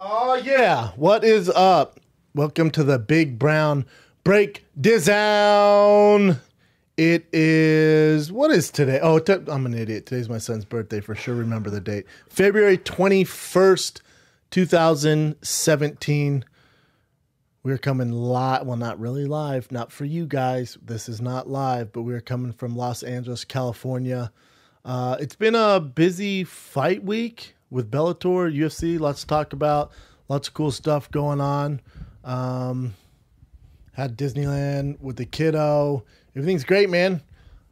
Oh, yeah. What is up? Welcome to the Big Brown Breakdown. It is, what is today? Oh, I'm an idiot. Today's my son's birthday. For sure remember the date. February 21st, 2017. We're coming live. Well, not really live. Not for you guys. This is not live, but we're coming from Los Angeles, California. It's been a busy fight week with Bellator, UFC, lots to talk about, lots of cool stuff going on. Had Disneyland with the kiddo. Everything's great, man.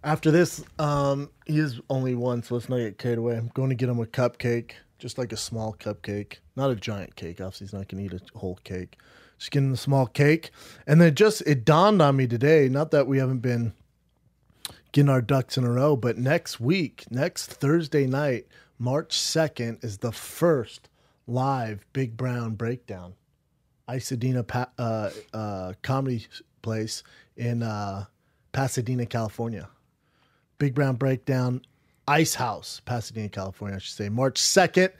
After this, he is only one, so let's not get carried away. I'm going to get him a cupcake, just like a small cupcake, not a giant cake. Obviously, he's not going to eat a whole cake. Just getting the small cake. And then it dawned on me today, not that we haven't been getting our ducks in a row, but next Thursday night, March 2nd, is the first live Big Brown Breakdown. Isadena comedy place in Pasadena, California. Big Brown Breakdown, Ice House, Pasadena, California, I should say. March 2nd.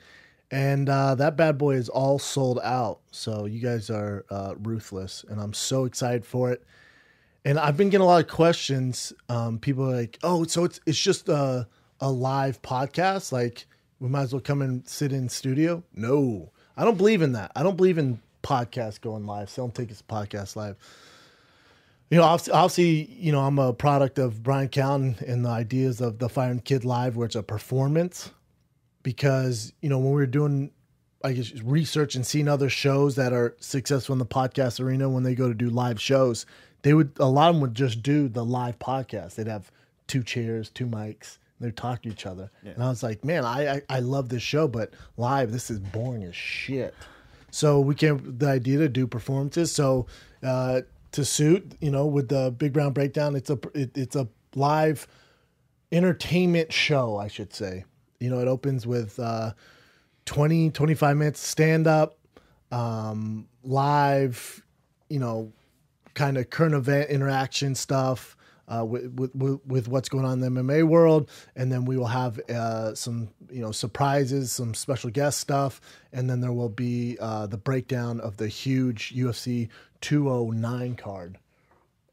And that bad boy is all sold out. So you guys are ruthless. And I'm so excited for it. And I've been getting a lot of questions. People are like, oh, so it's just a live podcast? Like, we might as well come and sit in studio? No, I don't believe in that. I don't believe in podcasts going live. So don't take this podcast live. You know, obviously, you know, I'm a product of Brian Callen and the ideas of the Fire and Kid Live, where it's a performance. Because, you know, when we were doing, I guess, research and seeing other shows that are successful in the podcast arena, when they go to do live shows, a lot of them would just do the live podcast. They'd have 2 chairs, 2 mics. They'd talk to each other. Yeah. And I was like, man, I love this show, but live, this is boring as shit. So the idea to do performances. So to suit, you know, with the Big Brown Breakdown, it's a live entertainment show, I should say. You know, it opens with 25 minutes stand-up, live, you know, kind of current event interaction stuff with what's going on in the MMA world. And then we will have some, you know, surprises, some special guest stuff. And then there will be the breakdown of the huge UFC 209 card,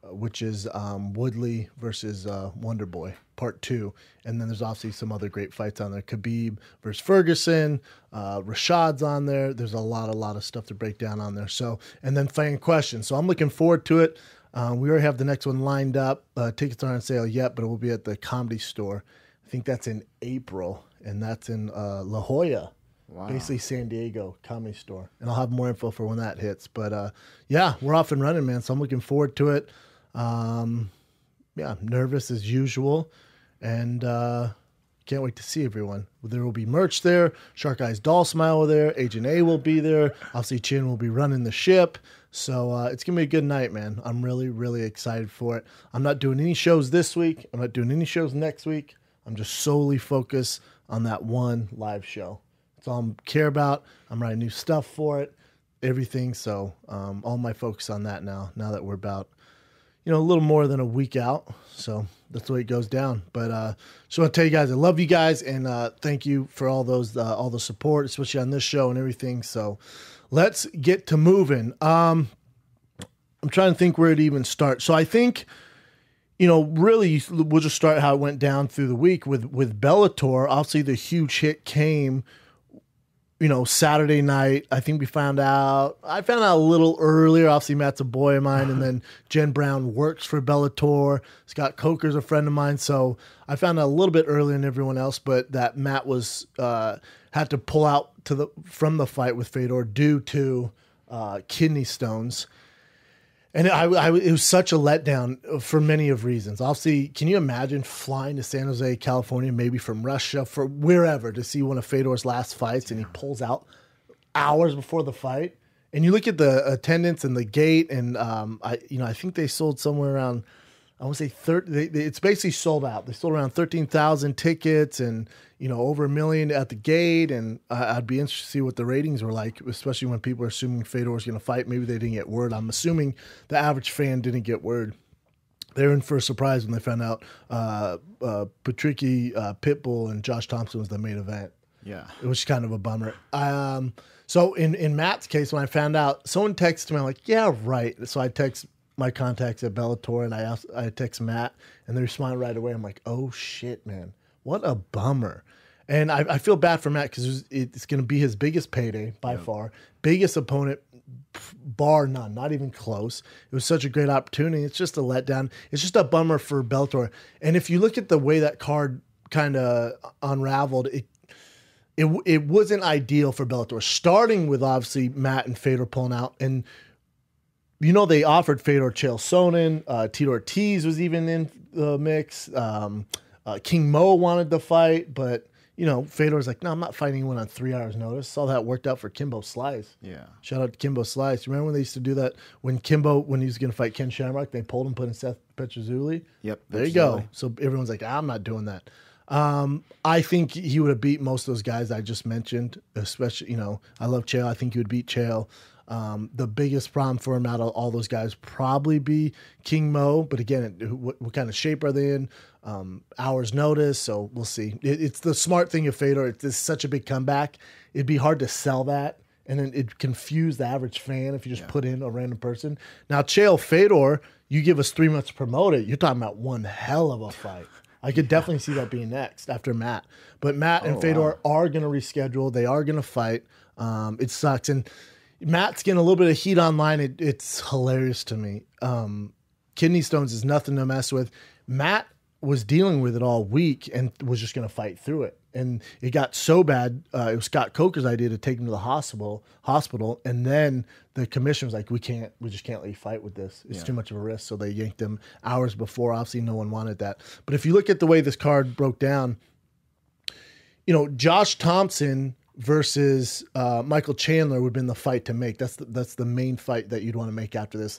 which is Woodley versus Wonderboy, part 2. And then there's obviously some other great fights on there. Khabib versus Ferguson, Rashad's on there. There's a lot of stuff to break down on there. So, and then fan questions. So I'm looking forward to it. We already have the next one lined up. Tickets aren't on sale yet, but it will be at the Comedy Store. I think that's in April, and that's in La Jolla. Wow. Basically San Diego Comedy Store. And I'll have more info for when that hits. But yeah, we're off and running, man. So I'm looking forward to it. Yeah, nervous as usual, and can't wait to see everyone. There will be merch there. Shark Eyes Doll Smile will there. Agent A will be there. Obviously, Chin will be running the ship. So it's going to be a good night, man. I'm really, really excited for it. I'm not doing any shows this week. I'm not doing any shows next week. I'm just solely focused on that one live show. That's all I care about. I'm writing new stuff for it, everything. So all my focus on that now that we're about, you know, a little more than a week out. So that's the way it goes down. But just want to tell you guys, I love you guys. And thank you for all the support, especially on this show and everything. So let's get to moving. I'm trying to think where to even start. So I think, you know, really we'll just start how it went down through the week with Bellator. Obviously the huge hit came, you know, Saturday night. I think I found out a little earlier. Obviously, Matt's a boy of mine, and then Jen Brown works for Bellator. Scott Coker's a friend of mine, so I found out a little bit earlier than everyone else. But that Matt was had to pull out from the fight with Fedor due to kidney stones. And it was such a letdown for many of reasons. Obviously, can you imagine flying to San Jose, California, maybe from Russia, for wherever, to see one of Fedor's last fights, and he pulls out hours before the fight? And you look at the attendance and the gate, and I think they sold somewhere around, I want to say 30. It's basically sold out. They sold around 13,000 tickets, and over 1 million at the gate. And I'd be interested to see what the ratings were like, especially when people are assuming Fedor was going to fight. Maybe they didn't get word. I'm assuming the average fan didn't get word. They were in for a surprise when they found out Patricky, Pitbull, and Josh Thompson was the main event. Yeah. It was kind of a bummer. So in Matt's case, when I found out, someone texted me, I'm like, yeah, right. So I text my contacts at Bellator, and I text Matt, and they responded right away. I'm like, oh shit, man, what a bummer. And I feel bad for Matt because it's going to be his biggest payday by far, biggest opponent, bar none, not even close. It was such a great opportunity. It's just a letdown. It's just a bummer for Bellator. And if you look at the way that card kind of unraveled, it wasn't ideal for Bellator. Starting with obviously Matt and Fedor pulling out, and they offered Fedor Chael Sonnen, Tito Ortiz was even in the mix. King Mo wanted to fight, but Fedor's like, no, I'm not fighting anyone on 3 hours notice. All that worked out for Kimbo Slice. Yeah. Shout out to Kimbo Slice. Remember when they used to do that when he was going to fight Ken Shamrock, they pulled him, put in Seth Petrozzoli? Yep. There you go. So everyone's like, I'm not doing that. I think he would have beat most of those guys I just mentioned, especially, I love Chael. I think he would beat Chael. The biggest problem for him out of all those guys probably be King Mo. But again, what kind of shape are they in? Hours notice. So we'll see. It's the smart thing of Fedor. It's such a big comeback. It'd be hard to sell that. And then it'd confuse the average fan if you just put in a random person. Now, Chael Fedor, you give us 3 months to promote it. You're talking about one hell of a fight. I could definitely see that being next after Matt. But Matt and Fedor are going to reschedule. They are going to fight. It sucks. And Matt's getting a little bit of heat online. It's hilarious to me. Kidney stones is nothing to mess with. Matt was dealing with it all week and was just going to fight through it. And it got so bad, it was Scott Coker's idea to take him to the hospital. And then the commission was like, we just can't let you fight with this. It's too much of a risk. So they yanked him hours before. Obviously, no one wanted that. But if you look at the way this card broke down, Josh Thompson versus Michael Chandler would have been the fight to make. That's the main fight that you'd want to make after this.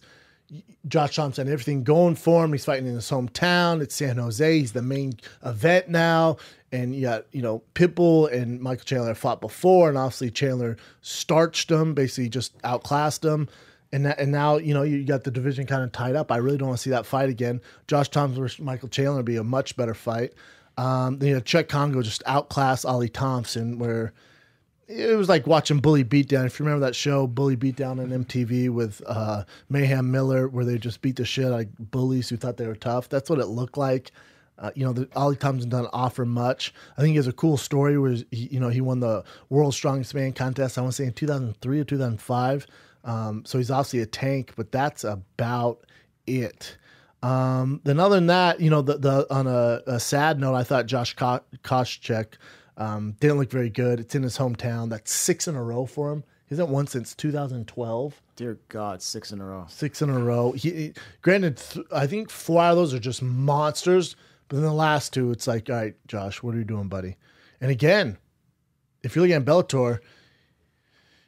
Josh Thompson had everything going for him. He's fighting in his hometown. It's San Jose. He's the main event now. And you got, Pitbull and Michael Chandler have fought before, and obviously Chandler starched him, basically just outclassed him. And now, you got the division kind of tied up. I really don't want to see that fight again. Josh Thompson versus Michael Chandler would be a much better fight. Then Chet Congo just outclassed Ollie Thompson, where it was like watching Bully Beatdown. If you remember that show, Bully Beatdown on MTV with Mayhem Miller, where they just beat the shit out of bullies who thought they were tough. That's what it looked like. Ollie Thompson doesn't offer much. I think he has a cool story where he won the World's Strongest Man contest, I want to say in 2003 or 2005. So he's obviously a tank, but that's about it. Then other than that, on a sad note, I thought Josh Koscheck didn't look very good. It's in his hometown. That's 6 in a row for him. He hasn't won since 2012. Dear God, 6 in a row. 6 in a row. Granted, I think 4 out of those are just monsters. But then the last 2, it's like, all right, Josh, what are you doing, buddy? And again, if you're looking at Bellator,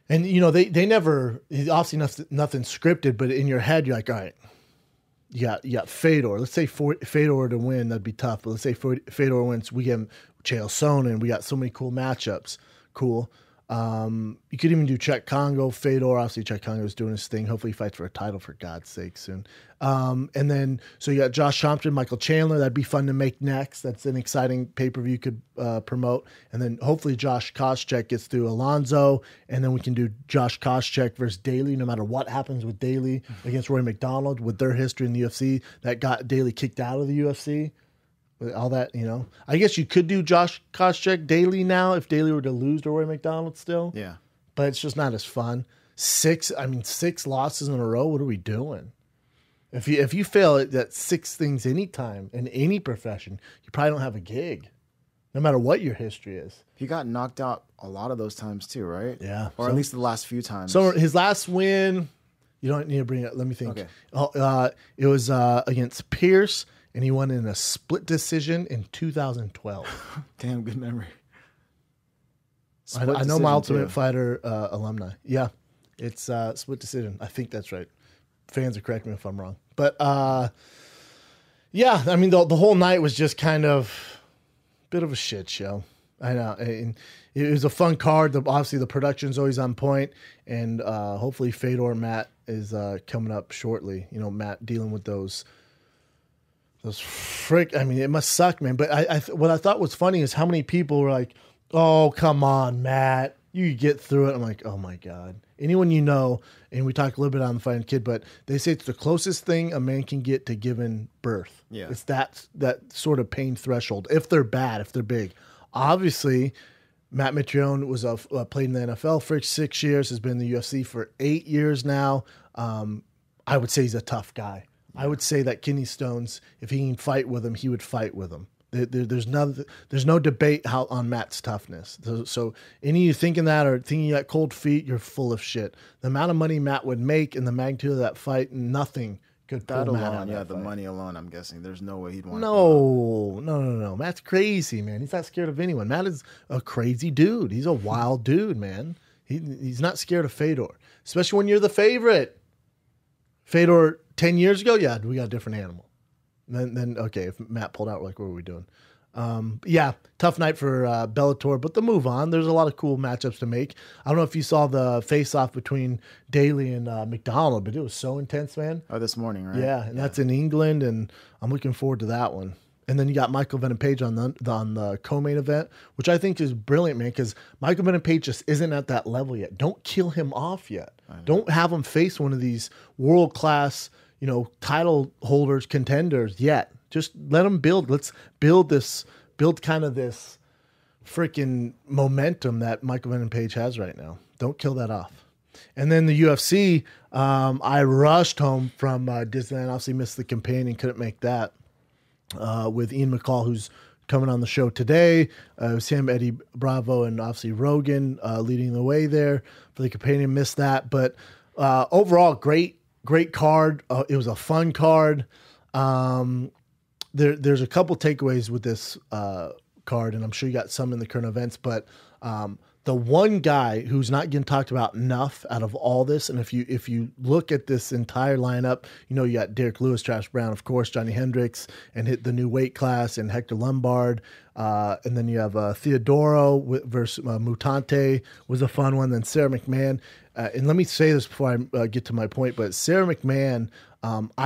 and they never, obviously nothing scripted, but in your head you're like, all right, you got Fedor. Let's say Fedor to win, that'd be tough. But let's say Fedor wins, we get him Chael Sonnen. We got so many cool matchups. Cool. You could even do Chet Congo, Fedor. Obviously, Chet Congo is doing his thing. Hopefully, he fights for a title, for God's sake, soon. And then, so you got Josh Thompson, Michael Chandler. That'd be fun to make next. That's an exciting pay-per-view you could promote. And then, hopefully, Josh Koscheck gets through Alonzo. And then we can do Josh Koscheck versus Daly, no matter what happens with Daly against Roy McDonald, with their history in the UFC that got Daly kicked out of the UFC. All that, I guess you could do Josh Koscheck Daly now if Daly were to lose to Roy McDonald still. Yeah. But it's just not as fun. 6 losses in a row. What are we doing? If you fail at 6 things anytime in any profession, you probably don't have a gig, no matter what your history is. He got knocked out a lot of those times too, right? Yeah. Or at least the last few times. So his last win, you don't need to bring it. Let me think. Okay. It was against Pierce. And he won in a split decision in 2012. Damn, good memory. I know my Ultimate Fighter alumni. Yeah, it's split decision. I think that's right. Fans will correct me if I'm wrong. But, yeah, I mean, the whole night was just kind of a bit of a shit show. I know. And it was a fun card. Obviously, the production's always on point. And hopefully Fedor Matt is coming up shortly. Matt dealing with those it must suck, man. But what I thought was funny is how many people were like, Oh, come on, Matt. You get through it. I'm like, oh my God. Anyone you know, and we talk a little bit on the Fighting Kid, but they say it's the closest thing a man can get to giving birth. Yeah. It's that sort of pain threshold. If they're bad, if they're big. Obviously, Matt Mitrione was played in the NFL for 6 years, has been in the UFC for 8 years now. I would say he's a tough guy. Yeah. I would say that Kidney Stones, if he can fight with him, he would fight with him. There's no debate on Matt's toughness. So any of you thinking that or thinking you got cold feet, you're full of shit. The amount of money Matt would make and the magnitude of that fight, nothing could pull that Matt alone, out of yeah, that the fight. money alone, I'm guessing. There's no way he'd want No. Matt's crazy, man. He's not scared of anyone. Matt is a crazy dude. He's a wild dude, man. He's not scared of Fedor, especially when you're the favorite. Fedor 10 years ago, yeah, we got a different animal. Then okay, if Matt pulled out, we're like, what are we doing? Yeah, tough night for Bellator, but the move on. There's a lot of cool matchups to make. I don't know if you saw the face-off between Daly and McDonald, but it was so intense, man. Oh, this morning, right? Yeah, and that's in England, and I'm looking forward to that one. And then you got Michael Venom Page on the co-main event, which I think is brilliant, man, because Michael Venom Page just isn't at that level yet. Don't kill him off yet. Don't have him face one of these world-class, title holders, contenders yet. Just let him build. Let's build kind of this freaking momentum that Michael Venom Page has right now. Don't kill that off. And then the UFC, I rushed home from Disneyland. Obviously missed the companion, couldn't make that. With Ian McCall, who's coming on the show today. It was him, Eddie Bravo, and obviously Rogan leading the way there for the companion. Missed that. But overall, great card. It was a fun card. There's a couple takeaways with this card, and I'm sure you got some in the current events, but the one guy who's not getting talked about enough out of all this, and if you look at this entire lineup, you got Derek Lewis, Travis Brown, of course, Johnny Hendricks, and hit the new weight class, and Hector Lombard, and then you have Theodoro versus Mutante was a fun one, then Sarah McMahon. And let me say this before I get to my point, but Sarah McMahon,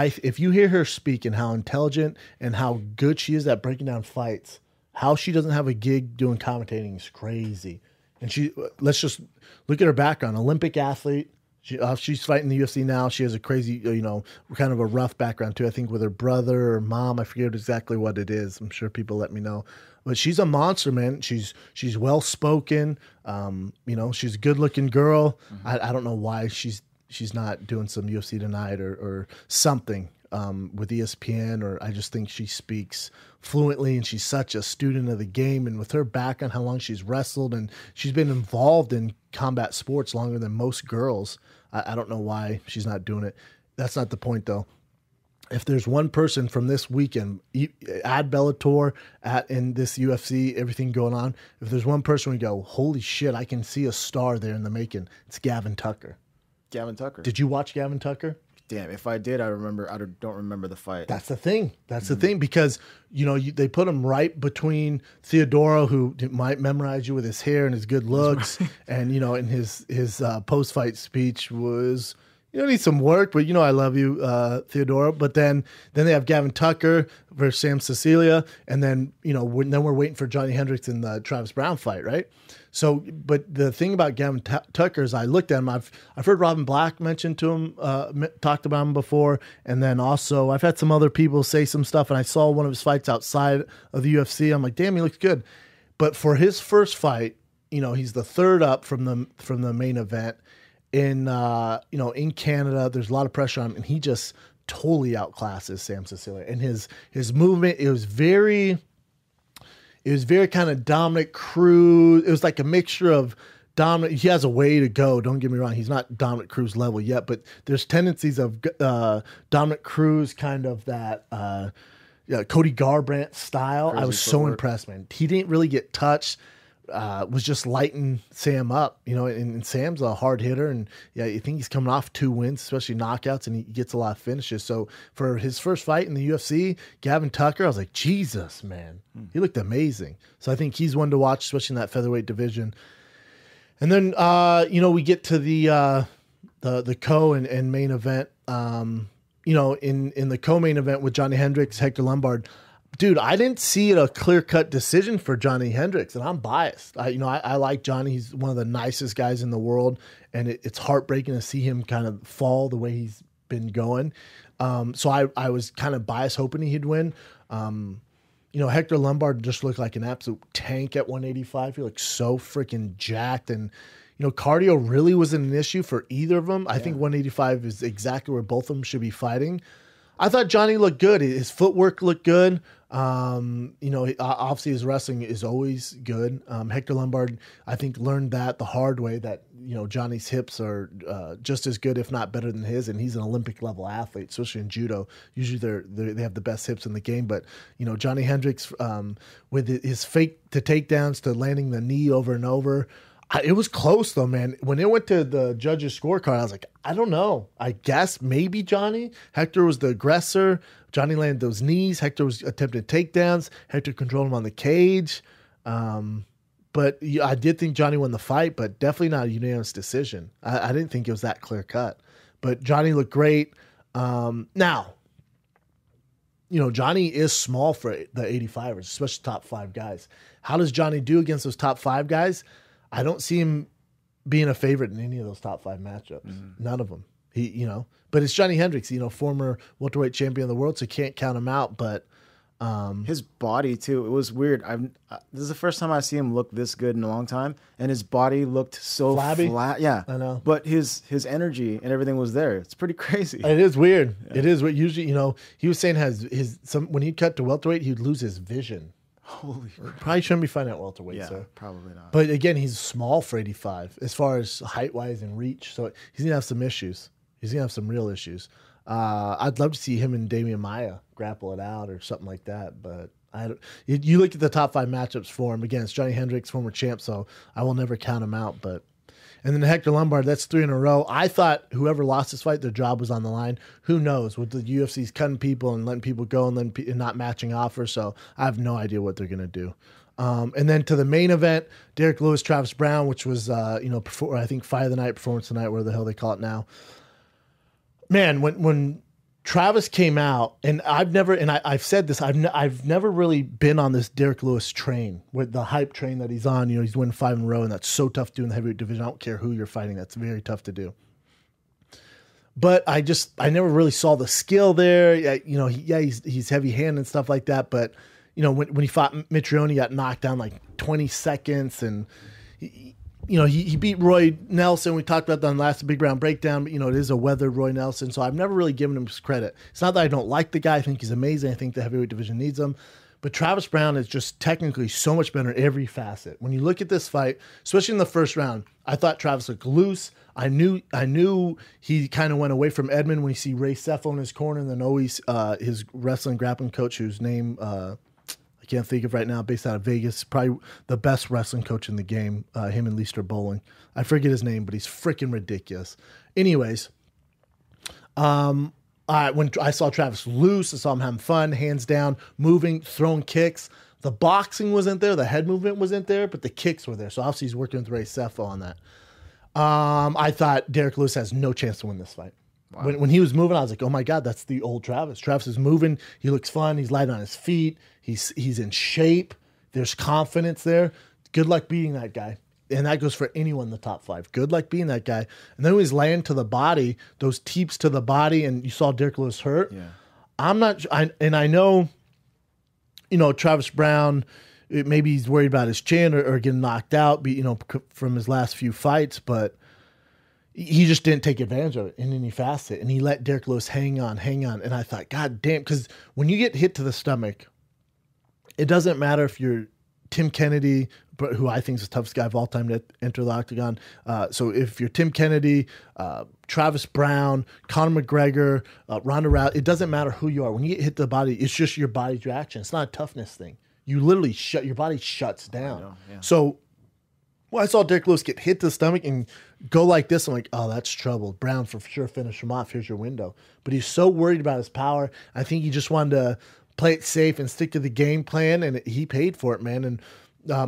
if you hear her speak and how intelligent and how good she is at breaking down fights, how she doesn't have a gig doing commentating is crazy. And let's just look at her background. Olympic athlete. She's fighting the UFC now. She has a crazy, kind of a rough background too. I think with her brother or mom. I forget exactly what it is. I'm sure people let me know. But she's a monster, man. She's well spoken. She's a good looking girl. Mm-hmm. I don't know why she's not doing some UFC tonight or something with ESPN, or I just think she speaks fluently and she's such a student of the game. And with her background, how long she's wrestled, and she's been involved in combat sports longer than most girls. I don't know why she's not doing it. That's not the point, though. If there's one person from this weekend, add Bellator, in this UFC, everything going on, if there's one person we go, holy shit, I can see a star there in the making, it's Gavin Tucker. Gavin Tucker. Did you watch Gavin Tucker? Damn, if I did, I don't remember the fight. That's the thing. That's the thing, because they put him right between Theodoro, who might memorize you with his hair and his good looks, and in his post fight speech was, need some work, but I love you, Theodoro. But then they have Gavin Tucker versus Sam Cecilia, and then we're waiting for Johnny Hendricks in the Travis Brown fight, right? So, but the thing about Gavin Tucker is, I looked at him. I've heard Robin Black mention to him, talked about him before, and then also I've had some other people say some stuff. And I saw one of his fights outside of the UFC. I'm like, damn, he looks good. But for his first fight, he's the third up from the main event in in Canada. There's a lot of pressure on him, and he just totally outclasses Sam Cecilia. And his movement, it was very kind of Dominic Cruz. It was like a mixture of Dominic. He has a way to go. Don't get me wrong. He's not Dominic Cruz level yet, but there's tendencies of Dominic Cruz, kind of that Cody Garbrandt style. Crazy I was so impressed, man. He didn't really get touched. Was just lighting Sam up, and Sam's a hard hitter, and I think he's coming off 2 wins, especially knockouts, and he gets a lot of finishes. So for his first fight in the UFC, Gavin Tucker, I was like, Jesus, man, he looked amazing. So I think he's one to watch, especially in that featherweight division. And then we get to the co and main event. In the co-main event with Johnny Hendricks, Hector Lombard, Dude, I didn't see it a clear-cut decision for Johnny Hendricks, and I'm biased. I like Johnny. He's one of the nicest guys in the world, and it's heartbreaking to see him kind of fall the way he's been going. So I was kind of biased, hoping he'd win. Hector Lombard just looked like an absolute tank at 185. He looked so freaking jacked, and cardio really wasn't an issue for either of them. I think 185 is exactly where both of them should be fighting. I thought Johnny looked good. His footwork looked good. Obviously his wrestling is always good. Hector Lombard, I think, learned that the hard way, that, Johnny's hips are just as good, if not better than his. And he's an Olympic level athlete, especially in judo. Usually they have the best hips in the game. But, Johnny Hendricks, with his fake to takedowns to landing the knee over and over, it was close though, man. When it went to the judges' scorecard, I was like, I don't know. I guess maybe Johnny. Hector was the aggressor. Johnny landed those knees. Hector was attempting takedowns. Hector controlled him on the cage. But I did think Johnny won the fight, but definitely not a unanimous decision. I didn't think it was that clear cut. But Johnny looked great. Now, Johnny is small for the 85ers, especially top 5 guys. How does Johnny do against those top 5 guys? I don't see him being a favorite in any of those top 5 matchups. Mm-hmm. None of them. But it's Johnny Hendricks, former welterweight champion of the world, so can't count him out. But his body too, it was weird. This is the first time I see him look this good in a long time, and his body looked so flabby. Flat. Yeah, I know. But his energy and everything was there. It's pretty crazy. It is weird. Yeah. It is what usually, he was saying when he cut to welterweight, he'd lose his vision. Holy crap. Probably shouldn't be fighting at welterweight, yeah, sir. Probably not. But again, he's small for 85 as far as height-wise and reach. So he's going to have some issues. He's going to have some real issues. I'd love to see him and Damian Maia grapple it out or something like that. But you look at the top 5 matchups for him. Again, it's Johnny Hendricks, former champ, so I will never count him out. And then Hector Lombard, that's 3 in a row. I thought whoever lost this fight, their job was on the line. Who knows? With the UFC's cutting people and letting people go and not matching offers. So I have no idea what they're going to do. And then to the main event, Derek Lewis, Travis Brown, which was, I think Fight of the Night, Performance of the Night, where the hell they call it now. Man, when Travis came out, and I've said this, I've never really been on this Derek Lewis train, with the hype train that he's on. He's winning 5 in a row, and that's so tough to do in the heavyweight division. I don't care who you're fighting; that's very tough to do. But I never really saw the skill there. He's heavy handed and stuff like that. But when he fought Mitrione, he got knocked down like 20 seconds, and he beat Roy Nelson. We talked about that on the last Big Round Breakdown, but, it is a weathered Roy Nelson, so I've never really given him his credit. It's not that I don't like the guy. I think he's amazing. I think the heavyweight division needs him. But Travis Brown is just technically so much better in every facet. When you look at this fight, especially in the first round, I thought Travis looked loose. I knew he kind of went away from Edmund when you see Ray Seffel in his corner, and then always his wrestling grappling coach, whose name I can't think of right now, based out of Vegas, probably the best wrestling coach in the game, him and Leister Bowling. I forget his name, but he's freaking ridiculous. Anyways, when I saw Travis loose, I saw him having fun, hands down, moving, throwing kicks. The boxing wasn't there, the head movement wasn't there, but the kicks were there. So obviously he's working with Ray Seffel on that. I thought Derek Lewis has no chance to win this fight. Wow. When he was moving, I was like, oh my God, that's the old Travis. Travis is moving. He looks fun. He's light on his feet. He's in shape. There's confidence there. Good luck beating that guy. And that goes for anyone in the top 5. Good luck beating that guy. And then when he's laying to the body, those teeps to the body, and you saw Derek Lewis hurt. Yeah. I know, Travis Brown, maybe he's worried about his chin or getting knocked out, from his last few fights, but he just didn't take advantage of it in any facet. And he let Derek Lewis hang on. And I thought, God damn, because when you get hit to the stomach, it doesn't matter if you're Tim Kennedy, who I think is the toughest guy of all time to enter the octagon. So if you're Tim Kennedy, Travis Brown, Conor McGregor, Ronda Rousey, it doesn't matter who you are. When you get hit to the body, it's just your body's reaction. It's not a toughness thing. You literally your body shuts down. Know, yeah. So when I saw Derek Lewis get hit to the stomach and go like this, I'm like, oh, that's trouble. Brown for sure finish him off. Here's your window. But he's so worried about his power. I think he just wanted to play it safe and stick to the game plan, and he paid for it, man. And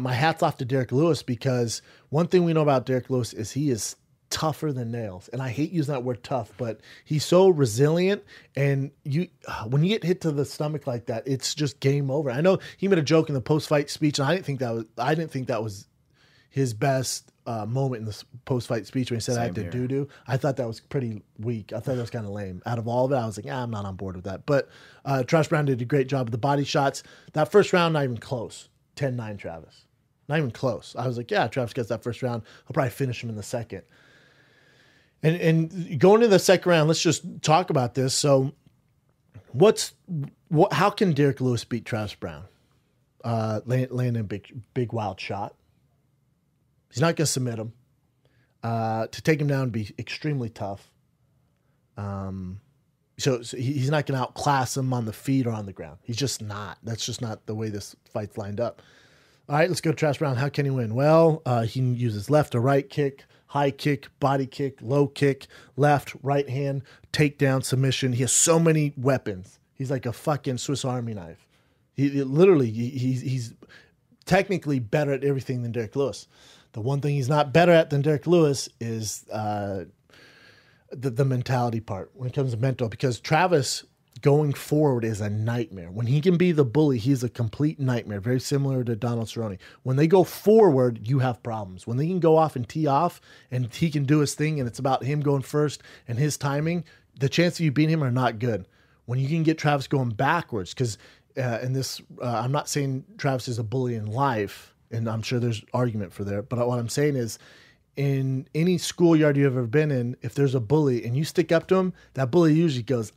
my hat's off to Derek Lewis, because one thing we know about Derek Lewis is he is tougher than nails. And I hate using that word tough, but he's so resilient. And when you get hit to the stomach like that, it's just game over. I know he made a joke in the post-fight speech, and I didn't think that was his best moment in the post-fight speech when he said I had to doo-doo. I thought that was pretty weak. I thought that was kind of lame. Out of all of it, I was like, I'm not on board with that. But Travis Brown did a great job with the body shots. That first round, not even close. 10-9 Travis. Not even close. I was like, yeah, Travis gets that first round. I'll probably finish him in the second. And going into the second round, let's just talk about this. So how can Derek Lewis beat Travis Brown? Landing a big wild shot. He's not going to submit him. To take him down would be extremely tough. So he's not going to outclass him on the feet or on the ground. He's just not. That's just not the way this fight's lined up. All right, let's go to Travis Brown. How can he win? Well, he uses left or right kick, high kick, body kick, low kick, left, right hand, takedown, submission. He has so many weapons. He's like a fucking Swiss Army knife. He's technically better at everything than Derek Lewis. The one thing he's not better at than Derek Lewis is the mentality part when it comes to mental, because Travis going forward is a nightmare. When he can be the bully, he's a complete nightmare, very similar to Donald Cerrone. When they go forward, you have problems. When they can go off and tee off and he can do his thing and it's about him going first and his timing, the chances of you beating him are not good. When you can get Travis going backwards, because I'm not saying Travis is a bully in life, and I'm sure there's argument for that, but what I'm saying is, in any schoolyard you've ever been in, if there's a bully and you stick up to him, that bully usually goes,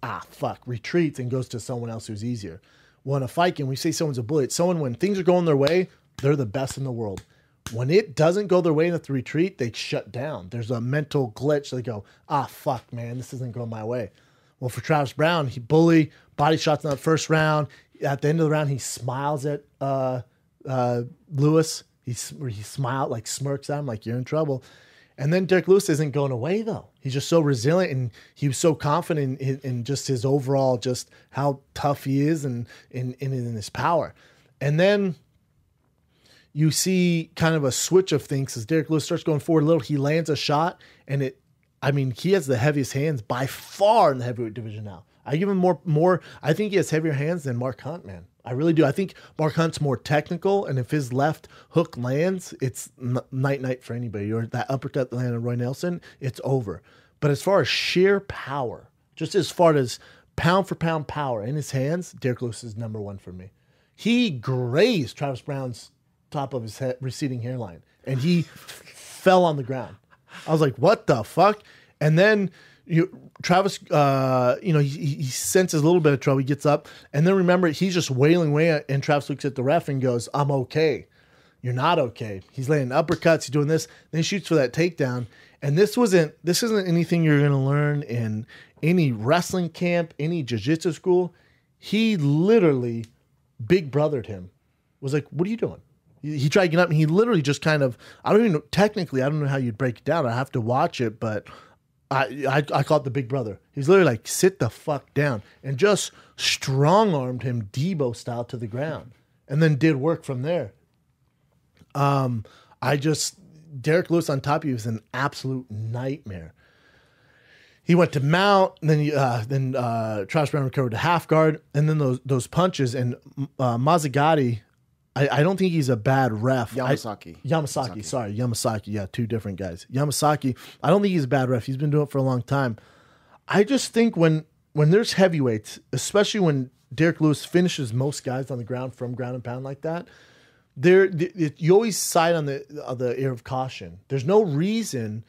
retreats and goes to someone else who's easier. Well, in a fight game, we say someone's a bully. It's someone when things are going their way, they're the best in the world. When it doesn't go their way and they have to retreat, they shut down. There's a mental glitch. They go, man, this isn't going my way. Well, for Travis Brown, he bully, body shots in that first round. At the end of the round, he smiles at Lewis. He smiled, like smirks at him, like you're in trouble. And then Derek Lewis isn't going away, though. He's just so resilient, and he was so confident in just his overall, just how tough he is and in his power. And then you see kind of a switch of things as Derek Lewis starts going forward a little. He lands a shot, and he has the heaviest hands by far in the heavyweight division now. I give him more. I think he has heavier hands than Mark Hunt, man. I really do. I think Mark Hunt's more technical, and if his left hook lands, it's night for anybody. Or that uppercut that landed Roy Nelson, it's over. But as far as sheer power, just as far as pound for pound power in his hands, Derek Lewis is number one for me. He grazed Travis Brown's top of his receding hairline, and he fell on the ground. I was like, what the fuck? And then Travis, he senses a little bit of trouble. He gets up, and then remember, he's just wailing away, and Travis looks at the ref and goes, I'm okay. You're not okay. He's laying uppercuts. He's doing this. Then he shoots for that takedown. And this isn't anything you're going to learn in any wrestling camp, any jiu-jitsu school. He literally big brothered him. Was like, what are you doing? He tried to get up, and he literally just kind of, I don't know how you'd break it down. I have to watch it, but I call it the big brother. He's literally like, sit the fuck down, and just strong-armed him Debo style to the ground, and then did work from there. Derek Lewis on top of you is an absolute nightmare. He went to mount, and then Travis Brown recovered to half guard, and then those punches, and Mazzagatti, I don't think he's a bad ref. Yamasaki. Yeah, two different guys. Yamasaki, I don't think he's a bad ref. He's been doing it for a long time. I just think when there's heavyweights, especially when Derek Lewis finishes most guys on the ground from ground and pound like that, you always side on the air of caution. There's no reason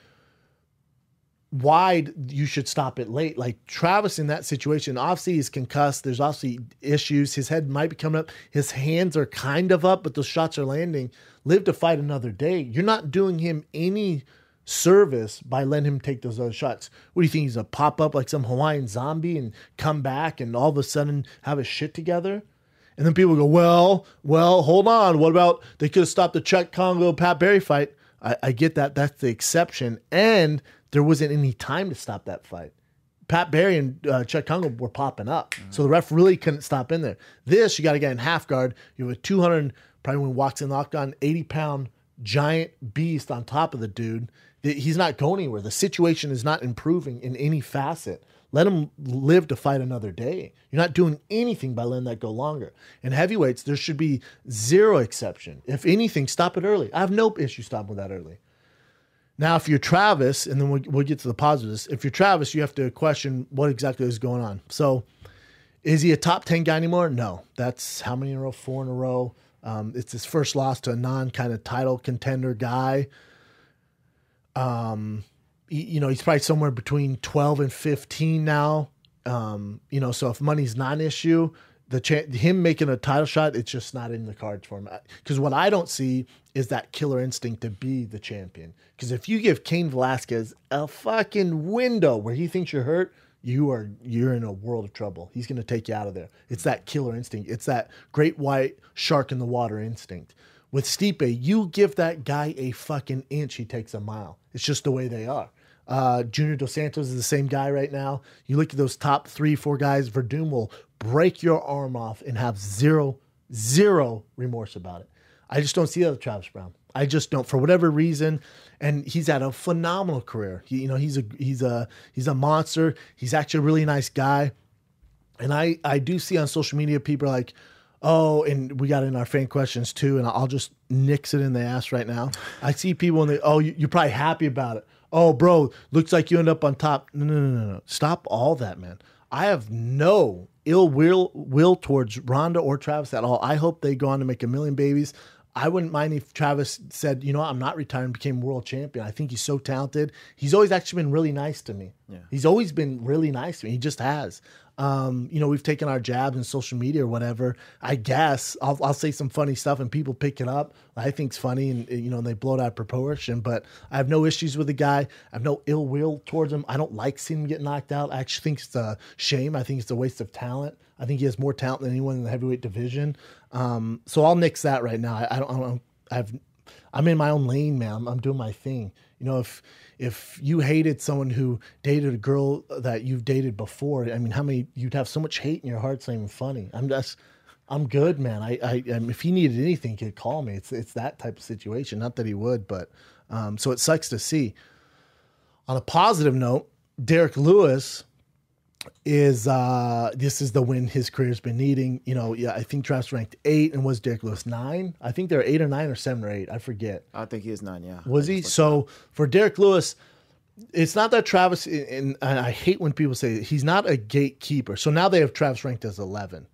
why you should stop it late. Like Travis in that situation, obviously he's concussed. There's obviously issues. His head might be coming up. His hands are kind of up, but those shots are landing. Live to fight another day. You're not doing him any service by letting him take those other shots. What do you think? He's a pop up like some Hawaiian zombie and come back and all of a sudden have his shit together? And then people go, well, hold on. What about they could have stopped the Chuck Congo Pat Barry fight? I get that. That's the exception. And there wasn't any time to stop that fight. Pat Barry and Chuck Congo were popping up. Mm-hmm. So the ref really couldn't stop in there. This, you got to get in half guard. You have a 200, probably when he walks in the octagon, 80-pound giant beast on top of the dude. He's not going anywhere. The situation is not improving in any facet. Let him live to fight another day. You're not doing anything by letting that go longer. In heavyweights, there should be zero exception. If anything, stop it early. I have no issue stopping that early. Now, if you're Travis, and then we'll get to the positives. If you're Travis, you have to question what exactly is going on. So, is he a top 10 guy anymore? No. That's how many in a row? 4 in a row. It's his first loss to a non-kind of title contender guy. He's probably somewhere between 12 and 15 now. So if money's not an issue, him making a title shot, it's just not in the cards for him. Because what I don't see is that killer instinct to be the champion. Because if you give Cain Velasquez a fucking window where he thinks you're hurt, you're in a world of trouble. He's going to take you out of there. It's that killer instinct. It's that great white shark in the water instinct. With Stipe, you give that guy a fucking inch, he takes a mile. It's just the way they are. Junior Dos Santos is the same guy right now. You look at those top 3-4 guys, Verdum will break your arm off and have zero remorse about it. I just don't see that with Travis Browne. I just don't, for whatever reason. And he's had a phenomenal career. He's a monster. He's actually a really nice guy. And I do see on social media people are like, oh, and we got in our fan questions too, and I'll just nix it in the ass right now. I see people and you're probably happy about it. Oh, bro, looks like you end up on top. No. Stop all that, man. I have no ill will towards Ronda or Travis at all. I hope they go on to make 1 million babies. I wouldn't mind if Travis said, I'm not retiring, became world champion. I think he's so talented. He's always actually been really nice to me. Yeah. He's always been really nice to me. He just has. We've taken our jabs in social media or whatever. I guess I'll say some funny stuff and people pick it up. I think it's funny and they blow it out of proportion, but I have no issues with the guy. I have no ill will towards him. I don't like seeing him get knocked out. I actually think it's a shame. I think it's a waste of talent. I think he has more talent than anyone in the heavyweight division. So I'll nix that right now. I'm in my own lane, man. I'm doing my thing. If you hated someone who dated a girl that you've dated before, I mean, you'd have so much hate in your heart. It's not even funny. I'm good, man. If he needed anything, he could call me. It's that type of situation. Not that he would, but so it sucks to see. On a positive note, Derek Lewis is this is the win his career's been needing. I think Travis ranked 8 and was Derek Lewis 9. I think they're 8 or 9 or 7 or 8. I forget. I think he is 9. Yeah. Was he? So for Derek Lewis, it's not that Travis. And I hate when people say he's not a gatekeeper. So now they have Travis ranked as 11.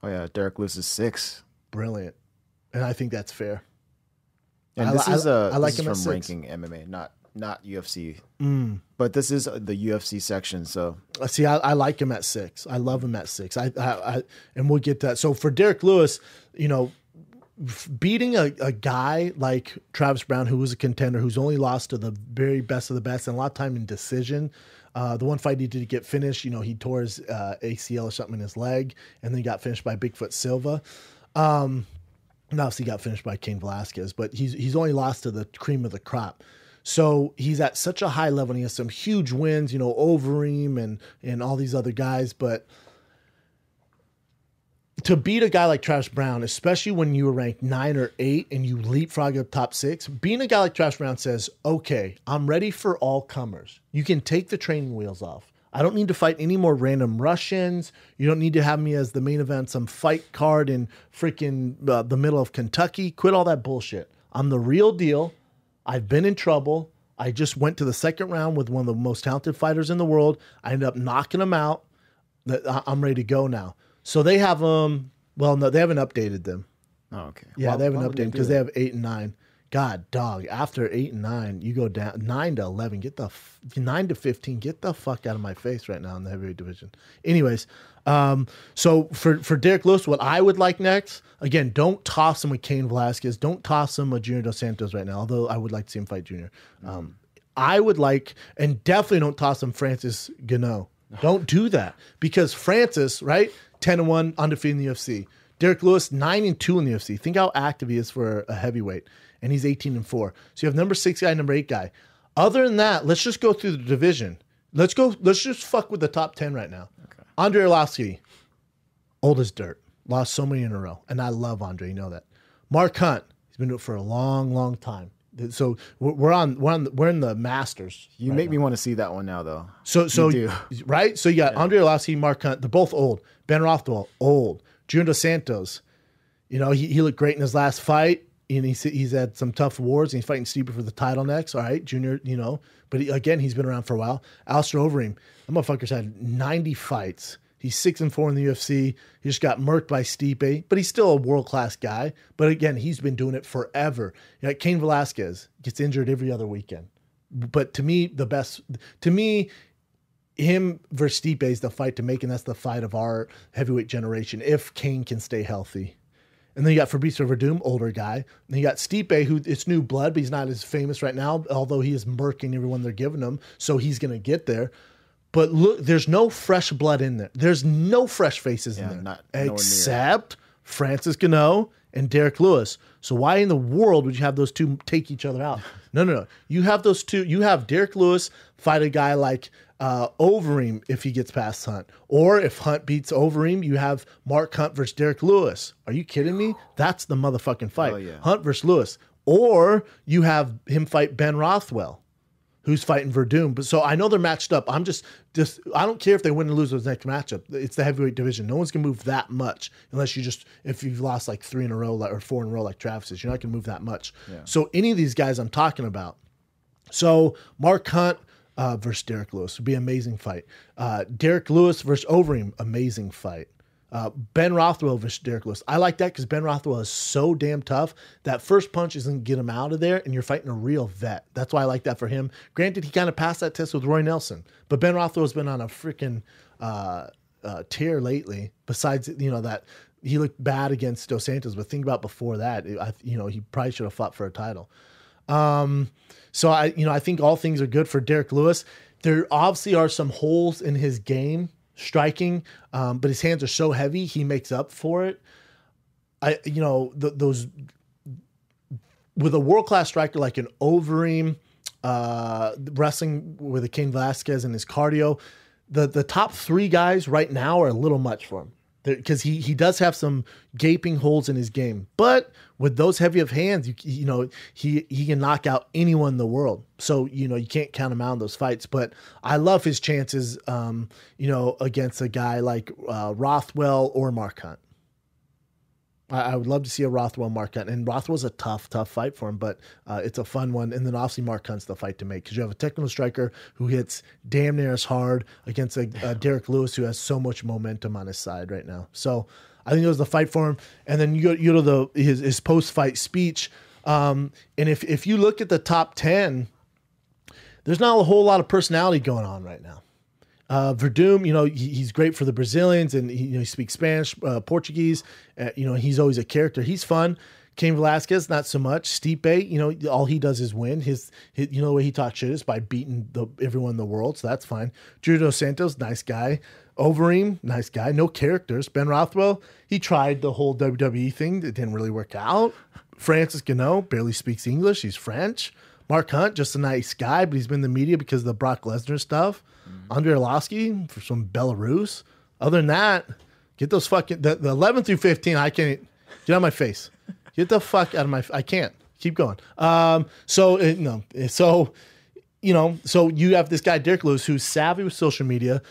Oh yeah, Derek Lewis is 6. Brilliant, and I think that's fair. And this is him from Ranking MMA, not UFC. But this is the UFC section. So see, I like him at 6. I love him at 6. I and we'll get to that. So for Derek Lewis, beating a guy like Travis Browne, who was a contender, who's only lost to the very best of the best, and a lot of time in decision. The one fight he did get finished, he tore his ACL or something in his leg, and then he got finished by Bigfoot Silva. And obviously he got finished by Cain Velasquez, but he's only lost to the cream of the crop. So he's at such a high level, and he has some huge wins, Overeem and all these other guys. But to beat a guy like Travis Browne, especially when you were ranked 9 or 8 and you leapfrog up top 6, being a guy like Travis Browne says, okay, I'm ready for all comers. You can take the training wheels off. I don't need to fight any more random Russians. You don't need to have me as the main event, some fight card in freaking the middle of Kentucky. Quit all that bullshit. I'm the real deal. I've been in trouble. I just went to the second round with one of the most talented fighters in the world. I ended up knocking him out. I'm ready to go now. So they have them. Well, no, they haven't updated them. Oh, okay. Yeah, they haven't updated because they have 8 and 9. God, dog. After 8 and 9, you go down 9 to 11. 9 to 15. Get the fuck out of my face right now in the heavyweight division. Anyways, so for Derek Lewis, what I would like next, again, don't toss him with Cain Velasquez. Don't toss him with Junior Dos Santos right now. Although I would like to see him fight Junior. I would like, and definitely don't toss him Francis Gano. Don't do that because Francis, right? 10-1, undefeated in the UFC. Derek Lewis, 9-2 in the UFC. Think how active he is for a heavyweight. And he's 18-4. So you have number 6 guy, number 8 guy. Other than that, let's just go through the division. Let's just fuck with the top 10 right now. Okay. Andre Arlovski, old as dirt. Lost so many in a row. And I love Andre, you know that. Mark Hunt, he's been doing it for a long, long time. So we're in the Masters. You make me want to see that one now, though. So You do. right. So you got Andre Arlovski, Mark Hunt. They're both old. Ben Rothwell, old. Junior Dos Santos. You know, he looked great in his last fight. And he's had some tough wars. And he's fighting Stipe for the title next. All right, Junior. You know, but again, he's been around for a while. Alistair Overeem. That motherfucker's had 90 fights. He's 6-4 in the UFC. He just got murked by Stipe, but he's still a world-class guy. But again, he's been doing it forever. You know, like Cain Velasquez gets injured every other weekend. But to me, him versus Stipe is the fight to make, and that's the fight of our heavyweight generation if Cain can stay healthy. And then you got Fabricio Verdum, older guy. And then you got Stipe, who it's new blood, but he's not as famous right now, although he is murking everyone they're giving him, so he's going to get there. But look, there's no fresh blood in there. There's no fresh faces in there, except Francis Ngannou and Derek Lewis. So why in the world would you have those two take each other out? No. You have those two. You have Derek Lewis fight a guy like Overeem if he gets past Hunt. Or if Hunt beats Overeem, you have Mark Hunt versus Derek Lewis. Are you kidding me? That's the motherfucking fight. Oh, yeah. Hunt versus Lewis. Or you have him fight Ben Rothwell, who's fighting Verdum. But so I know they're matched up. I'm just I don't care if they win or lose those next matchup. It's the heavyweight division. No one's gonna move that much unless if you've lost like 3 in a row or 4 in a row like Travis is. You're not gonna move that much. Yeah. So any of these guys I'm talking about. So Mark Hunt versus Derek Lewis would be an amazing fight. Derek Lewis versus Overeem, amazing fight. Ben Rothwell versus Derek Lewis. I like that because Ben Rothwell is so damn tough. That first punch isn't get him out of there, and you're fighting a real vet. That's why I like that for him. Granted, he kind of passed that test with Roy Nelson, but Ben Rothwell's been on a freaking tear lately. Besides, you know, that he looked bad against Dos Santos, but think about before that, he probably should have fought for a title. So I think all things are good for Derek Lewis. There obviously are some holes in his game. Striking, but his hands are so heavy, he makes up for it. Those with a world-class striker like an Overeem, wrestling with a Cain Velasquez and his cardio, the top 3 guys right now are a little much for him because he does have some gaping holes in his game. But with those heavy of hands, he can knock out anyone in the world. So, you can't count him out in those fights. But I love his chances, against a guy like Rothwell or Mark Hunt. I would love to see a Rothwell Mark Hunt. And Rothwell's a tough fight for him, but it's a fun one. And then obviously Mark Hunt's the fight to make because you have a technical striker who hits damn near as hard against a Derek Lewis who has so much momentum on his side right now. So I think it was the fight for him. And then you go to his post-fight speech. And if you look at the top 10, there's not a whole lot of personality going on right now. Verdum, he's great for the Brazilians and he speaks Spanish, Portuguese. He's always a character. He's fun. Cain Velasquez, not so much. Stipe, all he does is win. His the way he talks shit is by beating everyone in the world, so that's fine. Junior Dos Santos, nice guy. Overeem, nice guy. No characters. Ben Rothwell, he tried the whole WWE thing. It didn't really work out. Francis Ngannou barely speaks English. He's French. Mark Hunt, just a nice guy, but he's been in the media because of the Brock Lesnar stuff. Andre Arlovski for some Belarus. Other than that, get those fucking the 11 through 15. I can't get out of my face. Get the fuck out of my. I can't keep going. So you have this guy Derek Lewis who's savvy with social media.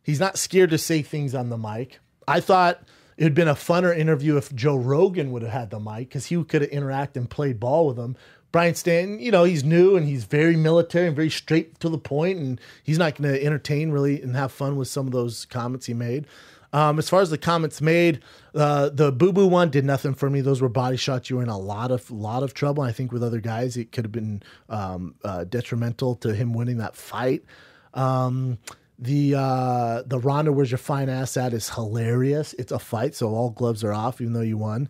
He's not scared to say things on the mic. I thought it would have been a funner interview if Joe Rogan would have had the mic because he could have interacted and played ball with him. Brian Stanton, he's new and he's very military and very straight to the point, and he's not going to entertain really and have fun with some of those comments he made. As far as the comments made, the boo-boo one did nothing for me. Those were body shots. You were in a lot of trouble. I think with other guys, it could have been detrimental to him winning that fight. The Ronda "Where's your fine ass at" is hilarious. It's a fight, so all gloves are off, even though you won.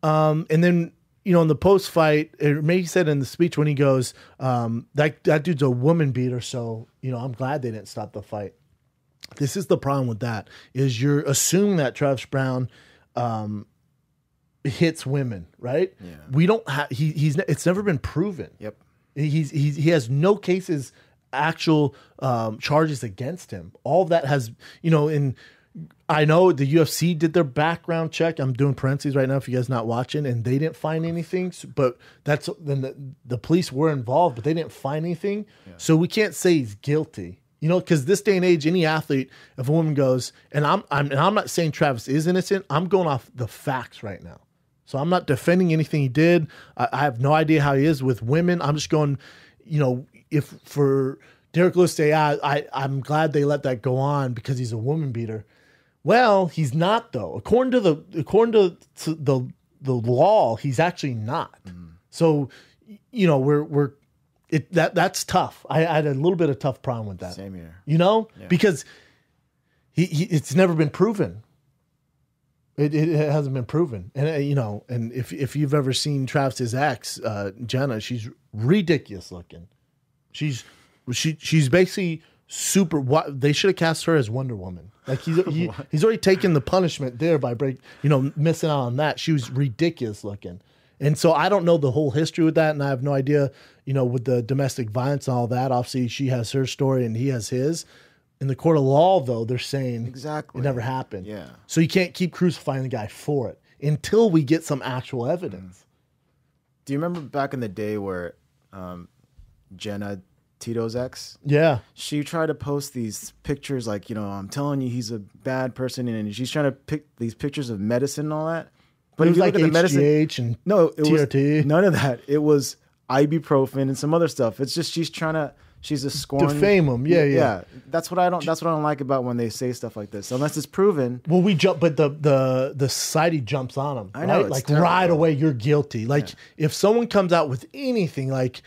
And then, in the post fight, he said in the speech when he goes, that dude's a woman beater. So, I'm glad they didn't stop the fight. This is the problem with that is you're assuming that Travis Brown, hits women, right? Yeah. We don't have, it's never been proven. Yep. He has no cases, actual, charges against him. All of that has, I know the UFC did their background check. I'm doing parentheses right now if you guys not watching, and they didn't find anything. But that's then the police were involved, but they didn't find anything. Yeah. So we can't say he's guilty. You know, because this day and age, any athlete, if a woman goes, and I'm not saying Travis is innocent. I'm going off the facts right now. So I'm not defending anything he did. I have no idea how he is with women. I'm just going, you know, if for Derek Lewis say, I'm glad they let that go on because he's a woman beater. Well, he's not though. According to the law, he's actually not. So, you know, that's tough. I had a little bit of tough problem with that. Same here. You know, because it's never been proven. It hasn't been proven, and you know, and if you've ever seen Travis's ex, Jenna, she's ridiculous looking. She's basically super. They should have cast her as Wonder Woman. Like he's already taken the punishment there by missing out on that. She was ridiculous looking, and so I don't know the whole history with that, and I have no idea. You know, with the domestic violence and all that. Obviously, she has her story and he has his. In the court of law, though, they're saying exactly it never happened. Yeah. So you can't keep crucifying the guy for it until we get some actual evidence. Do you remember back in the day where Jenna, Tito's ex? Yeah. She tried to post these pictures like, you know, I'm telling you he's a bad person, and she's trying to pick these pictures of medicine and all that. But it was like HGH and TRT. Was none of that. It was ibuprofen and some other stuff. It's just she's a scorn. Defame him. Yeah. That's what I don't like about when they say stuff like this. Unless it's proven. Well, but the society jumps on them. I know. Right? Like terrible. Right away, you're guilty. Like if someone comes out with anything, like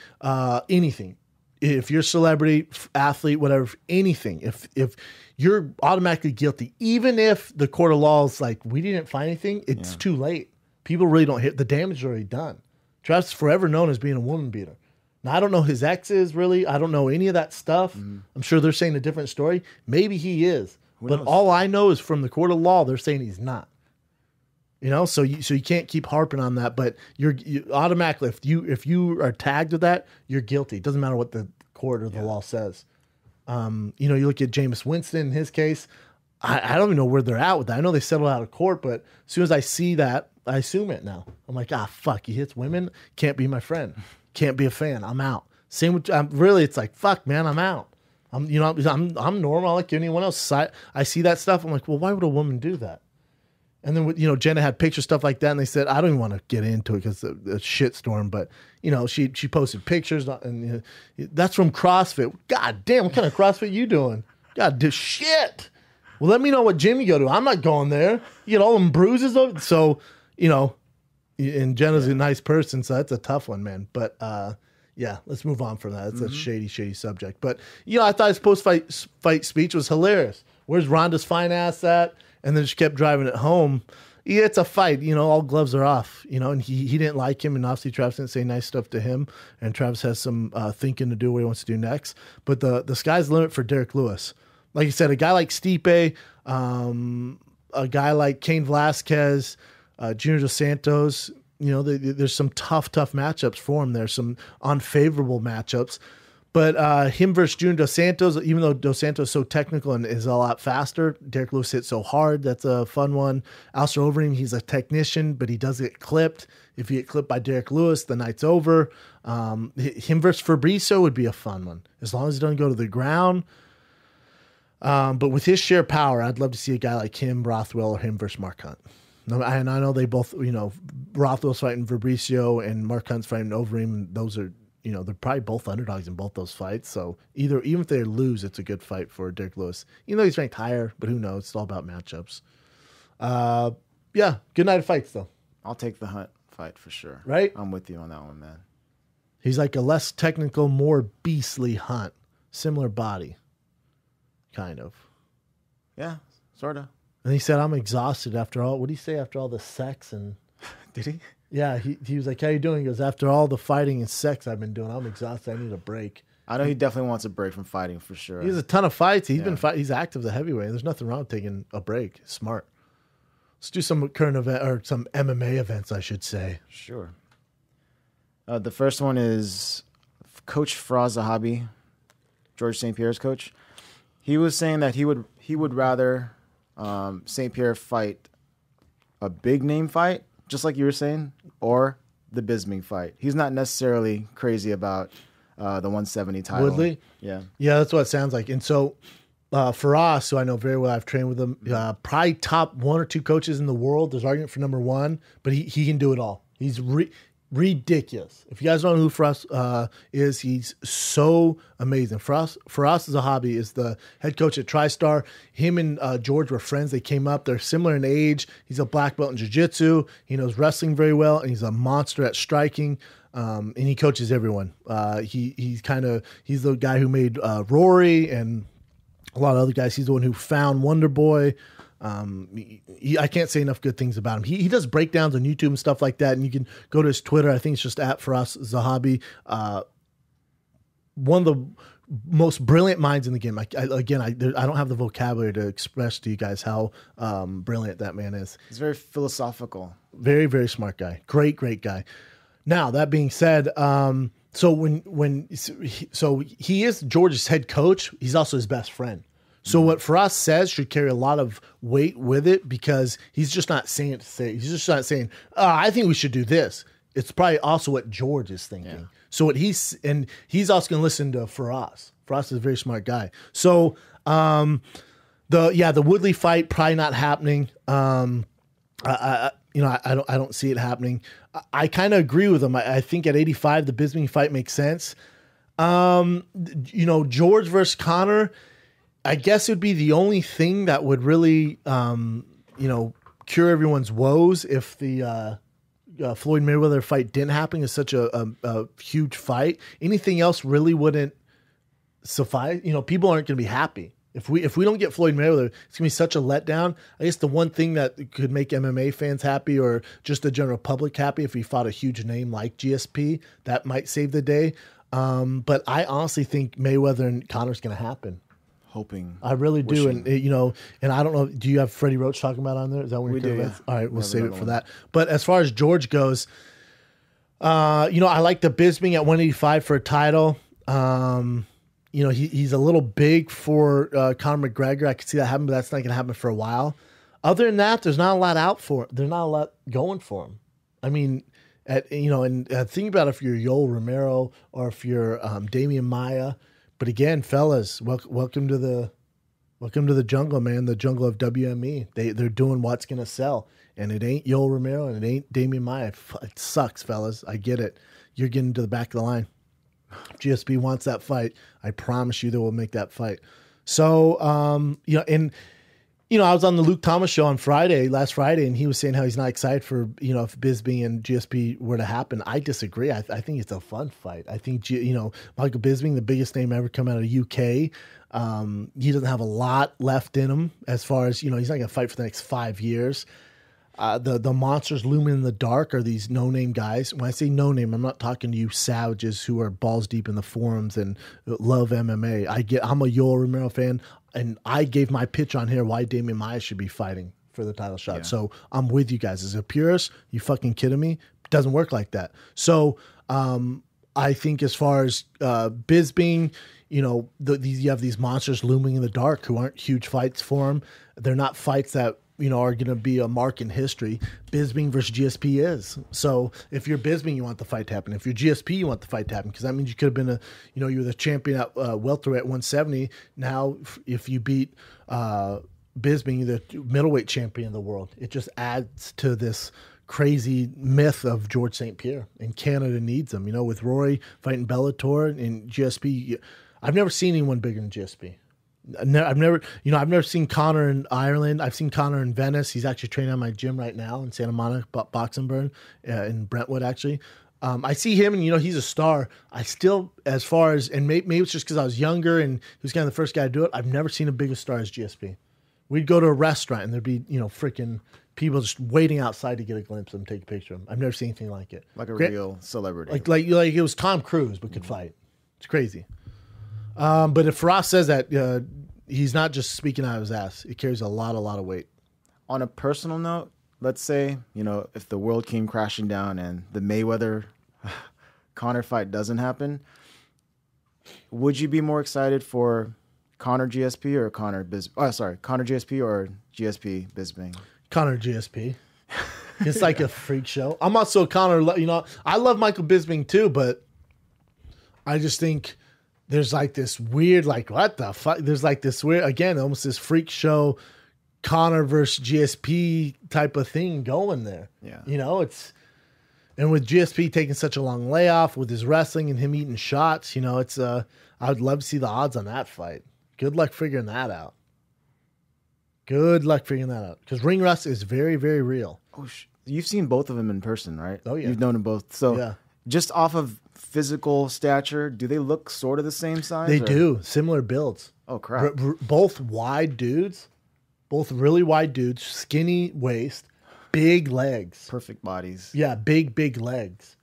anything, if you're a celebrity, athlete, whatever, anything, if you're automatically guilty, even if the court of law is like, we didn't find anything, it's too late. People really don't hit the damage is already done. Travis is forever known as being a woman beater. Now, I don't know his exes, really. I don't know any of that stuff. I'm sure they're saying a different story. Maybe he is. But all I know is from the court of law, they're saying he's not. You know, so you can't keep harping on that. But you automatically, if you are tagged with that, you're guilty. It doesn't matter what the court or the law says. You know, you look at Jameis Winston in his case. I don't even know where they're at with that. I know they settled out of court, but as soon as I see that, I assume it now. I'm like, fuck, he hits women, can't be my friend. Can't be a fan. I'm out. Same with really. It's like fuck, man. I'm out. I'm normal like anyone else. I see that stuff. I'm like, well, why would a woman do that? And then Jenna had picture stuff like that, and they said I don't even want to get into it because the shitstorm. But she posted pictures, and that's from CrossFit. God damn, what kind of CrossFit you doing? God, shit. Well, let me know what gym you go to. I'm not going there. You get all them bruises. So and Jenna's a nice person, so that's a tough one, man. But let's move on from that. It's a shady subject. But I thought his post-fight speech was hilarious. Where's Ronda's fine ass at? And then just kept driving it home. Yeah, it's a fight. All gloves are off. And he didn't like him, and obviously Travis didn't say nice stuff to him. And Travis has some thinking to do what he wants to do next. But the sky's the limit for Derek Lewis. Like you said, a guy like Stipe, a guy like Cain Velasquez, Junior Dos Santos, there's some tough matchups for him. There's some unfavorable matchups. But him versus Junior Dos Santos, even though Dos Santos is so technical and is a lot faster, Derek Lewis hits so hard. That's a fun one. Alistair Overeem, he's a technician, but he does get clipped. If you get clipped by Derek Lewis, the night's over. Him versus Fabrizio would be a fun one, as long as he doesn't go to the ground. But with his sheer power, I'd love to see a guy like him, Rothwell, or him versus Mark Hunt. And I know they both, Rothwell's fighting Fabrizio and Mark Hunt's fighting Overeem. Those are, they're probably both underdogs in both those fights. So even if they lose, it's a good fight for Derek Lewis. Even though he's ranked higher, but who knows? It's all about matchups. Good night of fights, though. I'll take the Hunt fight for sure. Right? I'm with you on that one, man. He's like a less technical, more beastly Hunt. Similar body. Kind of. Yeah, sort of. And he said, I'm exhausted after all. What did he say after all the sex? And did he? Yeah, he was like, how you doing? He goes, after all the fighting and sex I've been doing, I'm exhausted. I need a break. I know he definitely wants a break from fighting for sure. He has a ton of fights. He's been he's active as a heavyweight. There's nothing wrong with taking a break. Smart. Let's do some current event or some MMA events, I should say. Sure. The first one is Coach Faraz Zahabi, George St. Pierre's coach. He was saying that he would rather St. Pierre fight a big name fight, just like you were saying, or the Bisping fight? He's not necessarily crazy about the 170 title. Woodley? Yeah. Yeah, that's what it sounds like. And so Faraz, who I know very well, I've trained with him, probably top 1 or 2 coaches in the world. There's argument for number 1, but he can do it all. He's ridiculous. If you guys don't know who Faraz is, he's so amazing. Faraz Zahabi is the head coach at TriStar. Him and George were friends. They came up. They're similar in age. He's a black belt in jiu-jitsu. He knows wrestling very well, and he's a monster at striking. And he coaches everyone. He's the guy who made Rory and a lot of other guys. He's the one who found Wonder Boy. I can't say enough good things about him. He does breakdowns on YouTube and stuff like that, and you can go to his Twitter. I think it's just at Faraz Zahabi. One of the most brilliant minds in the game. I don't have the vocabulary to express to you guys how brilliant that man is. He's very philosophical. Very, very smart guy. Great guy. Now, that being said, so he is George's head coach. He's also his best friend. So what Faraz says should carry a lot of weight with it, because he's just not saying it to say. He's just not saying, I think we should do this. It's probably also what George is thinking. Yeah. So he's also going to listen to Faraz. Faraz is a very smart guy. So the Woodley fight probably not happening. I don't see it happening. I kind of agree with him. I think at 85 the Bisping fight makes sense. George versus Conor, I guess it would be the only thing that would really cure everyone's woes if the Floyd Mayweather fight didn't happen. It's such a huge fight. Anything else really wouldn't suffice. People aren't going to be happy. If we don't get Floyd Mayweather, it's going to be such a letdown. I guess the one thing that could make MMA fans happy, or just the general public happy, if he fought a huge name like GSP, that might save the day. But I honestly think Mayweather and Conor's going to happen. Hoping. I really do. And and I don't know, do you have Freddie Roach talking about on there? Is that what we do? Yeah. All right, we'll save it for that. But as far as George goes, I like the Bisping at 185 for a title. He's a little big for Conor McGregor. I could see that happen, but that's not going to happen for a while. Other than that, there's not a lot out for him. There's not a lot going for him. I mean, think about if you're Yoel Romero or if you're Damian Maia. But again, fellas, welcome to the jungle, man. The jungle of WME. They're doing what's going to sell, and it ain't Yoel Romero and it ain't Damian Maia. It sucks, fellas. I get it. You're getting to the back of the line. If GSP wants that fight, I promise you they will make that fight. So, I was on the Luke Thomas show on last Friday, and he was saying how he's not excited for, if Bisping and GSP were to happen. I disagree. I think it's a fun fight. I think, Michael Bisping, the biggest name ever come out of UK. He doesn't have a lot left in him as far as, he's not going to fight for the next 5 years. The monsters looming in the dark are these no-name guys. When I say no-name, I'm not talking to you savages who are balls deep in the forums and love MMA. I'm a Yoel Romero fan, and I gave my pitch on here why Damian Maia should be fighting for the title shot. Yeah. So I'm with you guys. As a purist, you fucking kidding me? It doesn't work like that. So I think as far as Bisping, you have these monsters looming in the dark who aren't huge fights for him. They're not fights that are going to be a mark in history. Bisping versus GSP is. So if you're Bisping, you want the fight to happen. If you're GSP, you want the fight to happen, because that means you could have been you were the champion at welterweight at 170. Now, if you beat Bisping, you're the middleweight champion of the world. It just adds to this crazy myth of George St. Pierre, and Canada needs him. With Rory fighting Bellator and GSP, I've never seen anyone bigger than GSP. I've never seen Conor in Ireland. I've seen Conor in Venice. He's actually training at my gym right now in Santa Monica, Boxenburn, in Brentwood, actually. I see him, and he's a star. I still, as far as, and maybe it's just because I was younger and he was kind of the first guy to do it, I've never seen a bigger star as GSP. We'd go to a restaurant and there'd be, freaking people just waiting outside to get a glimpse of him, take a picture of him. I've never seen anything like it. Like a real celebrity. Like it was Tom Cruise, but could fight. It's crazy. But if Faraz says that, he's not just speaking out of his ass. It carries a lot of weight. On a personal note, let's say, if the world came crashing down and the Mayweather Conor fight doesn't happen, would you be more excited for Connor GSP or Connor Connor GSP or GSP Bisping? Connor GSP. It's like a freak show. I'm also Connor. You know, I love Michael Bisping too, but I just think there's like this weird, like what the fuck? There's like this weird, again, almost this freak show, Connor versus GSP type of thing going there. Yeah, you know, and with GSP taking such a long layoff with his wrestling and him eating shots, you know, it's I would love to see the odds on that fight. Good luck figuring that out. Good luck figuring that out because ring rust is very, very real. Oh, you've seen both of them in person, right? Oh yeah, you've known them both. So yeah. Just off of physical stature, do they look sort of the same size? They do. Similar builds. Oh crap! Both wide dudes, both really wide dudes, skinny waist, big legs, perfect bodies. Yeah, big legs.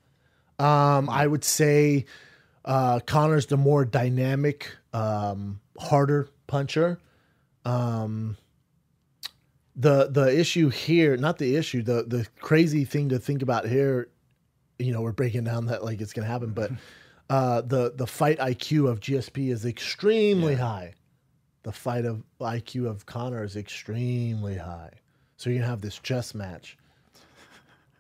I would say Connor's the more dynamic, harder puncher. The issue here, not the issue, the crazy thing to think about here, you know, we're breaking down that like it's going to happen, but the fight IQ of GSP is extremely high. The fight of IQ of Connor is extremely high. So you're going to have this chess match.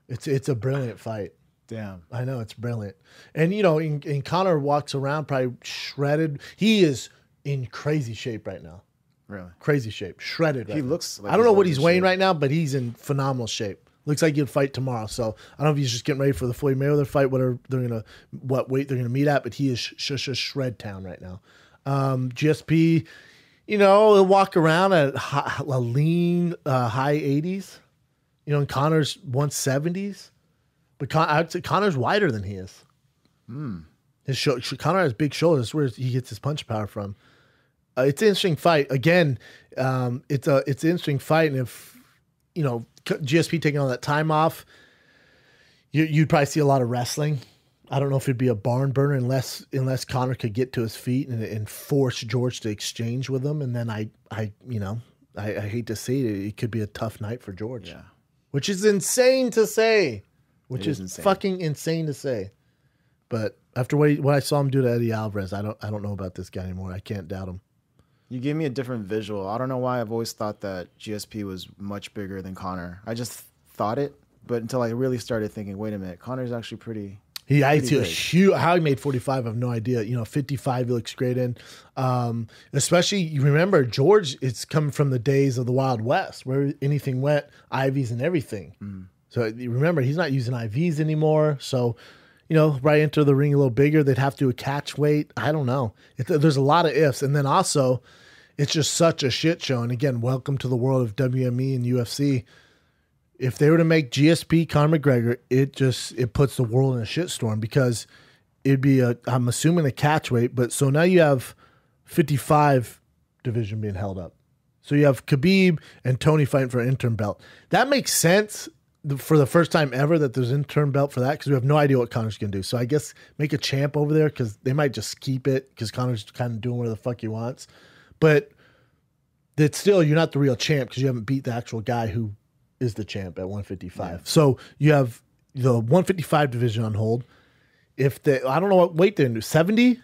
It's a brilliant fight. Damn. I know, it's brilliant. And, you know, and Connor walks around probably shredded. He is in crazy shape right now. Really? Crazy shape. Shredded right He now. looks like I don't know what he's he's weighing shape. right now, but he's in phenomenal shape. Looks like he'll fight tomorrow. So I don't know if he's just getting ready for the Floyd Mayweather fight, what weight they're gonna meet at, but he is shred town right now. GSP, you know, he'll walk around at a lean high 80s. You know, and Connor's 170s. But I'd say Connor's wider than he is. Connor has big shoulders. That's where he gets his punch power from. It's an interesting fight. Again, it's an interesting fight, and if you know GSP taking all that time off, you'd probably see a lot of wrestling. I don't know if it'd be a barn burner unless Connor could get to his feet and force George to exchange with him, and then I hate to say it could be a tough night for George. Yeah, which is insane to say. Which is insane. Fucking insane to say. But after what I saw him do to Eddie Alvarez, I don't know about this guy anymore. I can't doubt him. You gave me a different visual. I don't know why I've always thought that GSP was much bigger than Connor. I just thought it, but until I really started thinking, wait a minute, Connor's actually pretty. I see a huge. How he made 45, I have no idea. You know, 55 he looks great in. Especially, you remember George. It's coming from the days of the Wild West, where anything went, IVs and everything. Mm. So you remember, he's not using IVs anymore. So, you know, right into the ring a little bigger, they'd have to catch weight. I don't know. There's a lot of ifs, and then also, it's just such a shit show. And again, welcome to the world of WME and UFC. If they were to make GSP Conor McGregor, it puts the world in a shitstorm because it'd be I'm assuming a catch weight, but so now you have 55 division being held up. So you have Khabib and Tony fighting for an interim belt. That makes sense for the first time ever that there's an interim belt for that because we have no idea what Conor's going to do. So I guess make a champ over there because they might just keep it because Conor's kind of doing whatever the fuck he wants. But that still, you're not the real champ because you haven't beat the actual guy who is the champ at 155. Yeah. So you have the 155 division on hold. I don't know what weight they're into, 70?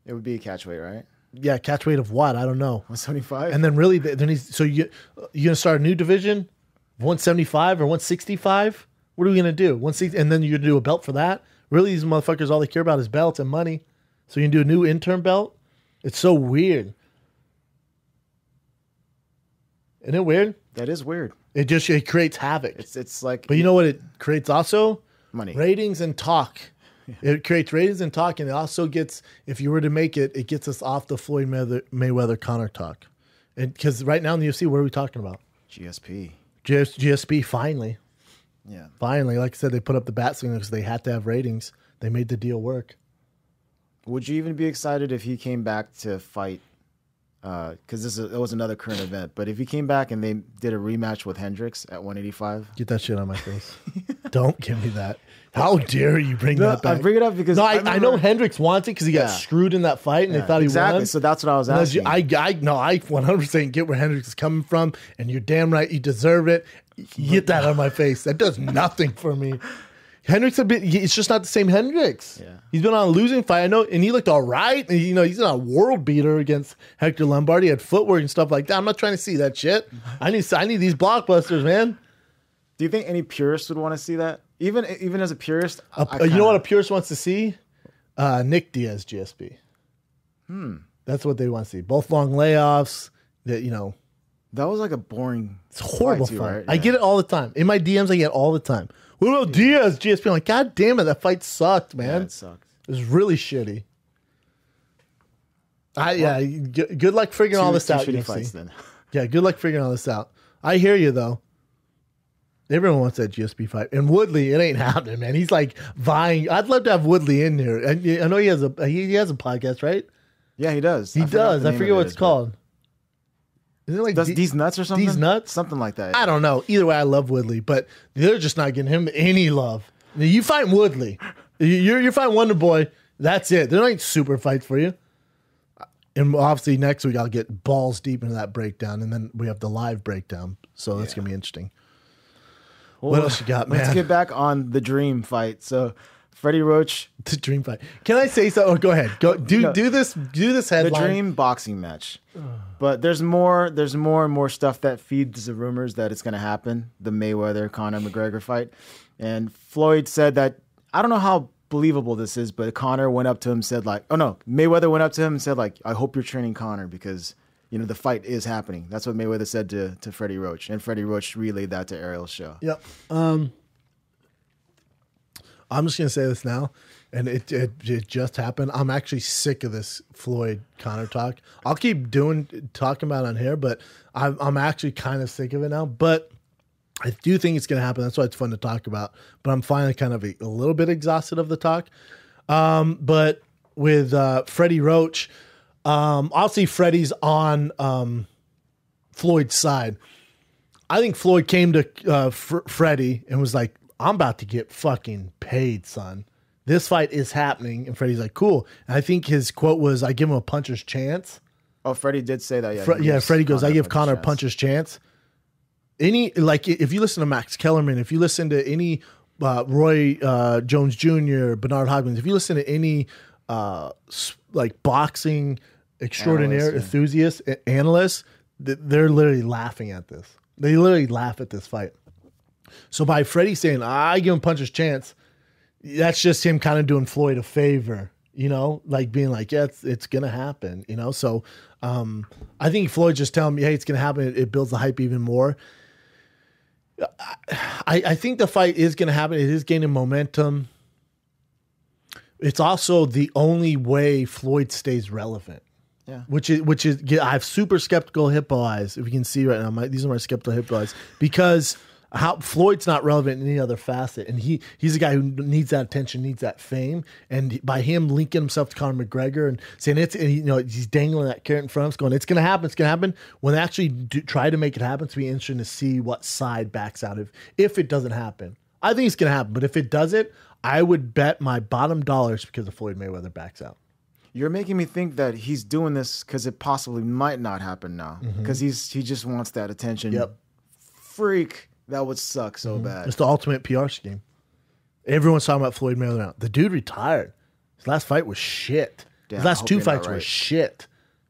It would be a catch weight, right? Yeah, catch weight of what? I don't know. 175? And then really, you're going to start a new division? 175 or 165? What are we going to do? 160, and then you're going to do a belt for that? Really, these motherfuckers, all they care about is belts and money. So you can do a new interim belt? It's so weird. Isn't it weird? That is weird. It creates havoc. It's like... But you know what it creates also? Money. Ratings and talk. It creates ratings and talk, and it also gets, if you were to make it, it gets us off the Floyd Mayweather Conor talk. Because right now in the UFC, what are we talking about? GSP, finally. Yeah. Finally. Like I said, they put up the bat signal because they had to have ratings. They made the deal work. Would you even be excited if he came back to fight? Because it was another current event. But if he came back and they did a rematch with Hendricks at 185. Get that shit on my face. Don't give me that. How dare you bring that back? I bring it up because I know Hendricks wants it because he got screwed in that fight and they thought he won. So that's what I was asking. I 100% get where Hendricks is coming from, and you're damn right you deserve it. Get that out of my face. That does nothing for me. Hendricks it's just not the same Hendricks. Yeah. He's been on a losing fight, I know, and he looked all right. And, he's not a world beater against Hector Lombard. He had footwork and stuff like that. I'm not trying to see that shit. I need these blockbusters, man. Do you think any purist would want to see that? Even as a purist, you know what a purist wants to see? Nick Diaz, GSP. That's what they want to see. Both long layoffs. That that was like a boring. It's horrible fight. fight. Right? I get it all the time in my DMs. I get it all the time. What about Diaz, GSP? I'm like, God damn it, that fight sucked, man. Yeah, it sucked. It was really shitty. Good luck figuring all this out. Shitty fights, then. Yeah, good luck figuring all this out. I hear you though. Everyone wants that GSP fight, and Woodley, it ain't happening, man. He's like vying. I'd love to have Woodley in here. I know he has a podcast, right? Yeah, he does. He does. I forget what it's called. Isn't it like These Nuts or something? These Nuts? Something like that. I don't know. Either way, I love Woodley, but they're just not getting him any love. You fight Woodley. You're fighting Wonder Boy. That's it. They're not super fights for you. And obviously next week I'll get balls deep into that breakdown, and then we have the live breakdown. So that's going to be interesting. Well, what else you got, man? Let's get back on the Dream fight. So Freddie Roach. The Dream fight. Can I say so? Oh, go ahead. Do this headline. The Dream boxing match. But there's more and more stuff that feeds the rumors that it's going to happen. The Mayweather Conor McGregor fight. And Floyd said that, I don't know how believable this is, but Mayweather went up to him and said like, I hope you're training Conor because the fight is happening. That's what Mayweather said to Freddie Roach, and Freddie Roach relayed that to Ariel's show. Yep. I'm just gonna say this now, and it just happened. I'm actually sick of this Floyd Conor talk. I'll keep talking about it on here, but I'm actually kind of sick of it now. But I do think it's gonna happen. That's why it's fun to talk about. But I'm finally kind of a little bit exhausted of the talk. But with Freddie Roach. Obviously, Freddie's on Floyd's side. I think Floyd came to Freddie and was like, I'm about to get fucking paid, son. This fight is happening. And Freddie's like, cool. And I think his quote was, I give him a puncher's chance. Oh, Freddie did say that, yeah. Freddie goes, I give Conor a puncher's chance. If you listen to Max Kellerman, if you listen to any Roy Jones Jr., Bernard Hopkins, if you listen to any boxing extraordinaire enthusiasts, analysts, they're literally laughing at this. They literally laugh at this fight. So by Freddie saying, I give him puncher's chance, that's just him kind of doing Floyd a favor, like being like, yeah, it's going to happen, So I think Floyd just telling me, hey, it's going to happen. It builds the hype even more. I think the fight is going to happen. It is gaining momentum. It's also the only way Floyd stays relevant. Yeah. Which is I have super skeptical hippo eyes. If you can see right now, these are my skeptical hippo eyes because how Floyd's not relevant in any other facet, and he's a guy who needs that attention, needs that fame, and by him linking himself to Conor McGregor and saying he's dangling that carrot in front of us, going, it's gonna happen. When they actually try to make it happen, it's be interesting to see what side backs out if it doesn't happen. I think it's gonna happen, but if it doesn't, I would bet my bottom dollars because of Floyd Mayweather backs out. You're making me think that he's doing this because it possibly might not happen now because he just wants that attention. Yep. Freak, that would suck so bad. It's the ultimate PR scheme. Everyone's talking about Floyd Mayweather now. The dude retired. His last fight was shit. Damn, His last two fights were shit.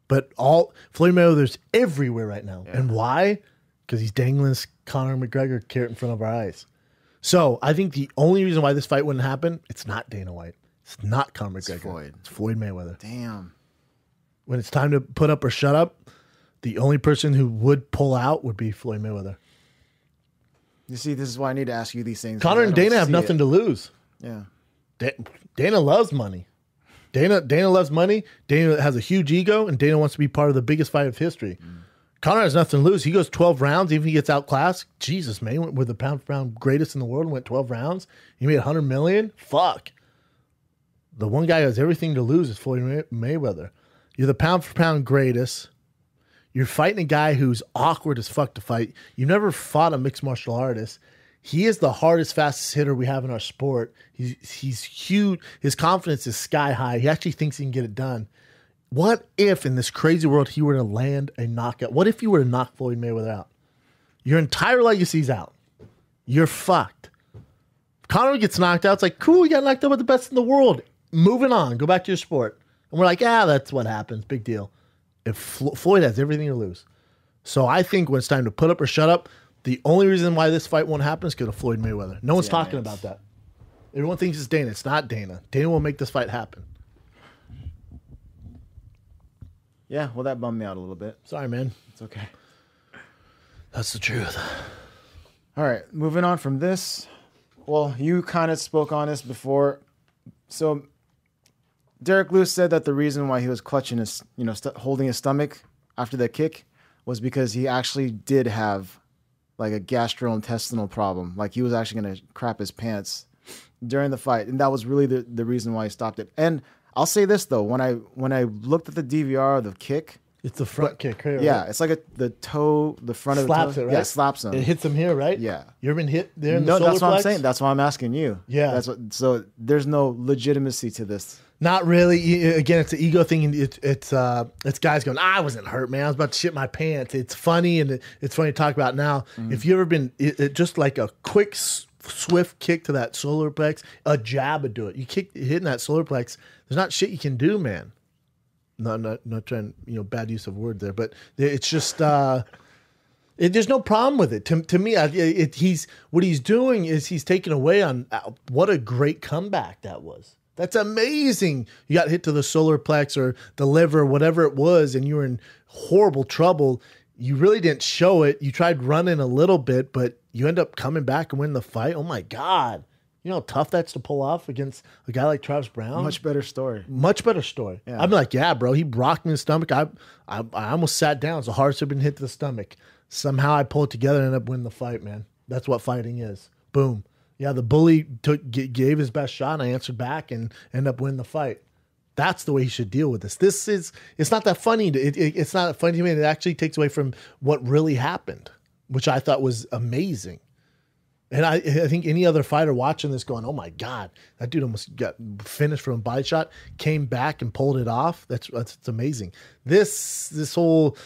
But Floyd Mayweather's everywhere right now. Yeah. And why? Because he's dangling this Conor McGregor carrot in front of our eyes. So I think the only reason why this fight wouldn't happen, it's not Dana White. It's not Conor McGregor. It's Floyd Mayweather. Damn. When it's time to put up or shut up, the only person who would pull out would be Floyd Mayweather. You see, this is why I need to ask you these things. Conor and Dana have nothing to lose. Yeah. Dana loves money. Dana loves money. Dana has a huge ego, and Dana wants to be part of the biggest fight of history. Conor has nothing to lose. He goes 12 rounds, even if he gets outclassed. Jesus, man, he went with the pound-for-pound greatest in the world and went 12 rounds. He made $100 million. Fuck. The one guy who has everything to lose is Floyd Mayweather. You're the pound-for-pound greatest. You're fighting a guy who's awkward as fuck to fight. You've never fought a mixed martial artist. He is the hardest, fastest hitter we have in our sport. He's huge. His confidence is sky high. He actually thinks he can get it done. What if in this crazy world he were to land a knockout? What if you were to knock Floyd Mayweather out? Your entire legacy's out. You're fucked. Conor gets knocked out. It's like, cool, you got knocked out by the best in the world. Moving on. Go back to your sport. And we're like, that's what happens. Big deal. If Floyd has everything to lose. So I think when it's time to put up or shut up, the only reason why this fight won't happen is because of Floyd Mayweather. No one's talking about that. Everyone thinks it's Dana. It's not Dana. Dana will make this fight happen. Yeah, well, that bummed me out a little bit. Sorry, man. It's okay. That's the truth. All right, moving on from this. Well, you kind of spoke on this before. So Derek Lewis said that the reason why he was clutching his, holding his stomach after that kick was because he actually did have like a gastrointestinal problem. Like he was actually going to crap his pants during the fight. And that was really the reason why he stopped it. And I'll say this though, when I looked at the DVR of the kick, it's the front kick, right? Yeah, it's like the toe, the front of the toe. Slaps it, right? Yeah, slaps him. It hits him here, right? Yeah. You ever been hit there in the solar that's what plex? I'm saying. That's why I'm asking you. Yeah. So there's no legitimacy to this. Not really. Again, it's an ego thing. And it's guys going, I wasn't hurt, man. I was about to shit my pants. It's funny, and it's funny to talk about now. Mm-hmm. If you ever been just like a quick, swift kick to that solar plex, a jab would do it. You hitting that solar plex, there's not shit you can do, man. Not trying, bad use of word there, but it's just there's no problem with it. To me, what he's doing is he's taking away on what a great comeback that was. That's amazing. You got hit to the solar plex or the liver, whatever it was, and you were in horrible trouble. You really didn't show it. You tried running a little bit, but you end up coming back and winning the fight. Oh my God. You know how tough that's to pull off against a guy like Travis Brown? Much better story. Much better story. Yeah. I'm like, yeah, bro. He rocked me in the stomach. I almost sat down. It's the hardest I've been hit to the stomach. Somehow I pulled it together and ended up winning the fight, man. That's what fighting is. Boom. Yeah, the bully gave his best shot, and I answered back and ended up winning the fight. That's the way he should deal with this. It's not that funny. It's not funny to me. It actually takes away from what really happened, which I thought was amazing. And I think any other fighter watching this going, oh my God, that dude almost got finished from a body shot, came back and pulled it off. That's amazing. This whole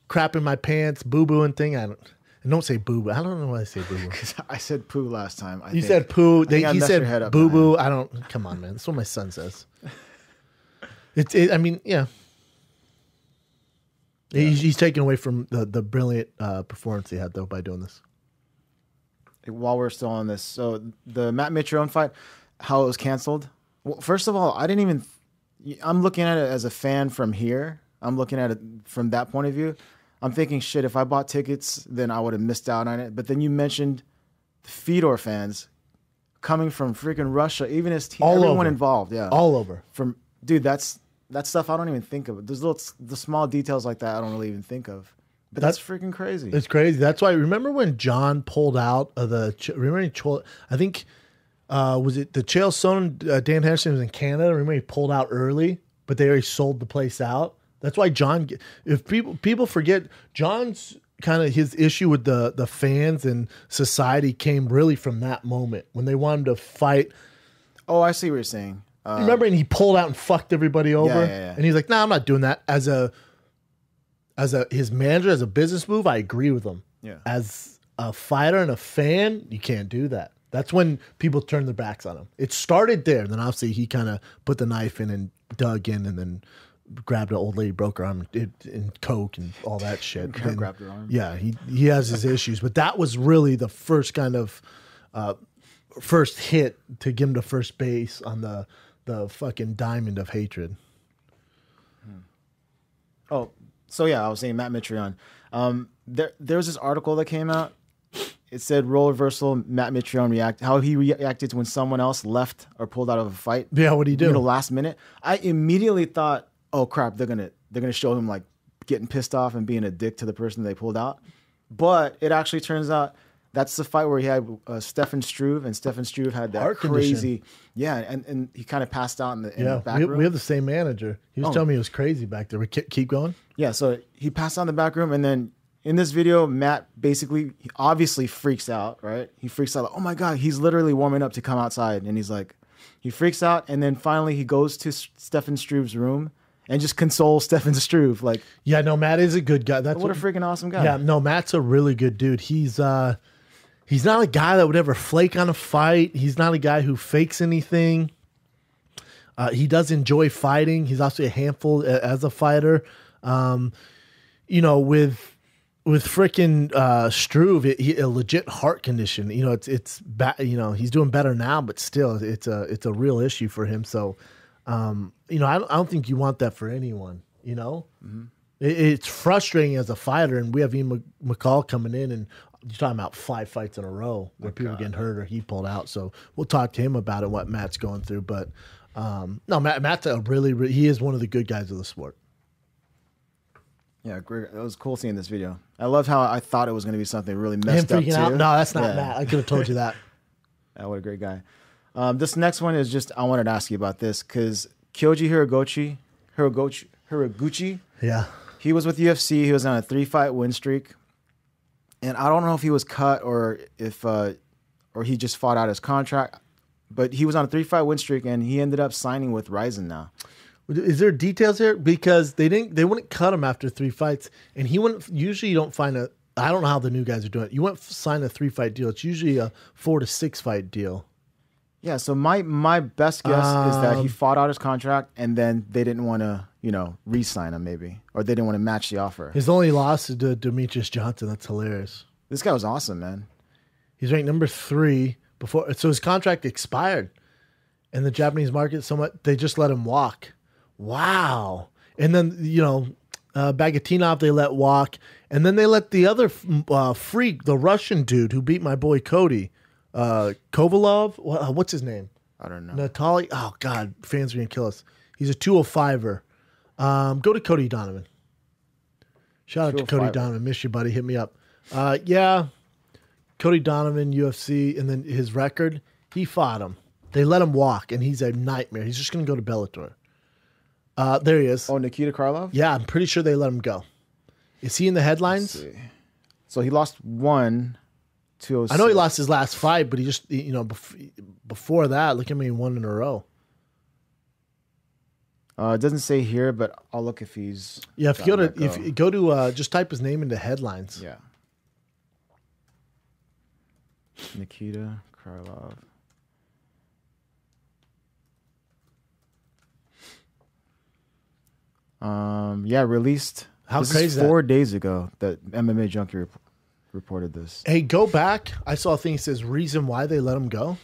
crap in my pants, boo-booing thing, don't say boo-boo. I don't know why I say boo-boo. Because I said poo last time. You said poo. He said boo-boo. Come on, man. That's what my son says. I mean, yeah. He's taken away from the brilliant performance he had, though, by doing this. While we're still on this, so the Matt Mitrione fight, how it was canceled. Well, first of all, I'm looking at it as a fan from here. I'm looking at it from that point of view. I'm thinking, shit, if I bought tickets, then I would have missed out on it. But then you mentioned the Fedor fans coming from freaking Russia, even his team, everyone involved. Yeah. All over. Dude, that's stuff I don't even think of. There's the small details like that I don't really even think of. But that's freaking crazy. It's crazy. That's why. Remember when John pulled out of the? I think was it the Chael Sonnen? Dan Henderson was in Canada. Remember he pulled out early, but they already sold the place out. That's why John. If people forget, John's kind of his issue with the fans and society came really from that moment when they wanted to fight. Oh, I see what you're saying. Remember, and he pulled out and fucked everybody over. Yeah. And he's like, "Nah, I'm not doing that." As his manager, as a business move, I agree with him. Yeah. As a fighter and a fan, you can't do that. That's when people turn their backs on him. It started there. Then obviously he kind of put the knife in and dug in and then grabbed an old lady, broke her arm, and coke and all that shit. Grabbed her arm. Yeah, he has his issues. But that was really the first kind of first hit to get him to first base on the fucking diamond of hatred. Oh, so yeah, I was saying Matt Mitrione. There was this article that came out. It said role reversal. Matt Mitrione how he reacted to when someone else left or pulled out of a fight. Yeah, what did he do? Last minute. I immediately thought, oh crap, they're gonna show him like getting pissed off and being a dick to the person they pulled out. But it actually turns out that's the fight where he had Stefan Struve, and Stefan Struve had that crazy, and he kind of passed out in the back room. We have the same manager. He was telling me it was crazy back there. We keep going. Yeah, so he passed out in the back room, and then in this video, Matt basically obviously freaks out, right? He freaks out, like, oh my God, he's literally warming up to come outside, and he freaks out, and then finally he goes to Stefan Struve's room and just consoles Stefan Struve, like, yeah, no, Matt is a good guy. What a freaking awesome guy. Yeah, no, Matt's a really good dude. He's not a guy that would ever flake on a fight. He's not a guy who fakes anything. He does enjoy fighting. He's also a handful as a fighter. You know, with frickin' Struve, a legit heart condition. You know, it's bad. You know, he's doing better now, but still, it's a real issue for him. So, you know, I don't think you want that for anyone. You know, it's frustrating as a fighter, and we have Ian McCall coming in, and you're talking about 5 fights in a row where people getting hurt or he pulled out. So we'll talk to him about it, what Matt's going through. But no, Matt's a really, he is one of the good guys of the sport. Yeah, great. It was cool seeing this video. I loved how I thought it was going to be something really messed up too. Out? No, that's not Matt. I could have told you that. What a great guy. This next one is just, I wanted to ask you about this because Kyoji Hiraguchi. Yeah. He was with UFC. He was on a 3-fight win streak. And I don't know if he was cut or if or he just fought out his contract. But he was on a 3-fight win streak, and he ended up signing with Ryzen now. Is there details here? Because they wouldn't cut him after 3 fights, and he wouldn't. Usually, you don't find I don't know how the new guys are doing it. You wouldn't sign a 3-fight deal. It's usually a 4 to 6 fight deal. Yeah. So my best guess is that he fought out his contract, and then they didn't want to, you know, re-sign him maybe, or they didn't want to match the offer. His only loss is to Demetrius Johnson. That's hilarious. This guy was awesome, man. He's ranked number 3 before, so his contract expired, and the Japanese market somewhat they just let him walk. Wow. And then, you know, Bagatinov they let walk. And then they let the other freak, the Russian dude who beat my boy Cody, Kovalov. What's his name? I don't know. Natalie. Oh, God. Fans are going to kill us. He's a 205er. Go to Cody Donovan. Shout out to Cody Donovan. Miss you, buddy. Hit me up. Yeah. Cody Donovan, UFC. And then his record, he fought him. They let him walk, and he's a nightmare. He's just going to go to Bellator. There he is. Oh, Nikita Krylov? Yeah, I'm pretty sure they let him go. Is he in the headlines? Let's see. So he lost 1, 206. I know he lost his last fight, but he just, you know, before that, look at me, 1 in a row. It doesn't say here, but I'll look if he's. Yeah, if you go to just type his name into headlines. Yeah. Nikita Krylov. Yeah, released. How this crazy is is 4 days ago that MMA Junkie reported this. Hey, go back. I saw a thing that says reason why they let him go.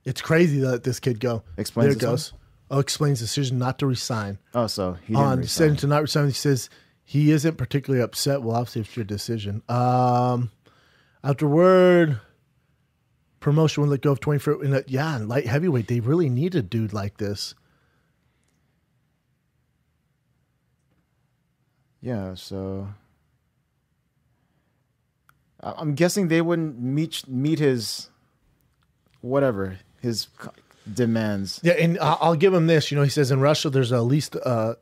It's crazy that this kid go. Explains there it goes. Oh, explains decision not to resign. Oh, so he didn't resign. To not resign. He says he isn't particularly upset. Well, obviously it's your decision. Afterward, promotion will let go of 24. Yeah, light heavyweight. They really need a dude like this. Yeah, so I'm guessing they wouldn't meet his his demands. Yeah, and I'll give him this. You know, he says in Russia there's at least a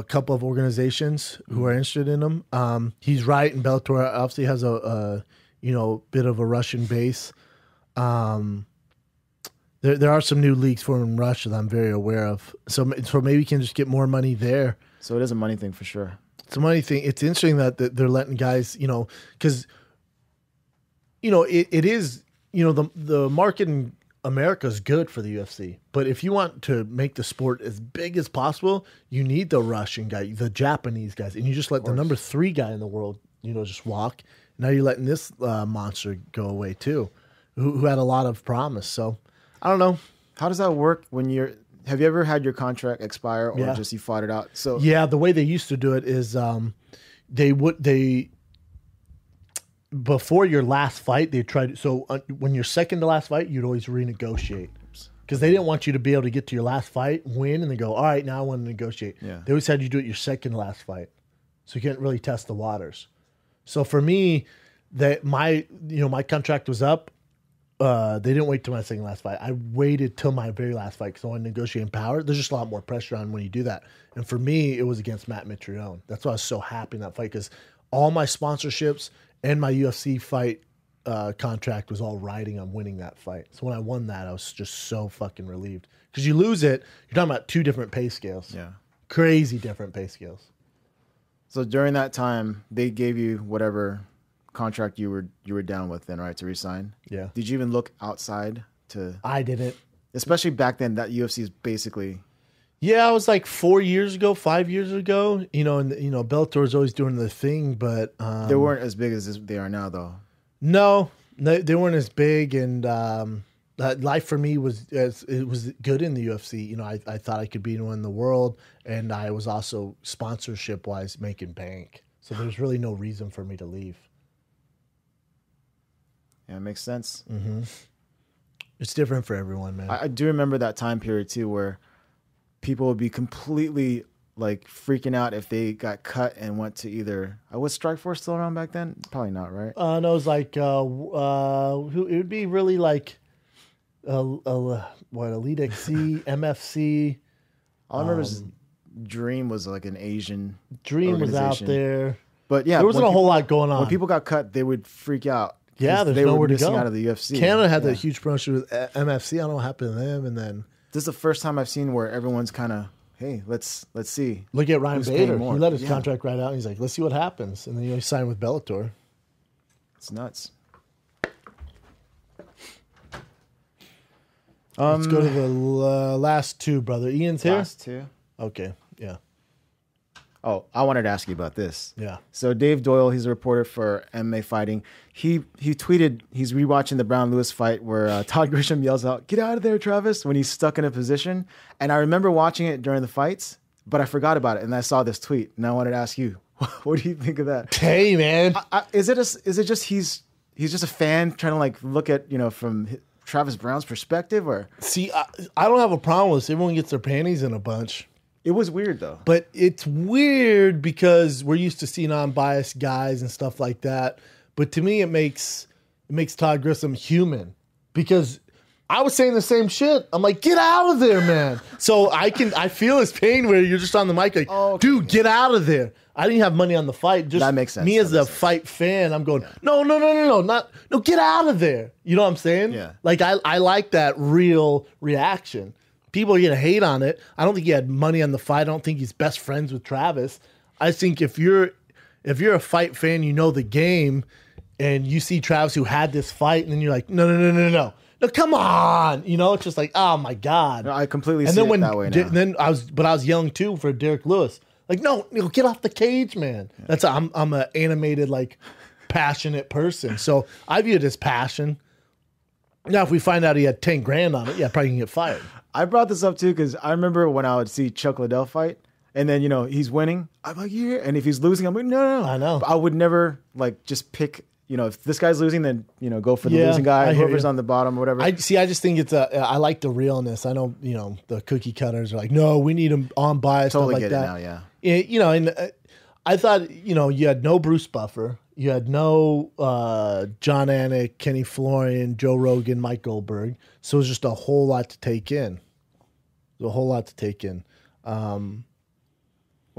couple of organizations who are interested in him. He's right, and Bellator obviously has a bit of a Russian base. There are some new leagues for him in Russia that I'm very aware of. So maybe he can just get more money there. So it is a money thing for sure. It's a money thing. It's interesting that they're letting guys, you know, because, you know, it is, you know, the market in America is good for the UFC. But if you want to make the sport as big as possible, you need the Russian guy, the Japanese guys. And you just let the number 3 guy in the world, you know, just walk. Now you're letting this monster go away too, who had a lot of promise. So I don't know. How does that work when you're... Have you ever had your contract expire or just you fought it out? So yeah, the way they used to do it is they before your last fight they tried. So when you're second to last fight, you'd always renegotiate because they didn't want you to be able to get to your last fight, win, and then go, all right, now I want to negotiate. Yeah. They always had you do it your second to last fight, so you can't really test the waters. So for me, my contract was up. They didn't wait till my second last fight. I waited till my very last fight because I wanted to negotiate in power. There's just a lot more pressure on when you do that. And for me, it was against Matt Mitrione. That's why I was so happy in that fight because all my sponsorships and my UFC fight contract was all riding on winning that fight. So when I won that, I was just so fucking relieved. Because you lose it, you're talking about 2 different pay scales. Yeah. Crazy different pay scales. So during that time, they gave you whatever contract you were down with then, right, to resign? Yeah. Did you even look outside to? I didn't. Especially back then, that UFC is basically. Yeah, I was like 4 years ago, 5 years ago. You know, and you know, Bellator's always doing the thing, but They weren't as big as they are now, though. No, they weren't as big, and life for me was good in the UFC. You know, I thought I could be one in the world, and I was also sponsorship wise making bank. So there's really no reason for me to leave. Yeah, it makes sense. Mm-hmm. It's different for everyone, man. I do remember that time period too, where people would be completely like freaking out if they got cut and went to either. Was Strikeforce still around back then? Probably not, right? No, it was like it would be really like Elite XC, MFC. All I remember is Dream was like an Asian. Dream was out there, but yeah, there wasn't a whole lot going on. When people got cut, they would freak out. Yeah, there's they nowhere were to missing go. out of the UFC. Canada had that huge promotion with MFC. I don't know what happened to them, and then this is the first time I've seen where everyone's kind of, hey, let's see. Look at Ryan Bader. He let his Yeah. contract right out. And he's like, let's see what happens, and then he signed with Bellator. It's nuts. Let's go to the last two, brother. Ian's here. Last two. Okay, yeah, Oh, I wanted to ask you about this. yeah. So Dave Doyle, he's a reporter for MMA Fighting. He tweeted he's rewatching the Brown Lewis fight where Todd Grisham yells out, "Get out of there, Travis!" when he's stuck in a position. And I remember watching it during the fights, but I forgot about it. And I saw this tweet, and I wanted to ask you, what do you think of that? Hey, man. Is it just he's just a fan trying to like look at from Travis Brown's perspective, or See, I don't have a problem with this. Everyone gets their panties in a bunch. it was weird though. But it's weird because we're used to seeing unbiased guys and stuff like that. But to me, it makes Todd Grisham human, because I was saying the same shit. I'm like, get out of there, man. So I feel his pain where you're just on the mic like, dude, get out of there. I didn't have money on the fight. Just that makes sense. Me as a fight fan, I'm going, no, get out of there. You know what I'm saying? Yeah. Like I like that real reaction. People are gonna hate on it. I don't think he had money on the fight. I don't think he's best friends with Travis. I think if you're a fight fan, you know the game, and you see Travis who had this fight, and then you're like, no, come on. You know, it's just like, oh my God. No, I completely see it that way now. I was yelling too for Derek Lewis. Like, no, get off the cage, man. Yeah. That's I'm an animated, like, passionate person. So I view it as passion. Now, if we find out he had 10 grand on it, yeah, probably can get fired. I brought this up too because I remember when I would see Chuck Liddell fight, and then he's winning. I'm like, yeah, and if he's losing, I'm like, no. I know. But I would never like just pick. If this guy's losing, then go for the losing guy. Whoever's on the bottom or whatever. I just think I like the realness. I know the cookie cutters are like, no, we need him on bias. Totally stuff like get that. it now, yeah. And I thought you had no Bruce Buffer, you had no John Anik, Kenny Florian, Joe Rogan, Mike Goldberg. So it was just a whole lot to take in. Well,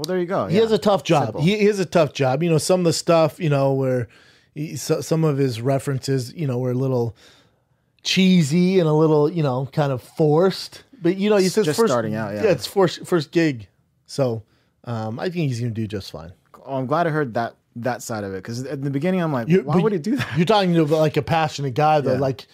there you go. He has a tough job. He has a tough job. Some of the stuff, where some of his references, were a little cheesy and a little, kind of forced. But, he says just first, starting out, yeah. Yeah, it's first gig. So I think he's going to do just fine. Oh, I'm glad I heard that side of it, because at the beginning I'm like, why would he do that? You're talking to like a passionate guy, though. Yeah. Like,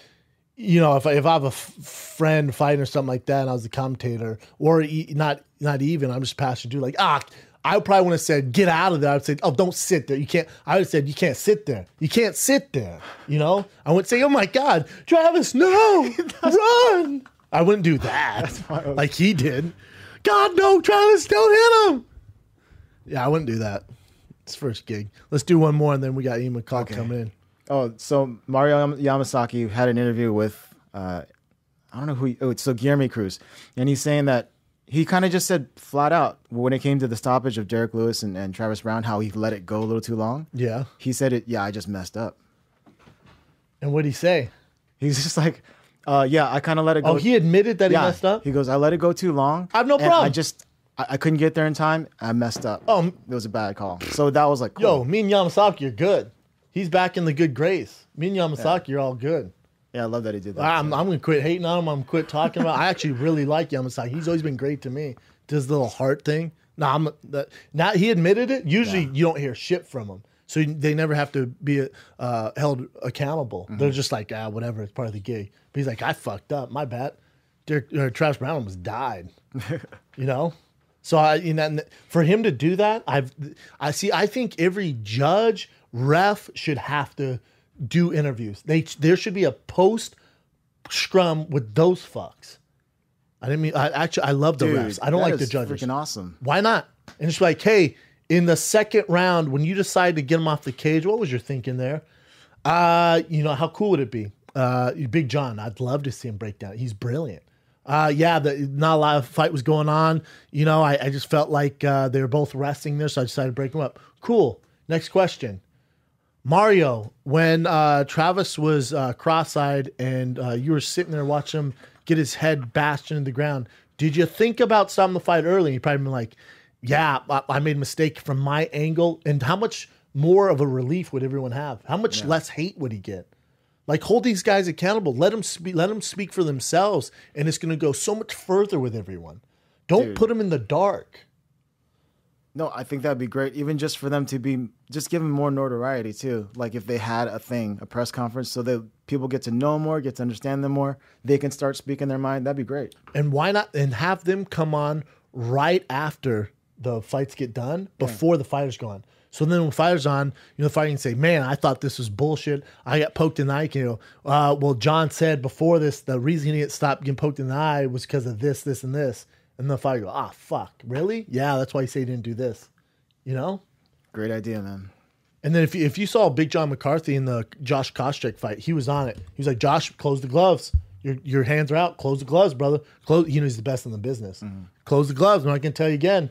if I have a friend fighting or something like that, and I was the commentator, or not even, I'm just passionate dude. Like, I probably wouldn't have said, get out of there. I'd say, oh, don't sit there. You can't. I would have said, you can't sit there. You can't sit there. I wouldn't say, oh my God, Travis, no, run. I wouldn't do that like he did. God, no, Travis, don't hit him. Yeah, I wouldn't do that. It's first gig. Let's do one more, and then we got Ian McCall coming in. Oh, so Mario Yamasaki had an interview with, I don't know who, so Guilherme Cruz. And he's saying that he kind of just said flat out when it came to the stoppage of Derek Lewis and Travis Brown, how he let it go a little too long. Yeah. He said I just messed up. And what'd he say? He's just like, I kind of let it go. Oh, he admitted that he messed up? He goes, I let it go too long. I have no problem. I couldn't get there in time. I messed up. It was a bad call. So that was like, cool. Yo, me and Yamasaki are good. He's back in the good grace. Me and Yamasaki are all good. Yeah, I love that he did that. I'm going to quit hating on him. I'm going to quit talking about him. I actually really like Yamasaki. He's always been great to me. Does the little heart thing. Now he admitted it. Usually you don't hear shit from him. So they never have to be held accountable. They're just like, whatever, it's part of the gig. But he's like, I fucked up, my bad. Travis Brown almost died, you know? So for him to do that, I think every judge, ref should have to do interviews. There should be a post scrum with those fucks. I love the refs. I don't like the judges. Freaking awesome. Why not? And it's like, hey, in the second round, when you decide to get him off the cage, what was your thinking there? How cool would it be? Big John, I'd love to see him break down. He's brilliant. Not a lot of fight was going on. I just felt like they were both resting there, so I decided to break them up. Cool. Next question. Mario, when Travis was cross-eyed and you were sitting there watching him get his head bashed into the ground, did you think about stopping the fight early? You probably been like, yeah, I made a mistake from my angle. And how much more of a relief would everyone have? How much less hate would he get? Like, hold these guys accountable. Let them speak for themselves, and it's going to go so much further with everyone. Don't put them in the dark. No, I think that'd be great. Even just for them to just give them more notoriety too. Like if they had a press conference, so that people get to know them more, get to understand them more, they can start speaking their mind. That'd be great. And why not? And have them come on right after the fights get done, before the fighters go on. So then when fighters on, the fighter can say, man, I thought this was bullshit. I got poked in the eye. Well, John said before this, the reason he didn't stop getting poked in the eye was because of this, this, and this. And the fighter go, fuck, really? Yeah, that's why he said he didn't do this. Great idea, man. And then if you saw Big John McCarthy in the Josh Koscheck fight, he was on it. He was like, Josh, close the gloves. Your hands are out. Close the gloves, brother. Close. He's the best in the business. Close the gloves. I'm not going to tell you again.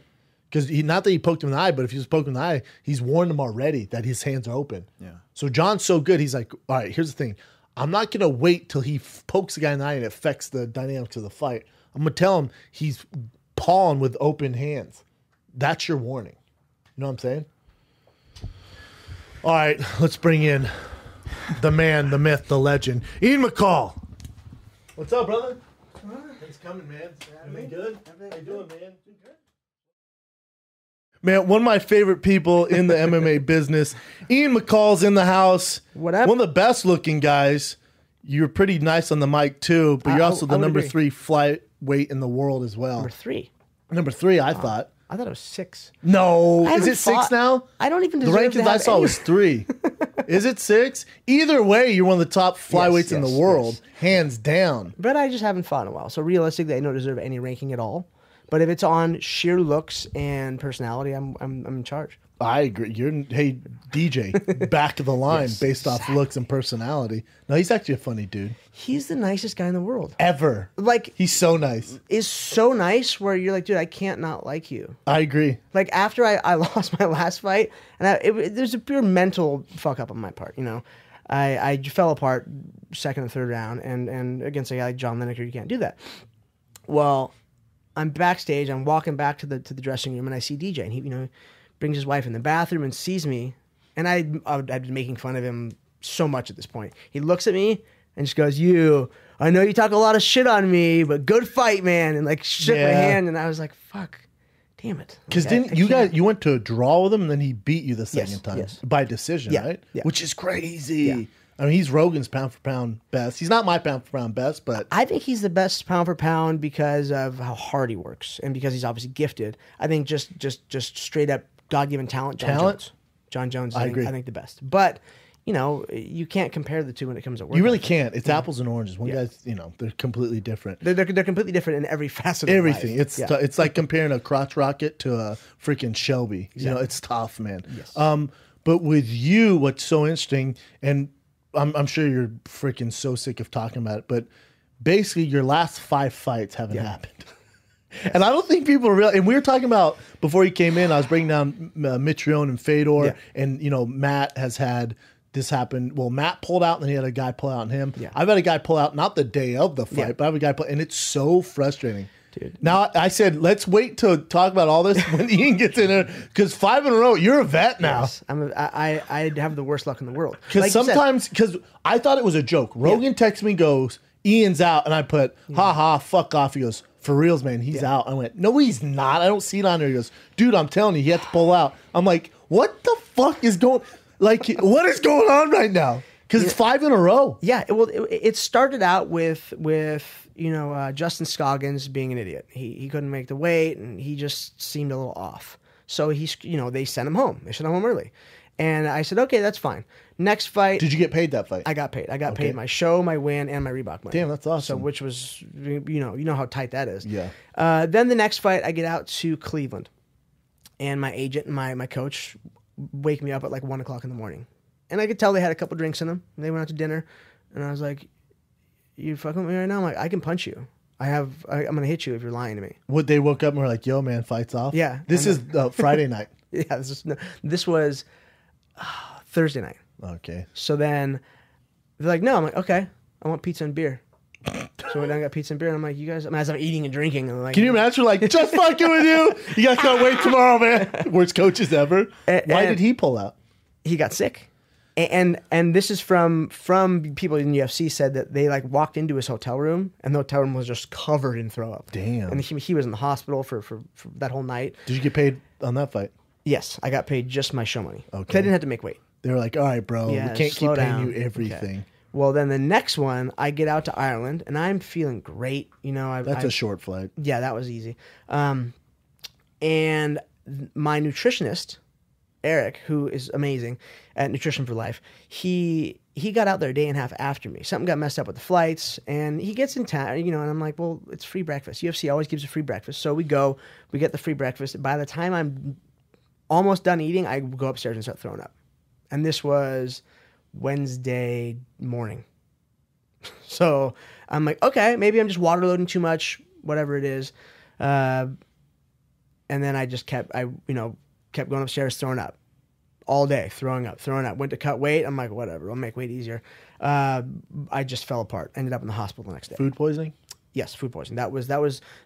Because not that he poked him in the eye, but if he was poked him in the eye, he's warned him already that his hands are open. Yeah. So John's so good. He's like, all right, here's the thing. I'm not going to wait till he pokes the guy in the eye and it affects the dynamics of the fight. I'm going to tell him he's pawing with open hands. That's your warning. You know what I'm saying? All right, let's bring in the man, the myth, the legend, Ian McCall. What's up, brother? Thanks for coming, man. Everything good? How you doing, man? Man, one of my favorite people in the MMA business. Ian McCall's in the house. What up? One of the best looking guys. You're pretty nice on the mic too, but you're also the number 3 flyweight in the world as well. Number 3. Number 3, I thought. I thought it was 6. No, is it 6 now? I don't even the deserve rankings I saw was 3. Is it 6? Either way, you're one of the top flyweights in the world, hands down. But I just haven't fought in a while, so realistically, I don't deserve any ranking at all. But if it's on sheer looks and personality, I'm in charge. I agree. Hey, DJ, back of the line based off looks and personality. No, he's actually a funny dude. He's the nicest guy in the world. Ever. Like, he's so nice. Is so nice where you're like, dude, I can't not like you. I agree. Like, after I lost my last fight, and there's a pure mental fuck up on my part, I fell apart second and third round, and against a guy like John Lineker, you can't do that. Well, I'm backstage. I'm walking back to the dressing room, and I see DJ, and he brings his wife in the bathroom and sees me, and I've been making fun of him so much at this point. He looks at me and just goes, I know you talk a lot of shit on me, but good fight, man, and like shook my hand, and I was like, fuck, damn it. Because you went to a draw with him, and then he beat you the second time by decision, right? Yeah. Which is crazy. Yeah. I mean, he's Rogan's pound for pound best. He's not my pound for pound best, but I think he's the best pound for pound because of how hard he works and because he's obviously gifted. I think just straight up God-given talent. John Jones. I agree. I think the best, but you can't compare the two when it comes to work. You really can't. It's apples and oranges. One guy's, they're completely different. They're completely different in every facet. Everything. Of life. It's like comparing a crotch rocket to a freaking Shelby. Exactly. It's tough, man. Yes. But with you, what's so interesting, and I'm sure you're freaking so sick of talking about it, but basically your last 5 fights haven't happened. And I don't think people realize, and we were talking about, before he came in, I was breaking down Mitrione and Fedor, and Matt has had this happen. Well, Matt pulled out, and then he had a guy pull out on him. Yeah. I've had a guy pull out, not the day of the fight, but I have a guy pull, and it's so frustrating. Dude. Now, I said, let's wait to talk about all this when Ian gets in there, because 5 in a row, you're a vet now. Yes. I have the worst luck in the world. Because sometimes, because I thought it was a joke. Rogan texts me, goes, Ian's out, and I put, ha, fuck off. He goes, for reals, man, he's out. I went, no, he's not. I don't see it on there. He goes, dude, I'm telling you, he had to pull out. I'm like, what the fuck is going Like, what is going on right now? Because it's 5 in a row. Yeah, it started out with Justin Scoggins being an idiot. He couldn't make the weight, and he just seemed a little off. So they sent him home. They sent him home early, and I said, okay, that's fine. Next fight. Did you get paid that fight? I got paid. Paid my show, my win, and my Reebok money. Damn, that's awesome. So which was you know how tight that is. Yeah. Then the next fight, I get out to Cleveland, and my agent and my coach wake me up at like 1 o'clock in the morning. And I could tell they had a couple drinks in them. They went out to dinner, and I was like, "You fucking with me right now?" I'm like, "I can punch you. I'm gonna hit you if you're lying to me." What, they woke up and were like, "Yo, man, fight's off." Yeah. This is Friday night. Yeah, this was Thursday night. Okay. So then they're like, "No." I'm like, "Okay, I want pizza and beer." So we done got pizza and beer, and I'm like, "You guys," as I'm eating and drinking, and I'm like, can you imagine? Like, just fucking with you. You guys can't wait tomorrow, man. Worst coaches ever. Why did he pull out? He got sick. And this is from people in UFC said that they like walked into his hotel room, and the hotel room was just covered in throw up. Damn. And he was in the hospital for that whole night. Did you get paid on that fight? Yes, I got paid just my show money. Okay. 'Cause I didn't have to make weight. They were like, "All right, bro, Yeah, we can't slow keep paying down. you everything." Okay. Well, then the next one, I get out to Ireland, and I'm feeling great. That's a short flight. Yeah, that was easy. And my nutritionist, Eric, who is amazing at Nutrition for Life, he got out there a day and a half after me. Something got messed up with the flights, and he gets in town, and I'm like, well, it's free breakfast. UFC always gives a free breakfast. So we go, we get the free breakfast. By the time I'm almost done eating, I go upstairs and start throwing up. And this was Wednesday morning. So I'm like, okay, maybe I'm just water loading too much, whatever it is. And then I just kept going upstairs throwing up all day, throwing up. Went to cut weight. I'm like, whatever, I'll make weight easier. I just fell apart. Ended up in the hospital the next day. Food poisoning? Yes, food poisoning.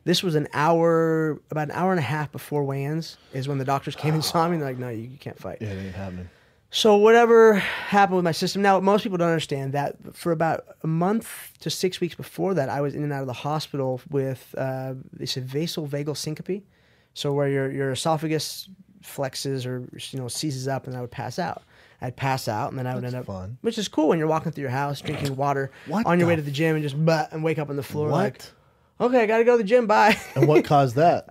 This was about an hour and a half before weigh-ins is when the doctors came and saw me, and they're like, no, you can't fight. Yeah, it ain't happening. So whatever happened with my system. Now, most people don't understand that for about a month to 6 weeks before that, I was in and out of the hospital with they said vasovagal syncope. So where your esophagus flexes or seizes up, and I would pass out. I'd pass out, and then I would end up, fun. which is cool when you're walking through your house, drinking water on your way to the gym, and just and wake up on the floor like, okay, I got to go to the gym, bye. And what caused that?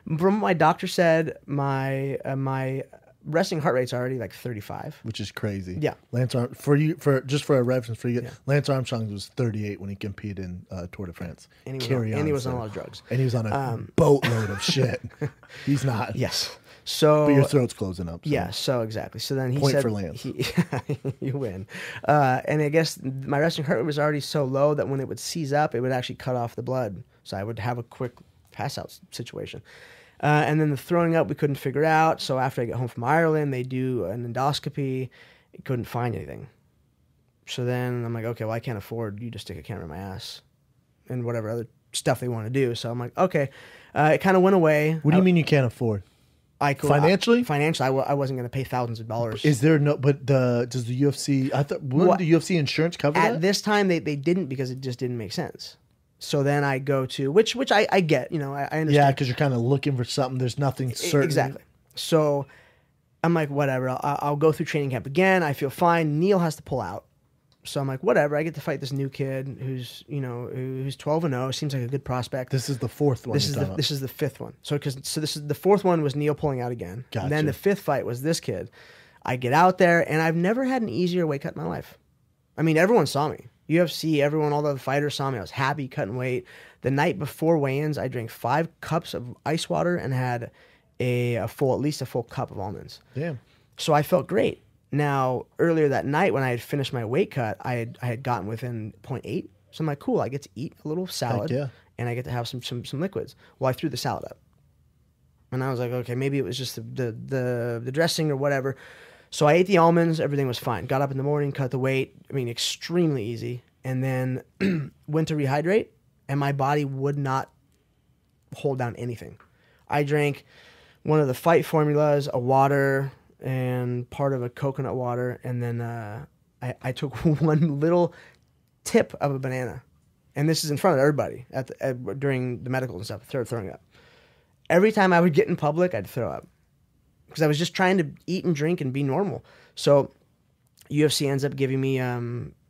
From what my doctor said, my resting heart rate's already like 35, which is crazy. Yeah, Lance for a reference for you. Yeah. Lance Armstrong was 38 when he competed in Tour de France. And he was on a lot of drugs. And he was on a boatload of shit. He's not. Yes. So, but your throat's closing up. So. Yeah. So exactly. So then he Point said, for Lance. You win. And I guess my resting heart rate was already so low that when it would seize up, it would actually cut off the blood. So I would have a quick pass out situation. And then the throwing up we couldn't figure out. So after I get home from Ireland, they do an endoscopy. Couldn't find anything. So then I'm like, okay, well, I can't afford you to stick a camera in my ass and whatever other stuff they want to do. So I'm like, okay. It kind of went away. What do you mean you can't afford? Financially? Financially, I wasn't going to pay thousands of dollars. Is there no? But does the UFC? I thought wouldn't the UFC insurance cover that? At this time, they didn't because it just didn't make sense. So then I go to which I get, I understand. Yeah, because you're kind of looking for something. There's nothing certain. Exactly. So I'm like, whatever. I'll go through training camp again. I feel fine. Neil has to pull out. So I'm like, whatever. I get to fight this new kid who's 12-0. Seems like a good prospect. This is the fourth one. This is the fifth one. So this is the fourth one was Neil pulling out again. Gotcha. And then the fifth fight was this kid. I get out there, and I've never had an easier weight cut in my life. I mean, everyone saw me. UFC, everyone, all the fighters saw me. I was happy cutting weight. The night before weigh-ins, I drank 5 cups of ice water and had at least a full cup of almonds. Damn. So I felt great. Now, earlier that night when I had finished my weight cut, I had gotten within 0.8. So I'm like, cool, I get to eat a little salad and I get to have some liquids. Well, I threw the salad up. And I was like, okay, maybe it was just the dressing or whatever. So I ate the almonds, everything was fine. Got up in the morning, cut the weight, extremely easy. And then went to rehydrate, and my body would not hold down anything. I drank one of the fight formulas, a water, and part of a coconut water, and then I took one little tip of a banana. And this is in front of everybody during the medical and stuff. I started throwing up. Every time I would get in public, I'd throw up. because I was just trying to eat and drink and be normal. So UFC ends up giving me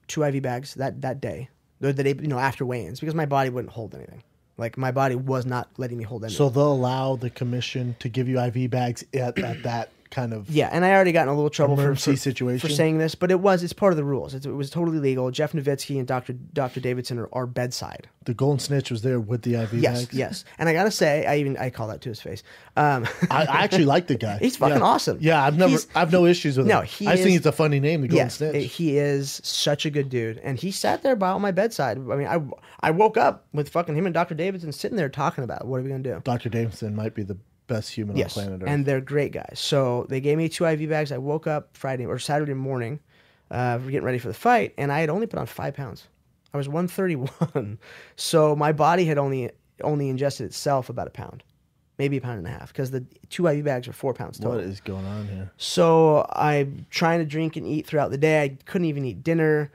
2 IV bags that day, the day, after weigh-ins, because my body wouldn't hold anything. Like, my body was not letting me hold anything. So they'll allow the commission to give you IV bags at that kind of and I already got in a little trouble situation for saying this, but it's part of the rules. It was totally legal. Jeff Nowitzki and Dr. Davidson are bedside. The Golden Snitch was there with the IV bags? Yes. And I gotta say, I call that to his face. I actually like the guy. He's fucking awesome. Yeah, I've no issues with him. I just think it's a funny name, the Golden Snitch. He is such a good dude. And he sat there by my bedside. I mean, I woke up with fucking him and Dr. Davidson sitting there talking about what are we gonna do. Dr. Davidson might be the best human on planet Earth. And they're great guys. So they gave me 2 IV bags. I woke up Friday or Saturday morning, getting ready for the fight, and I had only put on 5 pounds. I was 131. So my body had only ingested itself about a pound, maybe a pound and a half, because the 2 IV bags are 4 pounds total. What is going on here? So I'm trying to drink and eat throughout the day. I couldn't even eat dinner.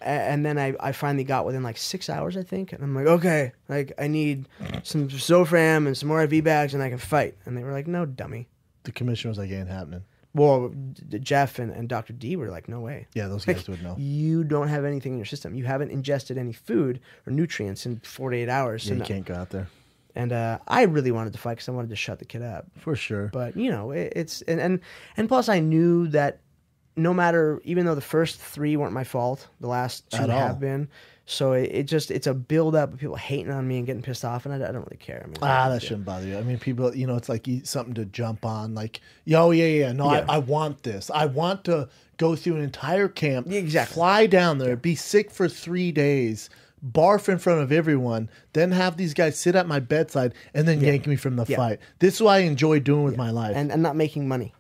And then I finally got within like 6 hours, I think. And I'm like, okay, like I need some Zofran and some more IV bags and I can fight. And they were like, no, dummy. The commission was like, ain't happening. Well, Jeff and Dr. D were like, no way. Yeah, those guys would know. You don't have anything in your system. You haven't ingested any food or nutrients in 48 hours. Yeah, so you can't go out there. And I really wanted to fight because I wanted to shut the kid up. For sure. But, it's... And plus I knew that no matter, even though the first 3 weren't my fault, the last 2 have been. So it's a build up of people hating on me and getting pissed off, and I don't really care. I mean, that shouldn't bother you. I mean, people, it's like something to jump on. Like, I want this. I want to go through an entire camp, fly down there, be sick for 3 days, barf in front of everyone, then have these guys sit at my bedside and then yank me from the fight. This is what I enjoy doing with my life. And not making money.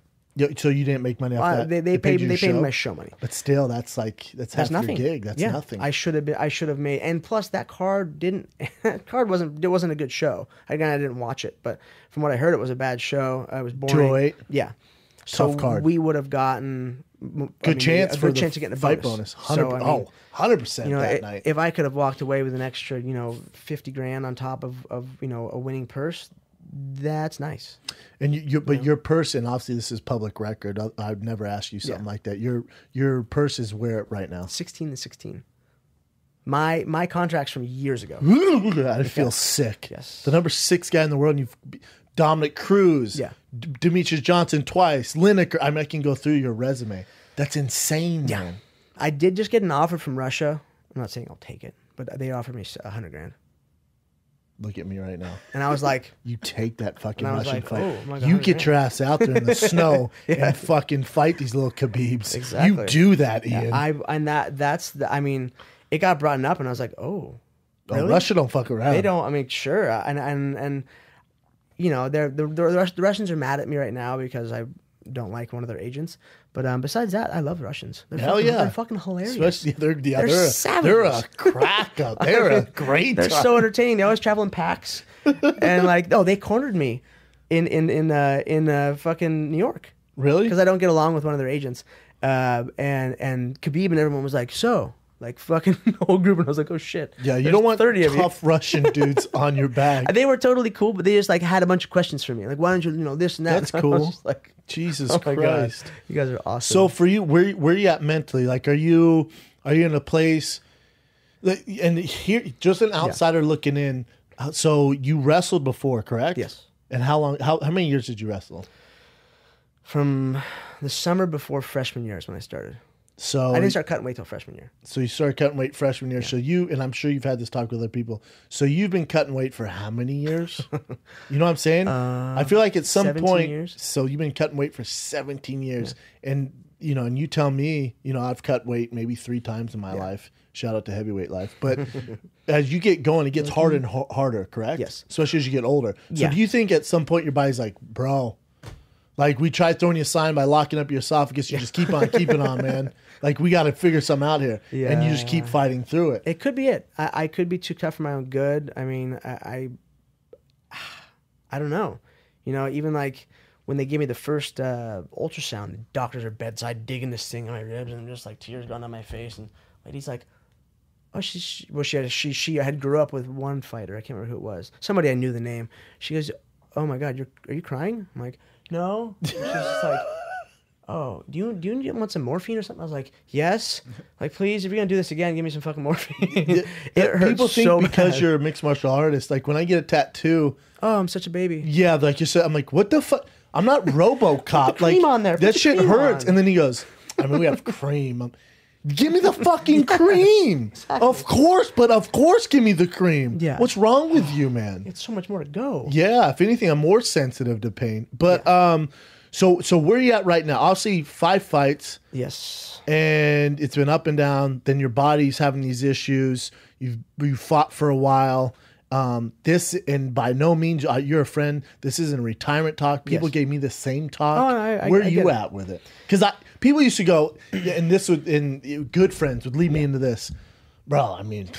So you didn't make money off that? They paid me my show money. But still, that's half nothing. Your gig. That's nothing. I should have made, and plus that card wasn't a good show. Again, I didn't watch it, but from what I heard, it was a bad show. It was boring. 208. Yeah. Tough card. We would have gotten good chance of getting a fight bonus. 100% that night. If I could have walked away with an extra, $50,000 on top of a winning purse, that's nice. And your purse, and obviously this is public record. I'd never ask you something like that. Your purse is where right now? 16-16. My contract's from years ago. I feel sick. Yes. The number 6 guy in the world. And you've Dominic Cruz. Yeah. Demetrius Johnson twice. Lineker. I mean, I can go through your resume. That's insane, man. I did just get an offer from Russia. I'm not saying I'll take it, but they offered me $100,000. Look at me right now. And I was like... You take that fucking Russian fight. Oh, you get your ass out there in the snow and fucking fight these little Khabibs. Exactly. You do that, Ian. I mean, it got brought up and I was like, oh, really? Oh, Russia don't fuck around. They don't. I mean, sure. And the Russians are mad at me right now because I don't like one of their agents. But besides that, I love Russians. They're fucking hilarious. Especially, they're savages. They're a crack up. They're a great They're time. so entertaining. They always travel in packs. And they cornered me in fucking New York. Really? Because I don't get along with one of their agents. And Khabib and everyone was like, fucking the whole group, and I was like, oh shit. Yeah, you don't want 30 tough Russian dudes on your back. They were totally cool, but they just had a bunch of questions for me. Like, why don't you this and that? That's and cool. I was just like, Jesus oh my Christ. God. You guys are awesome. So for you, where are you at mentally? Like, are you in a place and here, just an outsider looking in. So you wrestled before, correct? Yes. And how many years did you wrestle? From the summer before freshman year is when I started. So I didn't start cutting weight till freshman year. So you started cutting weight freshman year. Yeah. So and I'm sure you've had this talk with other people. So you've been cutting weight for how many years? You know what I'm saying? I feel like at some point, years. So you've been cutting weight for 17 years. Yeah. And you tell me, I've cut weight maybe 3 times in my life. Shout out to Heavyweight Life. But as you get going, it gets harder and harder, correct? Yes. Especially as you get older. So do you think at some point your body's like, bro, like we tried throwing you a sign by locking up your esophagus, you just keep on keeping on, man. Like we got to figure something out here. Yeah. And you just keep fighting through it. It could be it. I could be too tough for my own good. I mean, I don't know. Even like when they gave me the first ultrasound, the doctors are bedside digging this thing in my ribs, and just like tears going down my face. And lady's like, oh, she had grew up with one fighter. I can't remember who it was. Somebody I knew the name. She goes, "Oh my God, are you crying?" I'm like, "No." And she's just like, "Oh, do you want some morphine or something?" I was like, "Yes." Like, please, if you're gonna do this again, give me some fucking morphine. It hurts People think so because bad. you're a mixed martial artist, like when I get a tattoo, Oh, I'm such a baby. yeah, like you said, I'm like, what the fuck? I'm not RoboCop. cream like on there. Put that the shit cream hurts. on. And then he goes, I mean, we have cream. Give me the fucking cream. Of course, but of course, give me the cream. Yeah. What's wrong with you, man? It's so much more to go. Yeah, if anything, I'm more sensitive to pain. But so where are you at right now? Obviously, 5 fights. Yes. And it's been up and down. Then your body's having these issues. You fought for a while. This, and by no means, you're a friend. This isn't a retirement talk. People Yes. gave me the same talk. Oh, Where I are you get it. at with it? Because people used to go, and good friends would lead me into this, bro. I mean,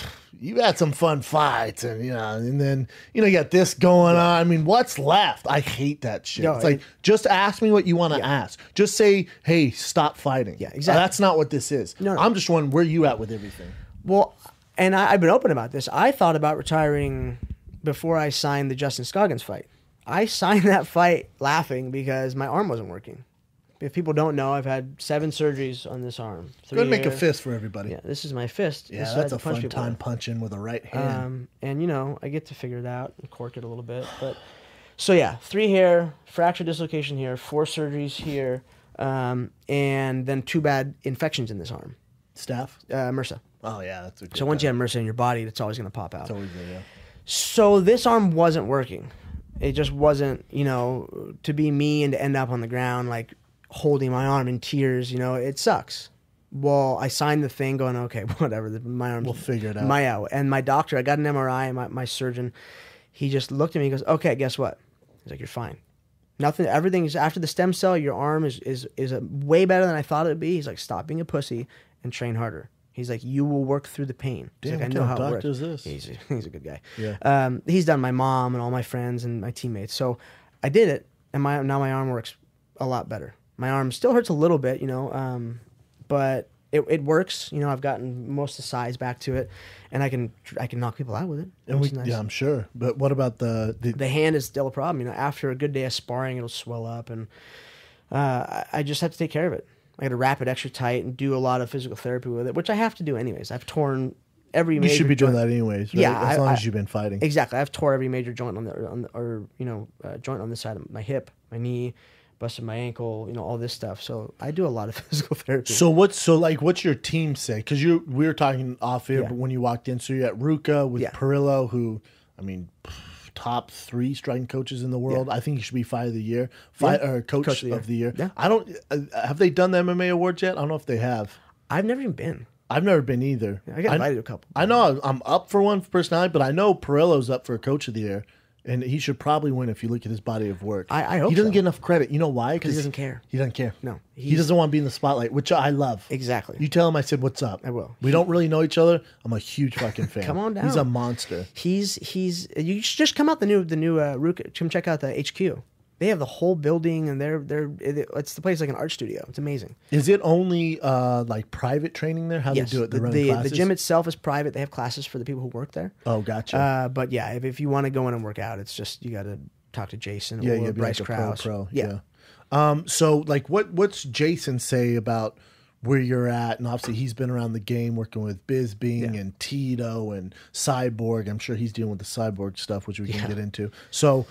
you had some fun fights, and then you got this going on. I mean, what's left? I hate that shit. No, it's like, just ask me what you want to ask. Just say, hey, stop fighting. Yeah, exactly. That's not what this is. No. I'm just wondering where you at with everything. Well, and I've been open about this. I thought about retiring before I signed the Justin Scoggins fight. I signed that fight laughing because my arm wasn't working. If people don't know, I've had 7 surgeries on this arm. Go ahead and make a here. fist for everybody. Yeah, this is my fist. Yeah, This that's I a punch fun people time with. punching with a right hand. And I get to figure it out and cork it a little bit. But so yeah, 3 here, fracture dislocation here, 4 surgeries here, and then 2 bad infections in this arm. Staph? MRSA. Oh, yeah, that's a good So once guy. you have MRSA in your body, it's always going to pop out. It's always there, yeah. So this arm wasn't working. It just wasn't, to be me and to end up on the ground like holding my arm in tears. It sucks. Well, I signed the thing, going, okay, whatever. My arm's We'll figure it out. And my doctor, I got an MRI. My surgeon, he just looked at me and goes, okay, guess what? He's like, you're fine. Nothing. Everything's after the stem cell. Your arm is way better than I thought it would be. He's like, stop being a pussy and train harder. He's like, you will work through the pain. He's Damn, like, I what know kind how of it works. doctor is this? He's a good guy. Yeah. He's done my mom and all my friends and my teammates. So I did it, and now my arm works a lot better. My arm still hurts a little bit, but it works. I've gotten most of the size back to it, and I can knock people out with it. And Which is nice. yeah, I'm sure. But what about the The hand is still a problem. After a good day of sparring, it'll swell up, and I just have to take care of it. I got to wrap it extra tight and do a lot of physical therapy with it, which I have to do anyways. I've torn every you major should be doing joint. that anyways, right? Yeah, as long as you've been fighting. Exactly. I've tore every major joint on the joint on this side of my hip, my knee, busted my ankle, all this stuff. So I do a lot of physical therapy. So what's your team say? Because we were talking off here, Yeah. but when you walked in, so you're at Ruka with Yeah. Perillo, who, I mean, top 3 striking coaches in the world. Yeah. I think he should be fight of the year, coach of the year. Yeah. I don't. Have they done the MMA awards yet? I don't know if they have. I've never even been. I've never been either. I got invited to a couple. I know I'm up for one for personality, but I know Perillo's up for coach of the year, and he should probably win if you look at his body of work. I hope he doesn't so. get enough credit. You know why? Because he doesn't care. He doesn't care. No. He doesn't want to be in the spotlight, which I love. Exactly. You tell him I said, "What's up?" I will. We don't really know each other. I'm a huge fucking fan. Come on down. He's a monster. He's you should just come out the new Ruka. Come check out the HQ. They have the whole building, and it's the place like an art studio. It's amazing. Is it only like private training there? How Yes, they do it? They run the classes? gym itself is private. They have classes for the people who work there. Oh, gotcha. But yeah, if you want to go in and work out, it's just you got to talk to Jason Yeah, or you'd be Bryce like a Krause. pro. Yeah. So like, what's Jason say about where you're at? And obviously, he's been around the game working with Bisbing and Tito and Cyborg. I'm sure he's dealing with the Cyborg stuff, which we can get into. So,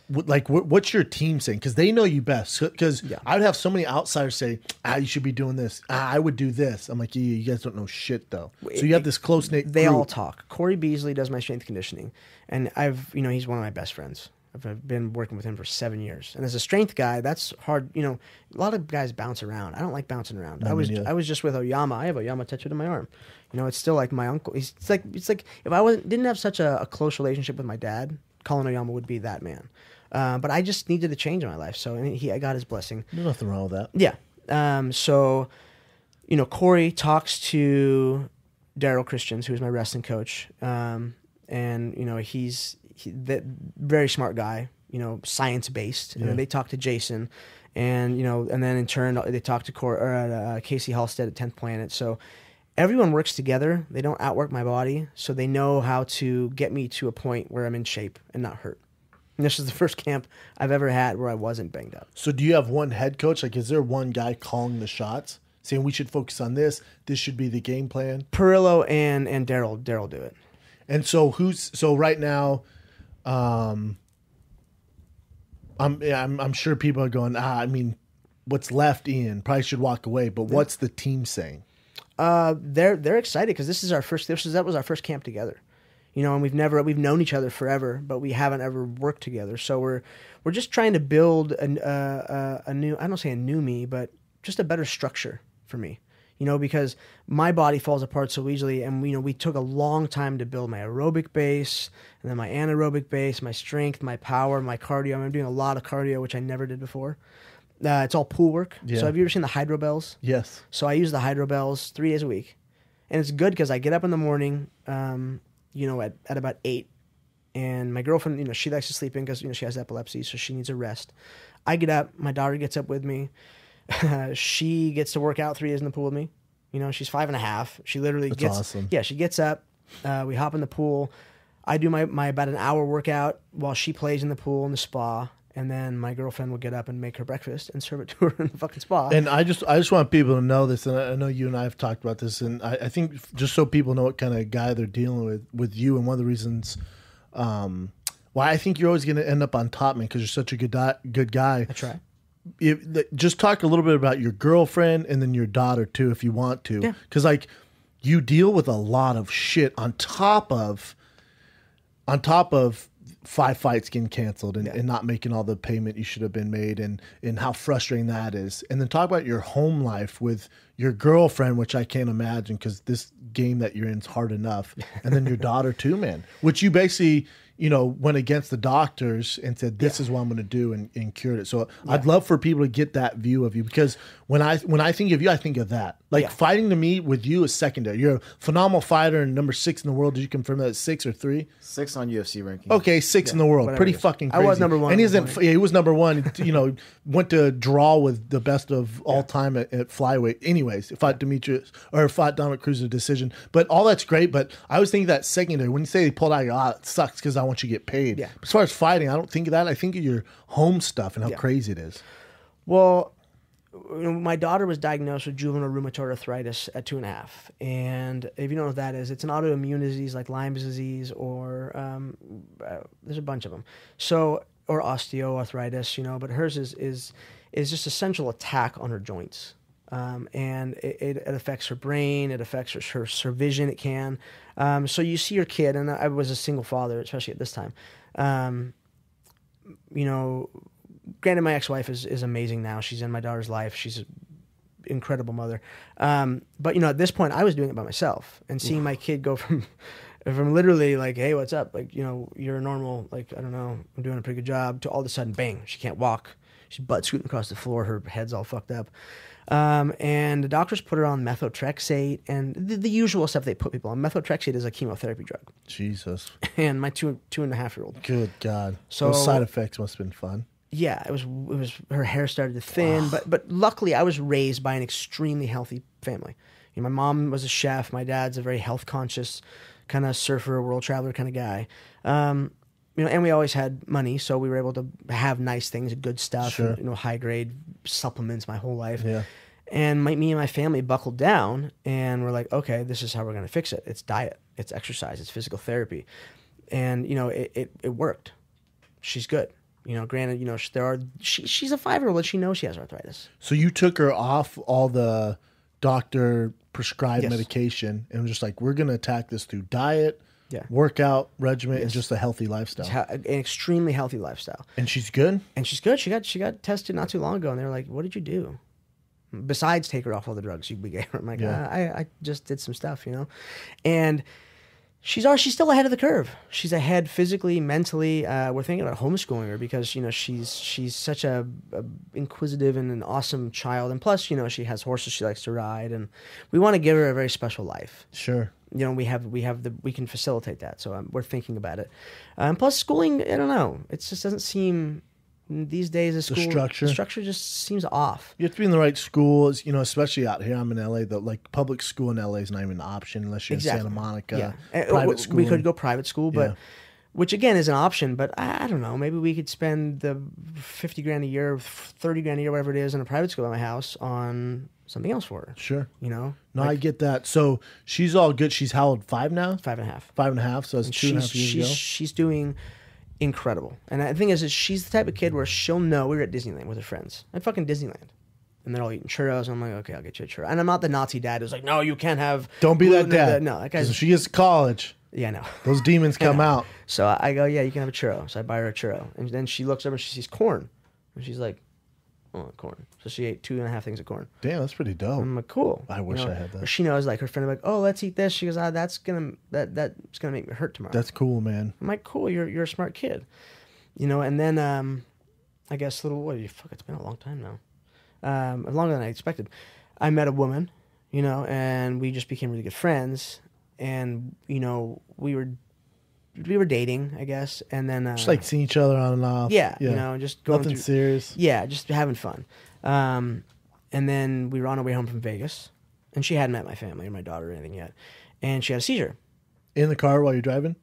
what's your team saying? Because they know you best. Because I would have so many outsiders say, you should be doing this. I would do this. I'm like, you guys don't know shit, though. So you have this close-knit They group. all talk. Corey Beasley does my strength conditioning, and he's one of my best friends. I've been working with him for 7 years, and as a strength guy, that's hard. A lot of guys bounce around. I don't like bouncing around. I was just with Oyama. I have Oyama tattooed on my arm. It's still like my uncle. It's like if I didn't have such a close relationship with my dad, Colin Oyama would be that man. But I just needed a change in my life, so I got his blessing. There's nothing wrong with that. Yeah. So, Corey talks to Daryl Christians, who's my wrestling coach, and he's that very smart guy. Science based. And then they talk to Jason, and and then in turn they talk to Casey Halstead at 10th Planet. So everyone works together. They don't outwork my body, so they know how to get me to a point where I'm in shape and not hurt. And this is the first camp I've ever had where I wasn't banged up. So do you have one head coach? Like, is there one guy calling the shots, saying we should focus on this? This should be the game plan. Perillo and Daryl do it. And so right now, I'm sure people are going, I mean, what's left, Ian? Probably should walk away. But what's the team saying? They're excited because that was our first camp together. You know, and we've known each other forever, but we haven't ever worked together. So we're just trying to build a new, I don't say a new me, but just a better structure for me. You know, because my body falls apart so easily, and we took a long time to build my aerobic base, and then my anaerobic base, my strength, my power, my cardio. I'm doing a lot of cardio, which I never did before. It's all pool work. Yeah. So have you ever seen the hydro bells? Yes. So I use the hydro bells 3 days a week, and it's good because I get up in the morning. At about 8, and my girlfriend, she likes to sleep in because, she has epilepsy, so she needs a rest. I get up, my daughter gets up with me. She gets to work out 3 days in the pool with me. She's 5.5. She literally That's gets, awesome. Yeah, she gets up, we hop in the pool. I do my about an hour workout while she plays in the pool in the spa. And then my girlfriend will get up and make her breakfast and serve it to her in the fucking spa. And I just want people to know this, and I know you and I have talked about this, and I think just so people know what kind of guy they're dealing with you, and one of the reasons why I think you're always going to end up on top, man, because you're such a good guy. I try. Just talk a little bit about your girlfriend and then your daughter too, if you want to. Yeah. Because you deal with a lot of shit on top of 5 fights getting canceled and not making all the payment you should have been made, and how frustrating that is. And then talk about your home life with your girlfriend, which I can't imagine because this game that you're in is hard enough. And then your daughter too, man, which you basically, went against the doctors and said, this is what I'm going to do, and cured it. So I'd love for people to get that view of you, because when I think of you, I think of that. Fighting to me with you is secondary. You're a phenomenal fighter and number 6 in the world. Did you confirm that it's 6 or 3? 6 on UFC ranking. Okay, 6 in the world. Pretty fucking crazy. I was number 1. And he was number 1. Went to draw with the best of all time at flyweight. Anyways, fought Dominic Cruz a decision. But all that's great. But I was thinking that secondary. When you say they pulled out, it sucks because I want you to get paid. Yeah. As far as fighting, I don't think of that. I think of your home stuff and how crazy it is. Well, my daughter was diagnosed with juvenile rheumatoid arthritis at 2.5. And if you don't know what that is, it's an autoimmune disease like Lyme's disease, or there's a bunch of them. So, or osteoarthritis, but hers is just a central attack on her joints. And it affects her brain, it affects her vision, it can. So you see your kid, and I was a single father, especially at this time. Granted, my ex-wife is amazing now. She's in my daughter's life. She's an incredible mother. But, at this point, I was doing it by myself. And seeing my kid go from literally like, hey, what's up? Like, you're a normal, like, I don't know, I'm doing a pretty good job, to all of a sudden, bang, she can't walk. She's butt scooting across the floor. Her head's all fucked up. And the doctors put her on methotrexate and the usual stuff they put people on. Methotrexate is a chemotherapy drug. Jesus. And my 2.5-year-old. Good God. So those side effects must have been fun. Yeah, it was. Her hair started to thin, but luckily I was raised by an extremely healthy family. My mom was a chef. My dad's a very health conscious kind of surfer, world traveler kind of guy. And we always had money, so we were able to have nice things, good stuff, Sure. and, high grade supplements my whole life. Yeah. And me and my family buckled down, and we're like, okay, this is how we're going to fix it. It's diet, it's exercise, it's physical therapy, and it worked. She's good. Granted, she's a 5-year-old. She knows she has arthritis. So you took her off all the doctor prescribed Yes. medication and was just like, we're going to attack this through diet, Yeah. workout regimen, and just a healthy lifestyle. An extremely healthy lifestyle. And she's good? And she's good. She got tested not too long ago, and they were like, what did you do? Besides take her off all the drugs we gave her. I'm like, I just did some stuff, And she's still ahead of the curve. She's ahead physically, mentally. We're thinking about homeschooling her because, she's such a inquisitive and an awesome child. And plus, she has horses she likes to ride, and we want to give her a very special life. Sure. We can facilitate that. So we're thinking about it. Plus schooling, I don't know. It just doesn't seem these days the structure just seems off. You have to be in the right schools, especially out here. I'm in LA. The public school in LA is not even an option unless you're in Santa Monica. Yeah. Private school. We could go private school, but which again is an option, but I don't know. Maybe we could spend the $50,000 a year, $30,000 a year, whatever it is, in a private school at my house on something else for her. Sure. You know? No, I get that. So she's all good. She's how old? 5 now? 5.5. 5.5. So that's 2.5 years ago. She's doing incredible. And the thing is she's the type of kid where she'll know. We were at Disneyland with her friends. At fucking Disneyland. And they're all eating churros. And I'm like, okay, I'll get you a churro. And I'm not the Nazi dad who's like, no, you can't have. Don't be that dad. No, that guy's. So she gets to college. Yeah, I know. Those demons come out. So I go, yeah, you can have a churro. So I buy her a churro. And then she looks over and she sees corn. And she's like, oh, corn. So she ate 2.5 things of corn. Damn, that's pretty dope. I'm like, cool. I wish I had that. She knows, like, her friend will be like, oh, let's eat this. She goes, that's gonna make me hurt tomorrow. That's cool, man. I'm like, cool, you're a smart kid. You know, and then I guess it's been a long time now. Longer than I expected. I met a woman, you know, and we just became really good friends. And, you know, we were dating, I guess, and then just like seeing each other on and off. Yeah, you know, just going nothing through, serious. Yeah, just having fun. And then we were on our way home from Vegas, and she hadn't met my family or my daughter or anything yet, and she had a seizure. In the car while you're driving?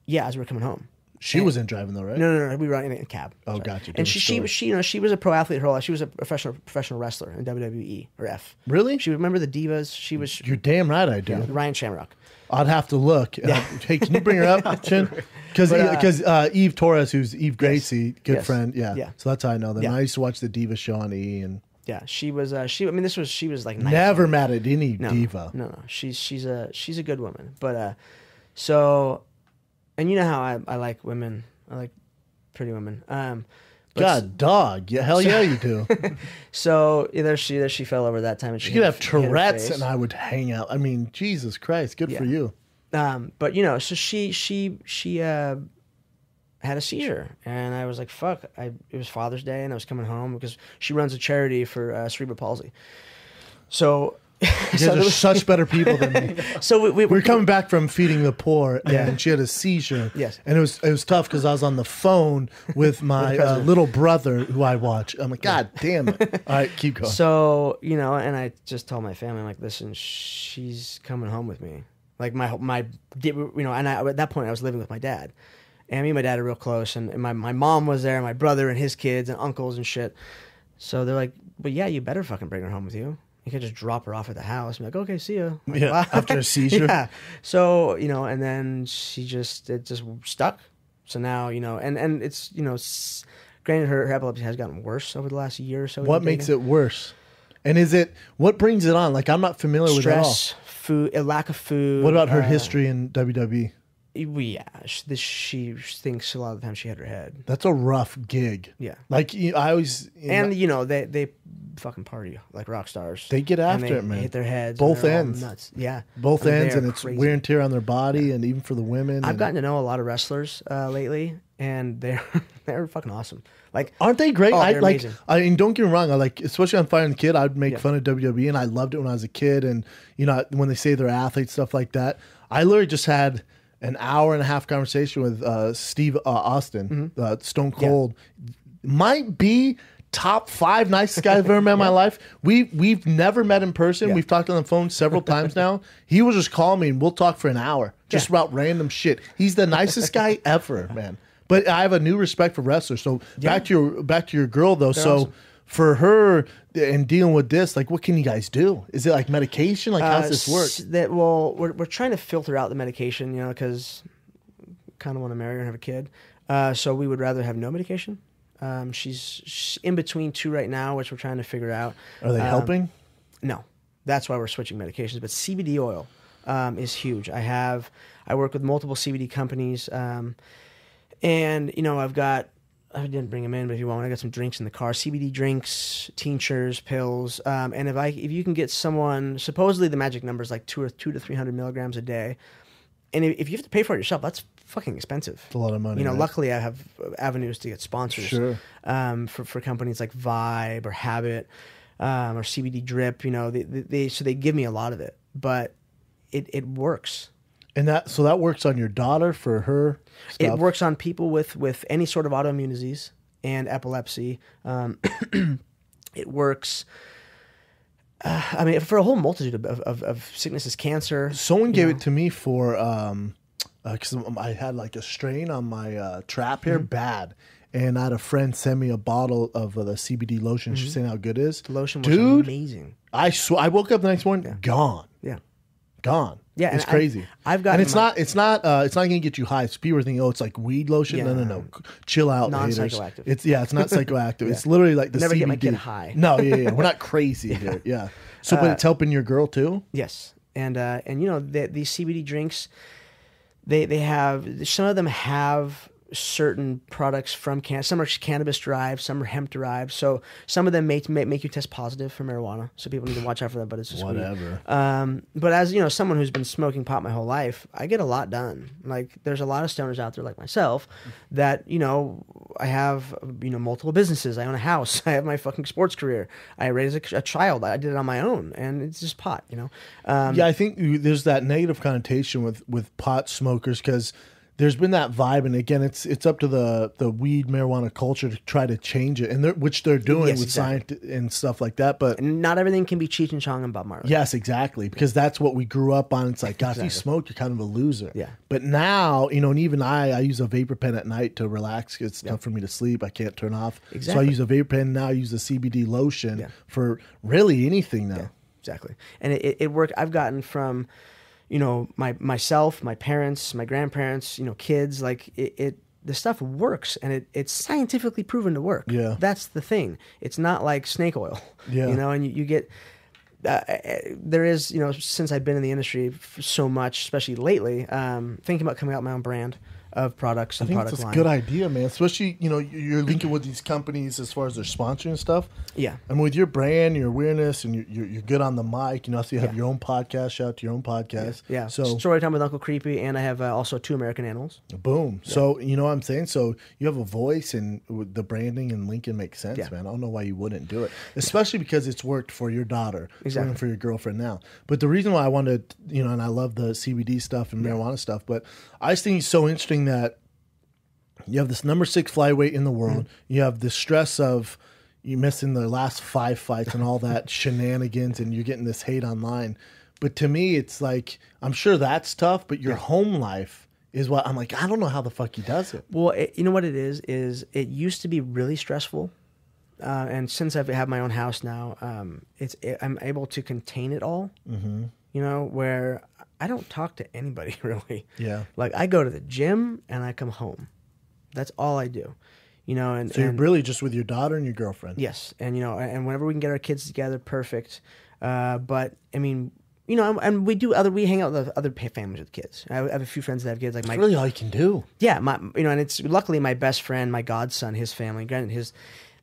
Yeah, as we were coming home. She wasn't driving though, right? No. We were in a cab. Oh, Sorry. gotcha. And she was a pro athlete her whole life. She was a professional wrestler in WWE or F. Really? She remember the Divas. She was. You're damn right, I do. Yeah, Ryan Shamrock. I'd have to look. Hey, can you bring her up, Chin? Because Eve Torres, who's Eve Gracie, good friend. Yeah. So that's how I know them. Yeah. I used to watch the Diva show on E, and yeah, she was. She was like 19. Never mad at any diva. No. She's a good woman. But so, and you know how I like women. I like pretty women. God, dog. Yeah, hell yeah, you do. So there she fell over that time, and she could have Tourette's, and I would hang out. I mean, Jesus Christ, good for you. But you know, so she had a seizure, and I was like, fuck. It was Father's Day, and I was coming home because she runs a charity for cerebral palsy. So. You guys are such better people than me. So we're coming back from feeding the poor, and she had a seizure. Yes, and it was tough because I was on the phone with my little brother who I watch. I'm like, God damn it! All right, keep going. So you know, and I just told my family, I'm like, listen, she's coming home with me. Like my you know, and at that point I was living with my dad, and me and my dad are real close, and my mom was there, my brother and his kids and uncles and shit. So they're like, but yeah, you better fucking bring her home with you. You could just drop her off at the house and be like, okay, see ya. Like, yeah, after a seizure. Yeah. So, you know, and then it just stuck. So now, you know, and it's, you know, granted her epilepsy has gotten worse over the last year or so. What makes it worse? And what brings it on? Like, I'm not familiar with it at all. Stress, food, a lack of food. What about her history in WWE? Yeah, she thinks a lot of the time she had her head. That's a rough gig. Yeah. Like, I always... And, you know, they fucking party like rock stars. They get after it, man. They hit their heads. Both ends. Nuts. Yeah. Both ends, and it's wear and tear on their body, and even for the women. I've gotten to know a lot of wrestlers lately, and they're fucking awesome. Like, aren't they great? They're amazing. I mean, don't get me wrong. I like, especially on Fighting the Kid, I'd make fun of WWE, and I loved it when I was a kid. And you know, when they say they're athletes, stuff like that. I literally just had an hour and a half conversation with Steve Austin, Stone Cold. Yeah. Might be top 5 nicest guy I've ever met in my life. We've never met in person. We've talked on the phone several times now. He will just call me and we'll talk for an hour just about random shit. He's the nicest guy ever, man. But I have a new respect for wrestlers. So back to your girl though. They're awesome. For her and dealing with this, like, what can you guys do? Is it like medication? Like, how's this work? We're trying to filter out the medication, you know, because kind of want to marry her and have a kid. So we would rather have no medication. She's in between 2 right now, which we're trying to figure out. Are they helping? No, that's why we're switching medications. But CBD oil is huge. I work with multiple CBD companies, and you know, I didn't bring them in, but if you want, I got some drinks in the car. CBD drinks, tinctures, pills, and if you can get someone, supposedly the magic number is like 200 to 300 milligrams a day, and if you have to pay for it yourself, that's fucking expensive. It's a lot of money. You know, right? Luckily I have avenues to get sponsors. Sure. For companies like Vibe or Habit, or CBD Drip. You know, they give me a lot of it, but it works. And that works on your daughter for her stuff? It works on people with any sort of autoimmune disease and epilepsy. It works. I mean, for a whole multitude of sicknesses, cancer. Someone gave it to me for because I had like a strain on my trap hair, bad. And I had a friend send me a bottle of the CBD lotion. She's saying how good it is. The lotion was amazing. I woke up the next morning, gone. Yeah. Gone. Yeah, it's and crazy. I've got, and it's not going to get you high. So people are thinking, oh, it's like weed lotion. Yeah. No. Chill out, haters. Non-psychoactive. It's not psychoactive. It's literally like the Never CBD. get my kid high. No, yeah. We're not crazy here. Yeah. So, but it's helping your girl too. Yes, and you know these CBD drinks, they have, some of them have certain products from some are cannabis derived, some are hemp derived. So some of them make you test positive for marijuana. So people need to watch out for that. But it's just whatever. But as you know, someone who's been smoking pot my whole life, I get a lot done. Like there's a lot of stoners out there like myself that I have multiple businesses. I own a house. I have my fucking sports career. I raised a child. I did it on my own, and it's just pot. Yeah, I think there's that negative connotation with pot smokers because there's been that vibe, and again, it's up to the weed marijuana culture to try to change it, and which they're doing with science and stuff like that. But and not everything can be Cheech and Chong and Bob Marley. Yes, exactly, because that's what we grew up on. It's like, God, if you smoke, you're kind of a loser. Yeah. But now, and even I use a vapor pen at night to relax. It's tough for me to sleep. I can't turn off. Exactly. So I use a vapor pen now. I use the CBD lotion for really anything now. Yeah, exactly. And it worked. I've gotten from myself, my parents, my grandparents, kids, like the stuff works, and it's scientifically proven to work. Yeah. That's the thing. It's not like snake oil. Yeah. And you get, there is, since I've been in the industry so much, especially lately, thinking about coming out with my own brand of products and product line. I think that's a good idea, man. Especially, you're linking with these companies as far as their sponsoring stuff. Yeah. And with your brand, your awareness, and you're good on the mic. So you have your own podcast. Shout out to your own podcast. Yeah. So Storytime with Uncle Creepy, and I have also 2 American Animals. Boom. Yeah. So you know what I'm saying? So you have a voice, and the branding and linking makes sense, man. I don't know why you wouldn't do it. Especially because it's worked for your daughter. Exactly. It's working for your girlfriend now. But the reason why I wanted, and I love the CBD stuff and marijuana stuff, but I just think it's so interesting that you have this number 6 flyweight in the world. You have the stress of you missing the last 5 fights and all that shenanigans, and you're getting this hate online. But to me, it's like, I'm sure that's tough, but your home life is what I'm like, I don't know how the fuck he does it. Well, you know what it is it used to be really stressful. And since I've had my own house now, I'm able to contain it all, where I don't talk to anybody really. Yeah. Like I go to the gym and I come home. That's all I do, and so you're really just with your daughter and your girlfriend. Yes. And, and whenever we can get our kids together, perfect. But I mean, and we hang out with other families with kids. I have a few friends that have kids. Like That's really all you can do. Yeah. And it's luckily my best friend, my godson, his family, granted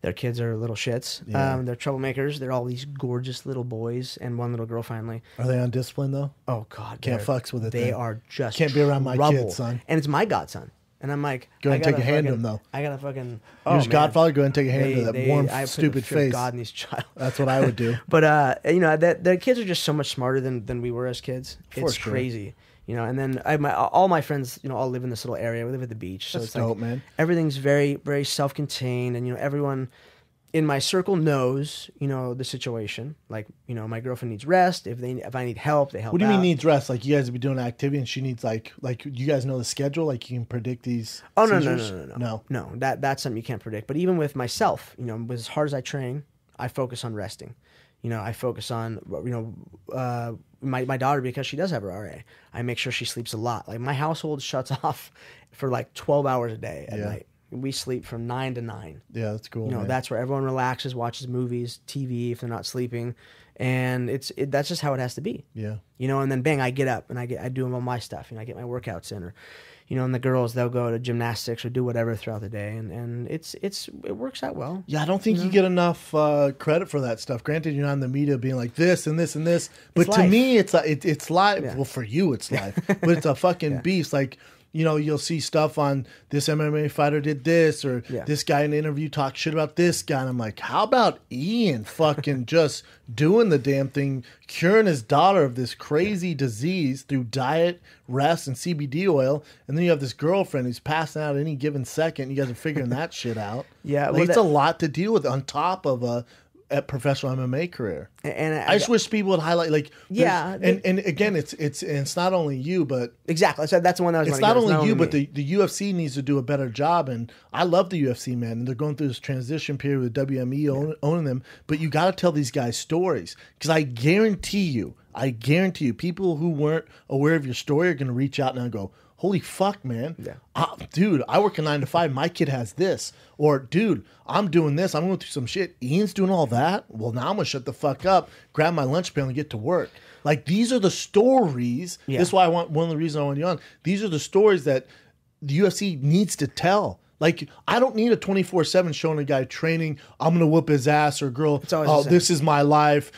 their kids are little shits. Yeah. They're troublemakers. They're all these gorgeous little boys and one little girl finally. Are they on discipline though? Oh God. Can't fucks with it. They are just can't be around my trouble. kids, son. And it's my godson. And I'm like, go ahead and take a hand to him, though. I gotta fucking. Your godfather, go ahead and take a hand to that warm, stupid face. God in these child. That's what I would do. But their kids are just so much smarter than we were as kids. It's crazy, And then all my friends, all live in this little area. We live at the beach, so That's it's dope, like man. Everything's very, very self-contained, and everyone in my circle knows, the situation. Like, my girlfriend needs rest. If I need help, they help. What do you mean needs rest? Like you guys be doing activity and she needs like you guys know the schedule? Like you can predict these seizures? No. That's something you can't predict. But even with myself, as hard as I train, I focus on resting. I focus on, my daughter, because she does have her RA. I make sure she sleeps a lot. Like my household shuts off for like 12 hours a day at night. We sleep from 9 to 9. Yeah, that's cool. That's where everyone relaxes, watches movies, TV if they're not sleeping, and that's just how it has to be. Yeah. And then bang, I get up and I do all my stuff. I get my workouts in, or and the girls, they'll go to gymnastics or do whatever throughout the day, and it works out well. Yeah, I don't think you get enough credit for that stuff. Granted, you're not in the media being like this and this and this, but to me, it's life. Yeah. Well, for you, it's life, but it's a fucking beast. Like. You'll see stuff on this MMA fighter did this, or this guy in an interview talked shit about this guy. And I'm like, how about Ian fucking just doing the damn thing, curing his daughter of this crazy disease through diet, rest, and CBD oil. And then you have this girlfriend who's passing out any given second. You guys are figuring that shit out. Yeah. Like, it's a lot to deal with on top of at professional MMA career. And I just wish people would highlight like Yeah, and again it's not only you, but exactly. So that's the one that was. it's not only you, but the UFC needs to do a better job. And I love the UFC, man. And they're going through this transition period with WME owning them. But you got to tell these guys stories, because I guarantee you, people who weren't aware of your story are going to reach out now and go, holy fuck, man. Yeah. Dude, I work a 9 to 5. My kid has this. Or, dude, I'm doing this. I'm going through some shit. Ian's doing all that. Well, now I'm going to shut the fuck up, grab my lunch pail, and get to work. Like, these are the stories. Yeah. This is why one of the reasons I want you on. These are the stories that the UFC needs to tell. Like, I don't need a 24/7 showing a guy training, I'm going to whoop his ass, or girl, oh, this is my life,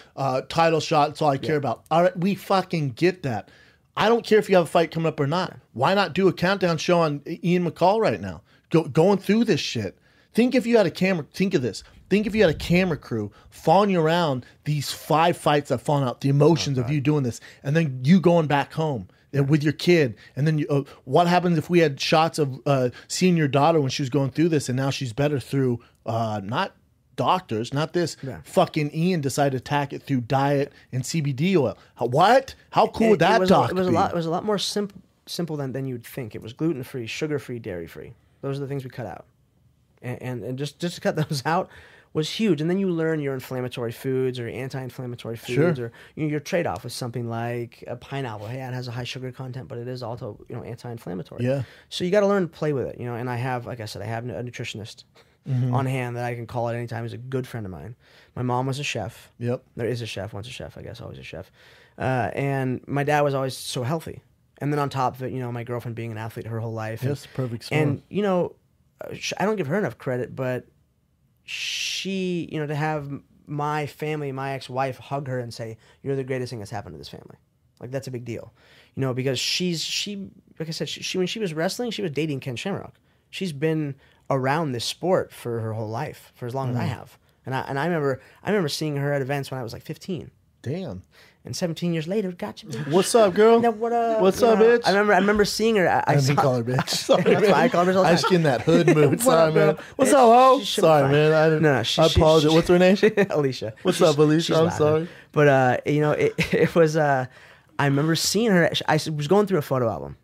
title shot, that's all I care about. All right, we fucking get that. I don't care if you have a fight coming up or not. Why not do a countdown show on Ian McCall right now? Going through this shit. Think if you had a camera, think of this. Think if you had a camera crew following you around these 5 fights that fallen out, the emotions of you doing this, and then you going back home with your kid. And then what happens if we had shots of seeing your daughter when she was going through this, and now she's better through not doctors, not this fucking Ian decided to attack it through diet and CBD oil. What? How cool would that doc be? It was a lot more simple than you'd think. It was gluten-free, sugar-free, dairy-free. Those are the things we cut out. And just to cut those out was huge. And then you learn your inflammatory foods or anti-inflammatory foods, or your trade-off with something like a pineapple. Hey, it has a high sugar content, but it is also anti-inflammatory. Yeah. So you got to learn to play with it. And I have, like I said, I have a nutritionist on hand that I can call at any time. He's a good friend of mine. My mom was a chef. Yep. There is a chef, once a chef, I guess, always a chef. And my dad was always so healthy. And then on top of it, my girlfriend being an athlete her whole life. Yes, perfect storm. And, I don't give her enough credit, but she, to have my family, my ex-wife hug her and say, you're the greatest thing that's happened to this family. Like, that's a big deal. Because she like I said, she when she was wrestling, she was dating Ken Shamrock. She's been around this sport for her whole life, for as long as I have. And I remember seeing her at events when I was like 15. Damn. And 17 years later, gotcha, bitch. What's up, girl? Now, what up? What's up, bitch? I remember seeing her. I didn't call her bitch. Sorry, that's why I call her bitch all the time. I just get in that hood mood. Sorry, man. What's up, ho? Sorry, man. I apologize. What's her name? Alicia. What's up, Alicia? I'm sorry. But it was. I remember seeing her. I was going through a photo album,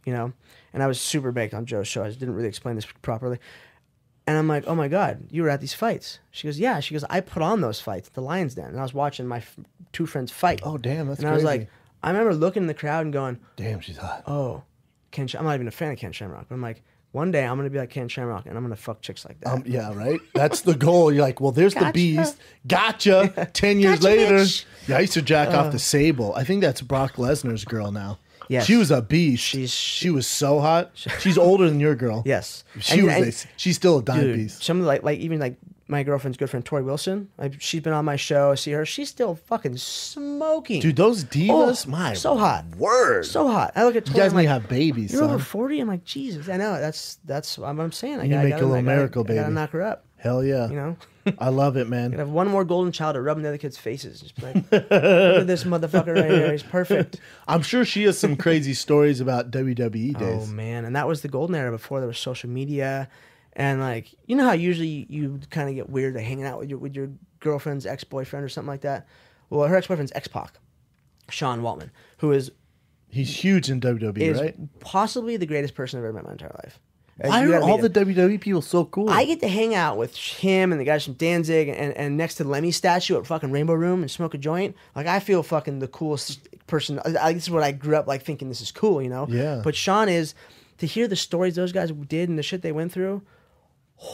and I was super baked on Joe's show. I just didn't really explain this properly. And I'm like, oh my God, you were at these fights. She goes, yeah. She goes, I put on those fights at the Lions Den. And I was watching my 2 friends fight. Oh, damn, that's crazy. And I was like, I remember looking in the crowd and going, damn, she's hot. Oh, I'm not even a fan of Ken Shamrock. But I'm like, one day I'm going to be like Ken Shamrock and I'm going to fuck chicks like that. Yeah, right? That's the goal. You're like, well, there's the beast. Gotcha. 10 years later. Bitch. Yeah, I used to jack off the Sable. I think that's Brock Lesnar's girl now. Yes. She was a beast. She was so hot. She's older than your girl. Yes. She's still a dime beast. Some like even my girlfriend's good friend Tori Wilson. She's been on my show. I see her. She's still fucking smoking. Dude, those divas, so hot. Word. So hot. I look at Tori. You guys may have babies. You're over 40. I'm like, Jesus. I know. That's what I'm saying. You make a little miracle, baby. I gotta knock her up. Hell yeah. I love it, man. I have one more golden child to rub in the other kids' faces. Just be like, look at this motherfucker right here. He's perfect. I'm sure she has some crazy stories about WWE days. Oh, man. And that was the golden era before there was social media. And, like, you know how usually you kind of get weird at hanging out with your girlfriend's ex-boyfriend or something like that? Well, her ex-boyfriend's X-Pac, Sean Waltman, who is... He's huge in WWE, right? Possibly the greatest person I've ever met in my entire life. Why are all the WWE people so cool? I get to hang out with him and the guys from Danzig and next to Lemmy statue at fucking Rainbow Room and smoke a joint. Like, I feel fucking the coolest person. This is what I grew up like thinking this is cool, Yeah. But Sean is, to hear the stories those guys did and the shit they went through,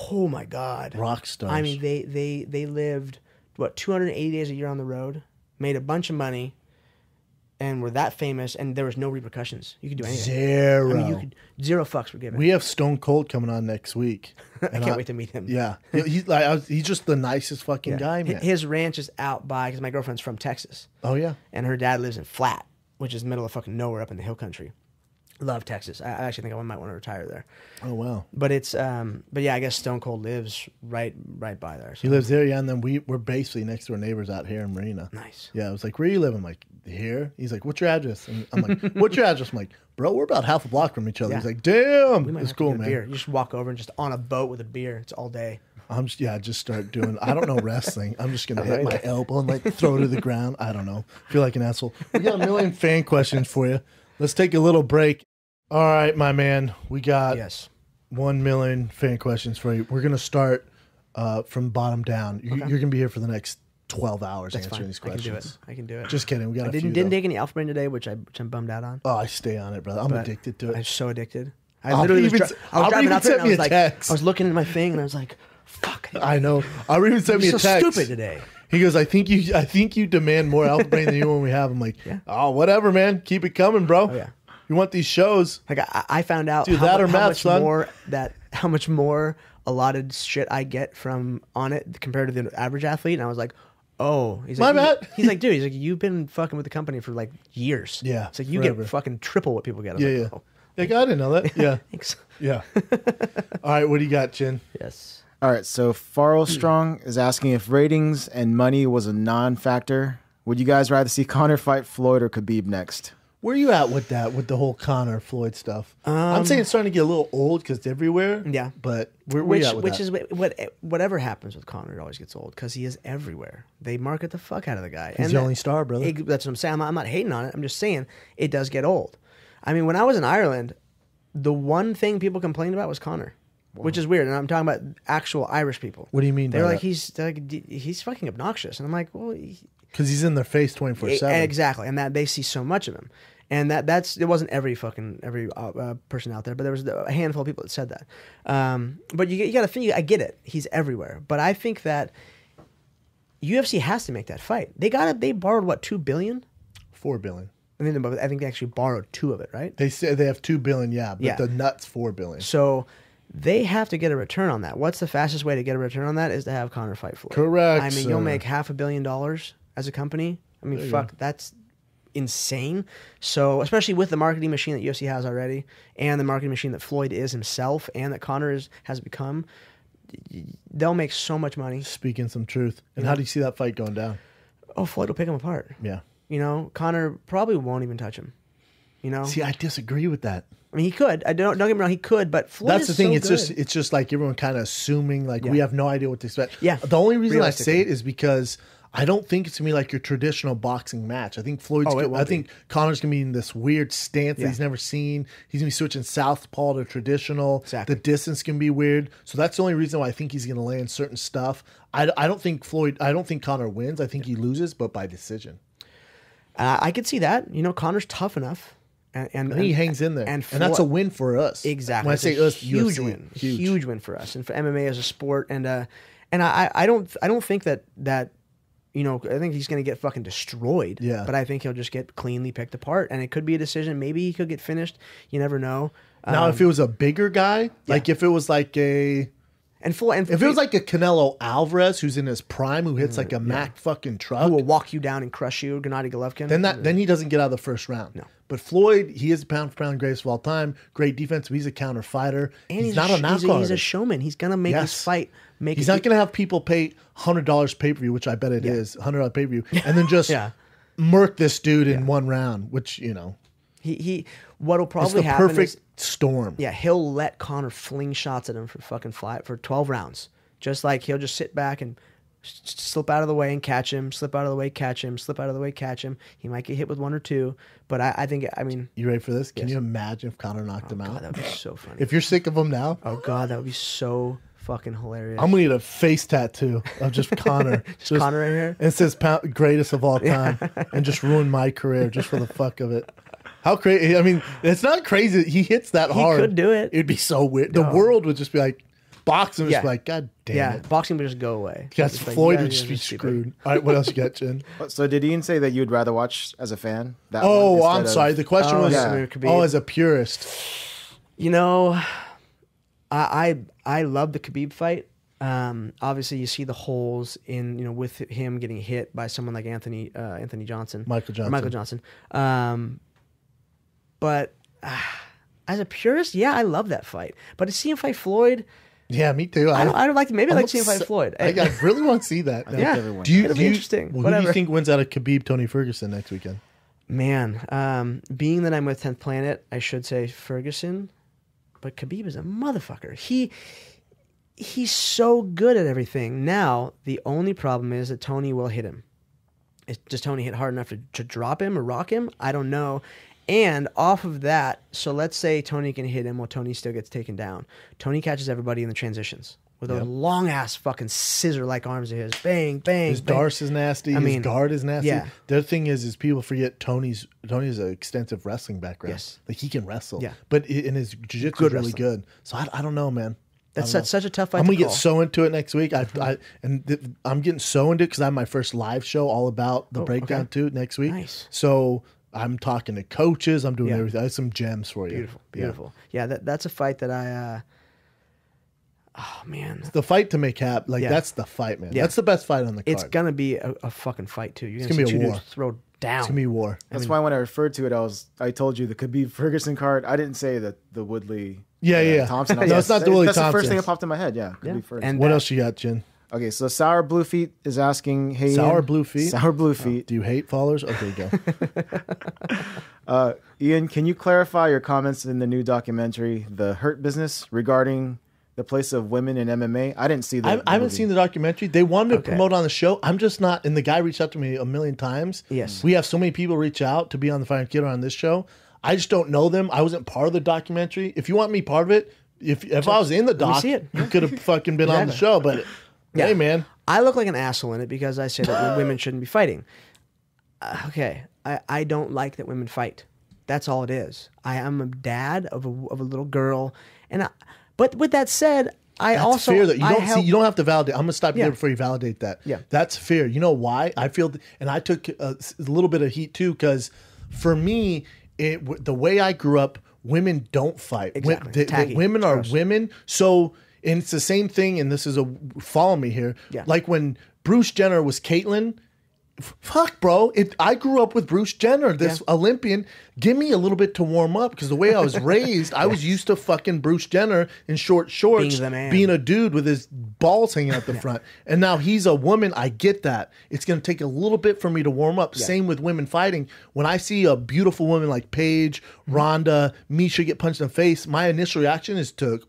oh my God. Rock stars. I mean, they lived, 280 days a year on the road, made a bunch of money, and were that famous, and there was no repercussions. You could do anything. Zero. I mean, zero fucks were given. We have Stone Cold coming on next week. I can't wait to meet him. Yeah. He's just the nicest fucking guy, man. His ranch is out by, because my girlfriend's from Texas. Oh, yeah. And her dad lives in Flat, which is the middle of fucking nowhere up in the hill country. Love Texas. I actually think I might want to retire there. Oh, wow. But it's, but yeah, I guess Stone Cold lives right by there. So. He lives there, yeah, and then we're basically next door neighbors out here in Marina. Nice. Yeah, I was like, where you live? I'm like, here? He's like, what's your address? And I'm like, what's your address? I'm like, bro, we're about half a block from each other. Yeah. He's like, damn. It's cool, man. Beer. You just walk over and just on a boat with a beer. It's all day. Just start doing. I don't know wrestling. I'm just gonna hit my elbow and like throw to the ground. I don't know. Feel like an asshole. We got a million fan questions for you. Let's take a little break. All right, my man. We got 1 million fan questions for you. We're gonna start from bottom down. You're gonna be here for the next 12 hours answering these questions. I can do it. Just kidding. We got. Didn't take any Alpha Brain today, which I'm bummed out on. Oh, I stay on it, brother. I'm addicted to it. I'm so addicted. I literally was driving out there and I was like, I was looking at my thing and I was like, fuck. I know. Aubrey even sent me a text. So stupid today. He goes, I think you demand more Alpha Brain than you when we have. I'm like, oh, whatever, man. Keep it coming, bro. Oh, yeah. You want these shows? Like I found out Dude, how much more allotted shit I get from on it compared to the average athlete, and I was like, oh, he's like, he's like, dude, you've been fucking with the company for like years. Yeah, it's like you get fucking triple what people get. Yeah. Like, I didn't know that. Yeah, thanks. Yeah. All right, what do you got, Chin? Yes. All right, so Farrell Strong is asking if ratings and money was a non-factor. Would you guys rather see Conor fight Floyd or Khabib next? Where are you at with that, with the whole Conor Floyd stuff? I'm saying it's starting to get a little old because it's everywhere. Yeah. But where you at with that? Is whatever happens with Conor, it always gets old because he is everywhere. They market the fuck out of the guy. He's the only star, brother. That's what I'm saying. I'm not hating on it. I'm just saying it does get old. I mean, when I was in Ireland, the one thing people complained about was Conor. Wow. Which is weird, and I'm talking about actual Irish people. What do you mean? They're like he's fucking obnoxious, and I'm like, well, because he's in their face 24/7. Exactly, and that they see so much of him, and it wasn't every person out there, but there was a handful of people that said that. But you got to think. I get it. He's everywhere, but I think that UFC has to make that fight. They borrowed what, $2 billion? $4 billion. I think they actually borrowed $2 of it, right? They say they have $2 billion, but the nuts $4 billion. So they have to get a return on that. What's the fastest way to get a return on that is to have Conor fight Floyd. Correct. I mean, you'll make $500 million as a company. I mean, that's insane. So, especially with the marketing machine that UFC has already, and the marketing machine that Floyd is himself, and that Conor has become, they'll make so much money. Speaking some truth. And how do you see that fight going down? Oh, Floyd will pick him apart. Yeah. Conor probably won't even touch him. See, I disagree with that. I mean, he could. Don't get me wrong, he could, but Floyd that's the thing. So it's just like everyone kind of assuming like we have no idea what to expect. Yeah. The only reason I say it is because I don't think it's gonna be like your traditional boxing match. I think I think Conor's gonna be in this weird stance that he's never seen. He's gonna be switching southpaw to traditional. Exactly. The distance can be weird. So that's the only reason why I think he's gonna land certain stuff. I don't think Conor wins. I think he loses, but by decision. I could see that. Conor's tough enough. And he hangs in there, and that's a win for us. Exactly. When I say us, huge UFC, win, huge win for us, and for MMA as a sport. And I don't think that I think he's going to get fucking destroyed. Yeah. But I think he'll just get cleanly picked apart, and it could be a decision. Maybe he could get finished. You never know. Now, if it was a bigger guy, like if it was like a. If it was like a Canelo Alvarez who's in his prime, who hits like a Mack fucking truck, who will walk you down and crush you, Gennady Golovkin, then he doesn't get out of the first round. No. But Floyd, he is pound for pound greatest of all time. Great defense. But he's a counter fighter. And he's not a knockout. He's a showman. He's gonna make this fight. He's not gonna have people pay $100 pay per view, which I bet it is $100 pay per view, and then just murk this dude in one round. Which what'll probably happen perfect storm. Yeah, he'll let Conor fling shots at him for 12 rounds. Just like he'll just sit back and slip out of the way and catch him, slip out of the way, catch him, slip out of the way, catch him. He might get hit with one or two, but I think, you ready for this? Can you imagine if Conor knocked him out? That would be so funny. If you're sick of him now. Oh God, that would be so fucking hilarious. I'm gonna get a face tattoo of just Conor. just Conor right here. And it says greatest of all time, and just ruin my career just for the fuck of it. How crazy! I mean, it's not crazy. He hits that hard. He could do it. It'd be so weird. The world would just be like, boxing would just be like, God damn it. Boxing would just go away. Yes, Floyd would just be screwed. All right, what else you got, Jen? So did Ian say that you'd rather watch as a fan? I'm sorry. The question was, as a purist. I love the Khabib fight. Obviously, you see the holes in with him getting hit by someone like Anthony Johnson, Michael Johnson. But as a purist, I love that fight. But to see him fight Floyd, yeah, me too. I'd like to see him fight Floyd. I really want to see that. It'll be interesting. Who do you think wins out of Khabib Tony Ferguson next weekend? Man, being that I'm with 10th Planet, I should say Ferguson. But Khabib is a motherfucker. he's so good at everything. Now, the only problem is that Tony will hit him. Does Tony hit hard enough to drop him or rock him? I don't know. And off of that, so let's say Tony can hit him while Tony still gets taken down. Tony catches everybody in the transitions with those long-ass fucking scissor-like arms of his. Bang, bang, His bang. darce is nasty. His guard is nasty. Yeah. The other thing is people forget Tony's an extensive wrestling background. Yes. Like he can wrestle. Yeah. But in his jiu-jitsu is really wrestling. good. So I don't know, man. That's such a tough fight I'm to gonna call. get so into it next week. I'm getting so into it because I have my first live show all about the breakdown too next week. Nice. So I'm talking to coaches. I'm doing everything. I have some gems for you. Beautiful. Yeah, that's a fight that I. Oh man, The fight to make happen. Like that's the fight, man. Yeah. That's the best fight on the card. it's gonna be a fucking fight too. You're gonna be see a two war. dudes throw down. It's gonna be war. That's why when I referred to it, I told you the Khabib Ferguson card. I didn't say that the Woodley. Yeah. Thompson. No, it's not the Woodley That's the Thompson. first thing that popped in my head. Yeah, Khabib Ferguson. And What that- else you got, Jen? Okay, so Sour Blue Feet is asking, hey, Sour Ian, Blue Feet? Sour Blue Feet. Do you hate followers? Okay, go. Ian, can you clarify your comments in the new documentary, The Hurt Business, regarding the place of women in MMA? I didn't see that. I haven't seen the documentary. They wanted to promote on the show. I'm just not. And the guy reached out to me a million times. Yes. We have so many people reach out to be on the Fire and Kid or on this show. I just don't know them. I wasn't part of the documentary. If you want me part of it, if I was in the doc, see it. you could have fucking been on the show. But hey, man. I look like an asshole in it because I say that women shouldn't be fighting. Okay, I don't like that women fight. That's all it is. I am a dad of a little girl, but with that said, That's also fear that you I don't help- see. You don't have to validate. I'm gonna stop you Yeah. there before you validate that. Yeah. That's fear. You know why? I feel, and I took a little bit of heat too, because for me, the way I grew up, women don't fight. Exactly. Tacky. Women are Gross. women. So, and it's the same thing. And this is follow me here. Yeah. Like when Bruce Jenner was Caitlyn. Fuck, bro. I grew up with Bruce Jenner, this Olympian. Give me a little bit to warm up because the way I was raised, I was used to fucking Bruce Jenner in short shorts, Being the man. being a dude with his balls hanging out the front. And now he's a woman. I get that. It's going to take a little bit for me to warm up. Same with women fighting. When I see a beautiful woman like Paige, Rhonda, Misha get punched in the face, my initial reaction is to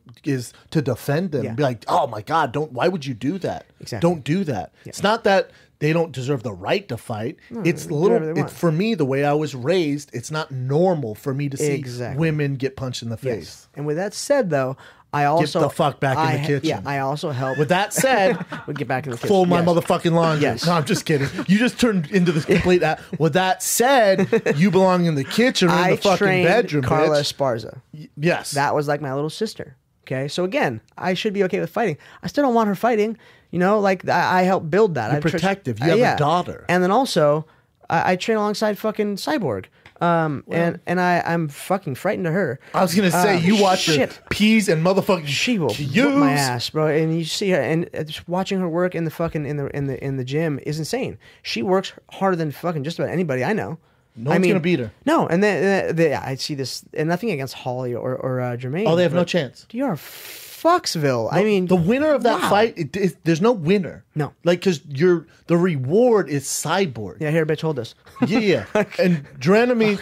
defend them. Yeah. Be like, oh my God, why would you do that? Exactly. Don't do that. It's not that they don't deserve the right to fight. It's whatever they want. for me, the way I was raised, it's not normal for me to see Exactly. women get punched in the face. Yes. And with that said, though, I also the fuck back in the kitchen. Yeah, I also help. With that said, we get back in the kitchen. fold my Yes. motherfucking laundry. Yes. No, I'm just kidding. You just turned into this complete. With that said, you belong in the kitchen or in I the fucking trained bedroom, Carla bitch. Esparza. Yes. That was like my little sister. Okay, so again, I should be okay with fighting. I still don't want her fighting. You know, like I helped build that. You're protective. You have a daughter. And then also, I train alongside fucking Cyborg. And I'm fucking frightened of her. I was gonna say you watch her shit. peas and motherfucking She will use. whoop my ass, bro. And you see her, and just watching her work in the fucking in the gym is insane. She works harder than fucking just about anybody I know. No one's gonna beat her. No, and then I see this, and nothing against Holly or Jermaine. Oh, they have no but chance. You're Fucksville. I mean, The winner of that wow. fight, there's no winner. No. Like, because the reward is Cyborg. Yeah, here, bitch, hold this. Yeah. And Dranamy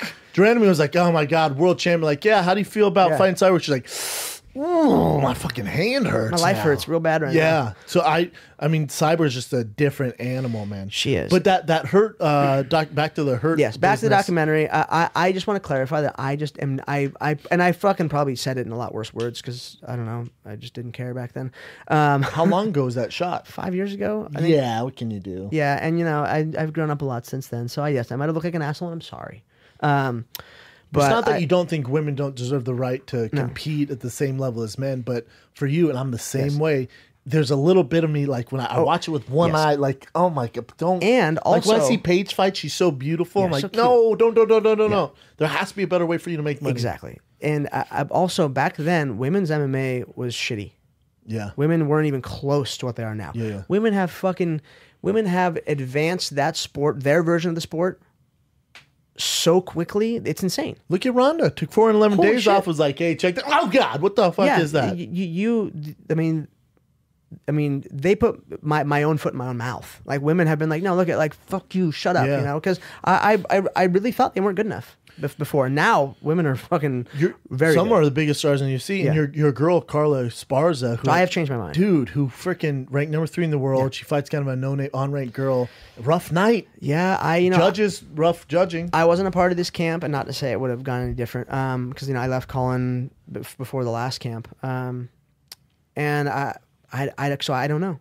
was like, oh my God, world champion. Like, yeah, how do you feel about Yeah. fighting Cyborg? She's like, ooh, my fucking hand hurts. My life now." hurts real bad right now. Yeah. So I mean, Cyborg's just a different animal, man. She is. But that hurt, back to the hurt. Yes, back to the business. documentary. I just want to clarify that I just am I fucking probably said it in a lot worse words because I don't know, I just didn't care back then. How long ago was that shot? 5 years ago, I think. Yeah, what can you do? Yeah, and you know I've grown up a lot since then. So yes, I might have looked like an asshole, and I'm sorry. But It's not that you don't think women don't deserve the right to compete at the same level as men, but for you, and I'm the same way, there's a little bit of me, like when I watch it with one eye, like, oh my God, don't. And like when I also- see Paige fight, she's so beautiful. Yeah, I'm like, so cute. no, don't. There has to be a better way for you to make money. Exactly. And I also back then, women's MMA was shitty. Yeah. Women weren't even close to what they are now. Yeah. Women have advanced that sport, their version of the sport, so quickly. It's insane. Look at Ronda. Took 411 Holy days shit. off. Was like, hey, check that. Oh God, what the fuck is that? I mean, I mean, they put my own foot in my own mouth. Like women have been like, no, look at like, fuck you, shut up, Yeah. you know, because I really thought they weren't good enough before. Now women are fucking very Some good. are the biggest stars in the UFC. Yeah. And your girl, Carla Esparza, who I have changed my mind. Dude, who freaking ranked number 3 in the world. Yeah. She fights kind of a no-name, on-ranked girl. Rough night. Yeah, Judges, rough judging. I wasn't a part of this camp, and not to say it would have gone any different, because I left Colin before the last camp, and so I don't know,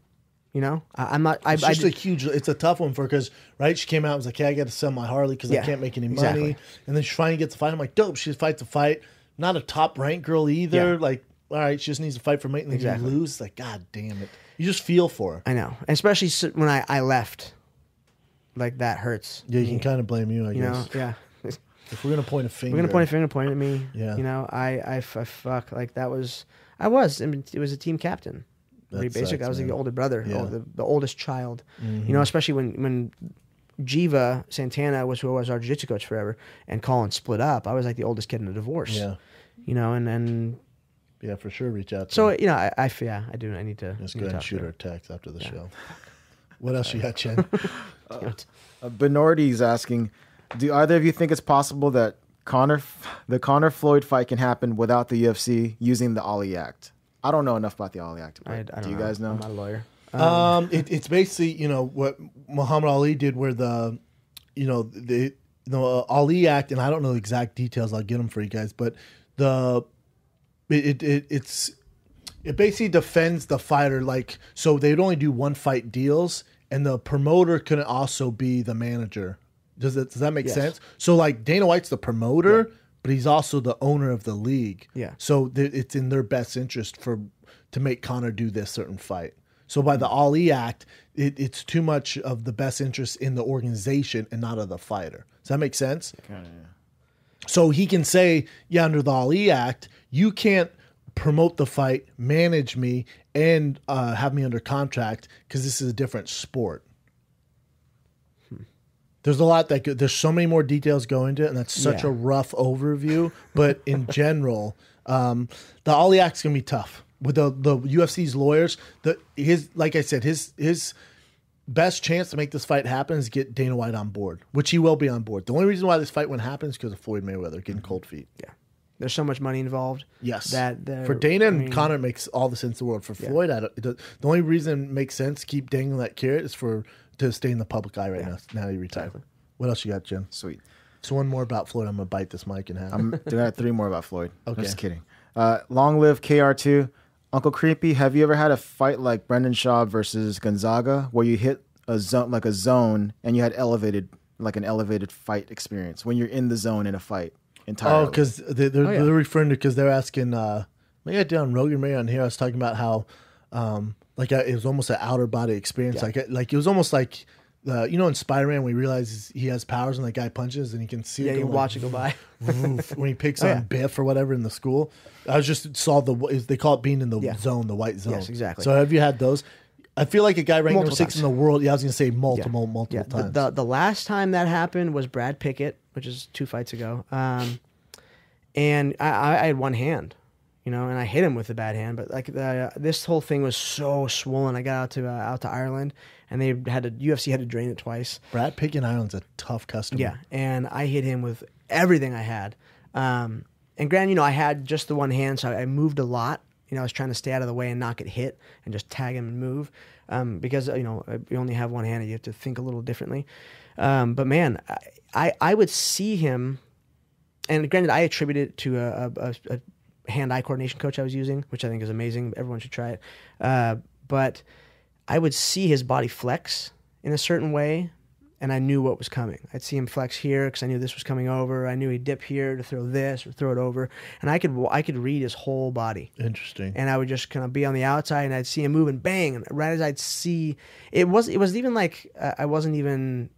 I'm not. It's just a huge. It's a tough one for her because she came out and was like, "Yeah, I got to sell my Harley because I can't make any money." Exactly. And then she finally gets the fight. I'm like, "Dope!" She fights a fight. Not a top ranked girl either. Yeah. Like, all right, she just needs to fight for mate, and then Exactly. you lose. Like, God damn it! You just feel for her. I know, and especially when I left, like that hurts. Yeah, you can kind of blame you, I guess. Yeah. If we're gonna point a finger, We're gonna point a finger, point at me. Yeah. I fuck like that was. I mean, it was a team captain. Pretty That basic. sucks, I was man. the older brother, Yeah. the oldest child. Mm-hmm. Especially when Jiva Santana was who was our jiu-jitsu coach forever, and Colin split up. I was like the oldest kid in a divorce. Yeah, And then yeah, for sure. Reach out. To so her. I do. I need to Just need go to ahead and talk shoot to her a text after the show. What else you got, Chen? Benordi is asking, do either of you think it's possible that the Conor Floyd fight can happen without the UFC using the Ali Act? I don't know enough about the Ali Act. But I don't do you know. guys know? I'm not a lawyer. It's basically what Muhammad Ali did, where the Ali Act, and I don't know the exact details. I'll get them for you guys, but it basically defends the fighter. Like, so they'd only do one fight deals, and the promoter couldn't also be the manager. Does that make Yes. sense? So like Dana White's the promoter, but he's also the owner of the league. Yeah. So it's in their best interest to make Conor do this certain fight. So by the Ali Act, it's too much of the best interest in the organization and not of the fighter. Does that make sense? Kinda, yeah. So he can say, yeah, under the Ali Act, you can't promote the fight, manage me, and have me under contract because this is a different sport. There's a lot there's so many more details go into it, and that's such Yeah. a rough overview. But in general, the Ali Act's gonna be tough with the UFC's lawyers. Like I said, his best chance to make this fight happen is get Dana White on board, which he will be on board. The only reason why this fight won't happen is because of Floyd Mayweather getting cold feet. Yeah. There's so much money involved. Yes. That For Dana and Conor, it makes all the sense in the world. For Yeah. Floyd, the only reason it makes sense to keep dangling that carrot is to stay in the public eye right now you retire. Exactly. What else you got, Jen? Sweet. So one more about Floyd. I'm going to bite this mic in half. I got 3 more about Floyd. Okay. I'm just kidding. Long live KR2. Uncle Creepy, have you ever had a fight like Brendan Schaub versus Gonzaga where you hit a zone and you had an elevated fight experience when you're in the zone in a fight entirely? Oh, because they're referring to, because they're asking, maybe I did on Rogan, maybe on here, I was talking about how, it was almost an outer body experience. Yeah. Like it was almost like, in Spider-Man, when he realizes he has powers and that guy punches and he can see it. you go watch it go by. woof, when he picks Oh, on yeah. Biff or whatever in the school. I just saw they call it being in the Yeah. zone, the white zone. Yes, exactly. So have you had those? I feel like a guy ranked number Multiple 6 in the times. world. Yeah, I was going to say multiple Yeah, times. the last time that happened was Brad Pickett, which is 2 fights ago. And I had one hand, and I hit him with a bad hand. But this whole thing was so swollen. I got out to Ireland, and UFC had to drain it twice. Brad Pickett Island's a tough customer. Yeah, and I hit him with everything I had. And granted, I had just the one hand, so I moved a lot. I was trying to stay out of the way and not get hit and just tag him and move. Because, you only have one hand and you have to think a little differently. But man, I would see him, and granted, I attribute it to a hand-eye coordination coach I was using, which I think is amazing. Everyone should try it. But I would see his body flex in a certain way, and I knew what was coming. I'd see him flex here because I knew this was coming over. I knew he'd dip here to throw this or throw it over, and I could read his whole body. Interesting. And I would just kind of be on the outside, and I'd see him move, and bang! And right as I'd see, it was even like I wasn't even.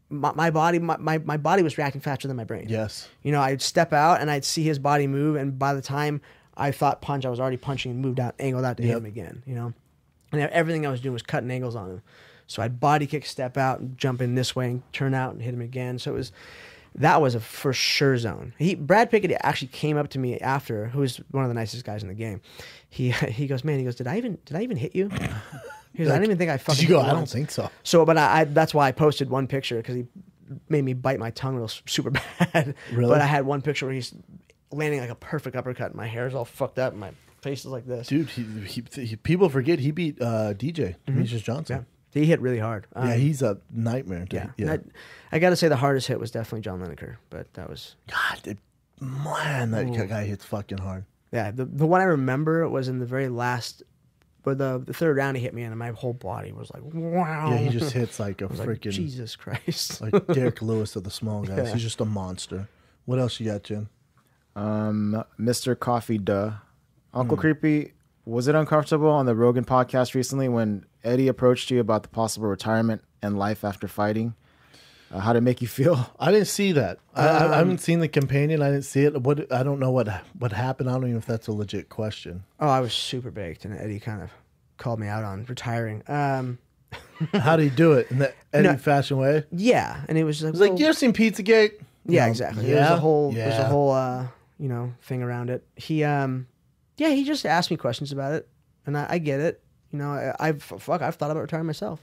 My body was reacting faster than my brain. Yes. I'd step out and I'd see his body move, and by the time I thought punch, I was already punching and moved out, angled out to hit him again. And everything I was doing was cutting angles on him. So I'd body kick, step out, and jump in this way, and turn out and hit him again. So it That was a for sure zone. Brad Pickett actually came up to me after, who was one of the nicest guys in the game. He goes, man, did I even hit you? He goes, I didn't even think I fucking Did you go? hit you I don't once." think so. So, but I that's why I posted one picture, because he made me bite my tongue real super bad. Really? But I had one picture where he's landing like a perfect uppercut, and my hair's all fucked up, and my face is like this. Dude, people forget he beat DJ, Demetrius Johnson. Yeah. He hit really hard. Yeah, he's a nightmare. Yeah. Yeah. I got to say the hardest hit was definitely John Lineker, but that was... God, man, that guy hits fucking hard. Yeah, the one I remember was in the very last... But the third round he hit me in, and my whole body was like, wow. Yeah, he just hits like a freaking... Like, Jesus Christ. like Derek Lewis of the small guys. Yeah. He's just a monster. What else you got, Jen? Mr. Coffee Duh. Uncle Creepy, was it uncomfortable on the Rogan podcast recently when Eddie approached you about the possible retirement and life after fighting? How did it make you feel? I didn't see that. I haven't seen the companion. I didn't see it. I don't know what happened. I don't even know if that's a legit question. Oh, I was super baked, and Eddie kind of called me out on retiring. How did he do it? In that Eddie fashion way? Yeah, and it was like... He's like, you ever seen Pizzagate? Yeah, No. exactly. Yeah? There's a whole Yeah. thing around it. He he just asked me questions about it, and I get it. I've thought about retiring myself.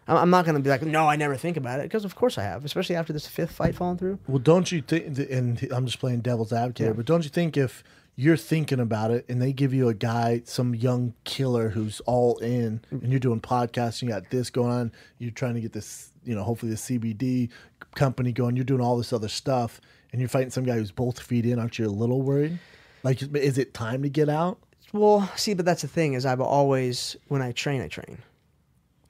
I'm not going to be like, no, I never think about it, because of course I have, especially after this 5th fight falling through. Well, don't you think, and I'm just playing devil's advocate here, but don't you think if you're thinking about it and they give you a guy, some young killer who's all in, and you're doing podcasts, you got this going on, you're trying to get this, hopefully the CBD company going, you're doing all this other stuff, and you're fighting some guy who's both feet in, aren't you a little worried? Like, is it time to get out? Well, see, but that's the thing, is I've always, when I train.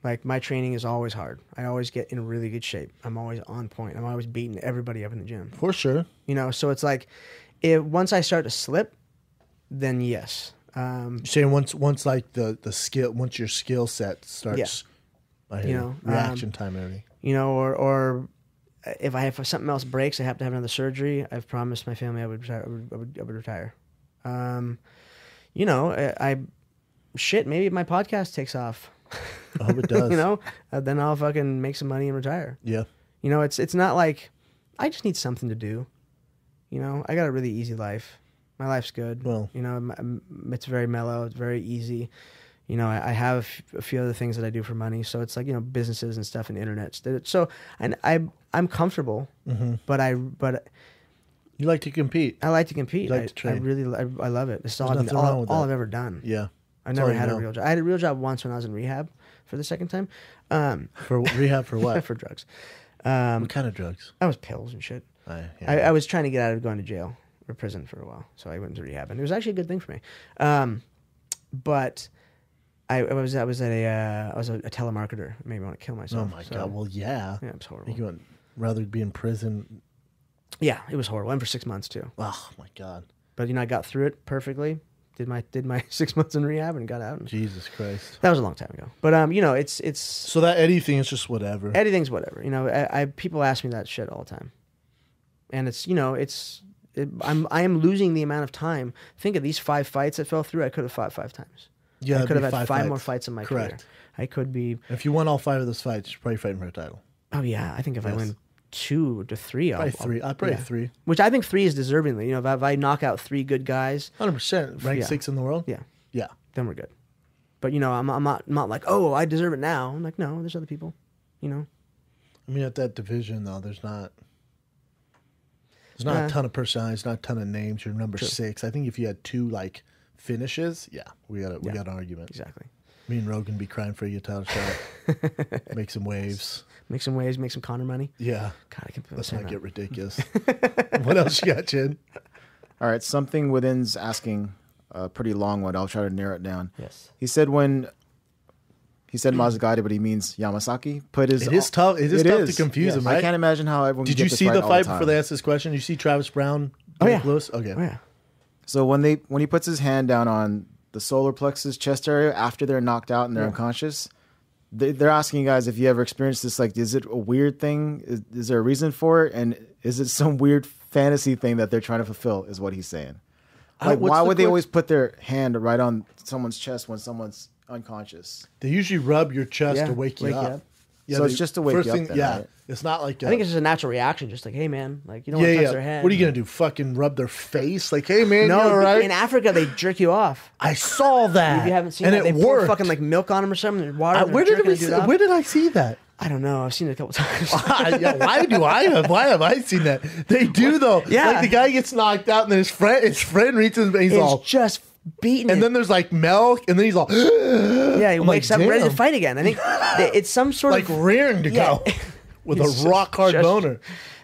Like, my training is always hard. I always get in really good shape. I'm always on point. I'm always beating everybody up in the gym. For sure. So it's like, once I start to slip, then yes. You're saying once like the skill, once your skill set starts, reaction time and everything. Or if something else breaks, I have to have another surgery. I've promised my family I would retire. Maybe my podcast takes off. I hope it does. Then I'll fucking make some money and retire. Yeah. It's not like I just need something to do. I got a really easy life. My life's good. Well, it's very mellow. It's very easy. I have a few other things that I do for money. So it's like, businesses and stuff and internet. So, and I'm comfortable, but you like to compete. I like to compete. You like to train. I love it. It's all all I've ever done. Yeah. I never had a real job. I had a real job once when I was in rehab for the second time. For rehab for what? For drugs. What kind of drugs? I was pills and shit. Yeah. I was trying to get out of going to jail or prison for a while, so I went into rehab, and it was actually a good thing for me. But I was a telemarketer. It made me want to kill myself. Oh my god! Well, yeah. Yeah, it was horrible. You would rather be in prison. Yeah, it was horrible. And for 6 months too. Oh my god! But I got through it perfectly. Did my 6 months in rehab and got out. And Jesus Christ! That was a long time ago. But it's so that Eddie thing is just whatever. Eddie's whatever. People ask me that shit all the time, and I am losing the amount of time. Think of these 5 fights that fell through. I could have fought 5 times. Yeah, I could have had 5 fights. more fights in my Correct. career. I could be. If you won all 5 of those fights, you're probably fighting for a title. Oh yeah, I think if I win 2 to 3, probably 3. I'd probably 3. Which I think 3 is deservingly. If I knock out 3 good guys, 100%, ranked 6 in the world. Yeah, then we're good. But I'm not like, oh, I deserve it now. I'm like, no, there's other people. I mean, at that division though, there's not a ton of personalities, not a ton of names. You're number 6. I think if you had 2 like finishes, we got an argument. Exactly. Me and Rogan be crying for a title shot. Make some waves. Make some waves. Make some Connor money. Yeah. God, I can feel Let's this not get ridiculous. What else you got, Chin? All right, something within's asking a pretty long one. I'll try to narrow it down. Yes. He said Mazagati, but he means Yamasaki. It is tough. It is tough to confuse him, right? I can't imagine how everyone. Did can you get this see right the all fight time. before they asked this question? You see Travis Brown? Oh yeah. Lewis? Okay. Oh yeah. So when he puts his hand down on the solar plexus chest area after they're knocked out and they're unconscious, they're asking you guys if you ever experienced this. Like, is it a weird thing? Is there a reason for it? And is it some weird fantasy thing that they're trying to fulfill? Is what he's saying. Like, why would they always put their hand right on someone's chest when someone's unconscious? They usually rub your chest to wake you up. Yeah, So it's just to wake first you up thing, then, yeah. right? It's not like I think it's just a natural reaction, just like, hey man, like you don't want to touch their head. What are you gonna do? Fucking rub their face? Like, hey man, No, you all right? in Africa they jerk you off. I saw that. If you haven't seen and that, they it pour worked. fucking like milk on them or something, and water. And Where they're did we? jerking the dude off. Where did I see that? I don't know. I've seen it a couple times. Yeah, why have I seen that? They do though. Yeah. Like the guy gets knocked out and then his friend reaches and he's It's all just beating. and it. then there's like milk and then he's all yeah, he I'm wakes like, up ready to damn. fight again. I think it's some sort like of rearing to Yeah. go with It's a rock hard just- boner.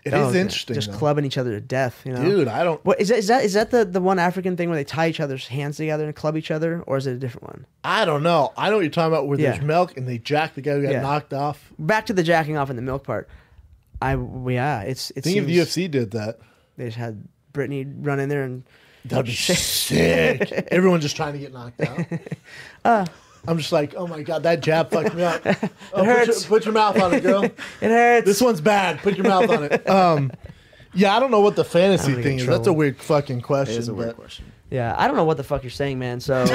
It is yeah, interesting. just though. clubbing each other to death. You know, Dude, I don't What is that the one African thing where they tie each other's hands together and club each other, or is it a different one? I don't know. I know what you're talking about where there's Yeah. milk and they jack the guy who got Yeah. knocked off. Back to the jacking off in the milk part. It Think if seems the UFC did that. they just had Brittany run in there and That'd be sick. Everyone just trying to get knocked out. I'm just like, oh my god, that jab fucked me up. Oh, hurts. Put your mouth on it, girl. it hurts. This one's bad. Put your mouth on it. Yeah, I don't know what the fantasy I'm gonna thing get is. in That's a trouble. weird fucking It question. is a weird but question. Yeah, I don't know what the fuck you're saying, man. So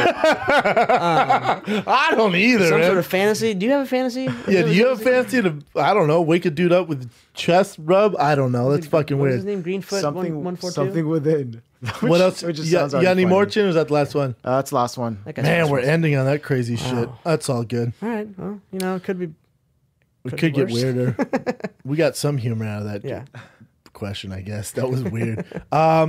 I don't either. some man. sort of fantasy. Do you have a fantasy? Yeah, do you have a fantasy to, I don't know, wake a dude up with chest rub? I don't know. That's fucking What was his weird. name? Greenfoot. Something, 142. something within. What else? Which just You sounds got any already more, funny. Chin, or is that the last one? That's the last one. That guy's Man, awesome. we're ending on that crazy shit. That's all good. All right. Well, you know, it could be. We Could could be get worse. weirder. We got some humor out of that Yeah. question, I guess. That was weird.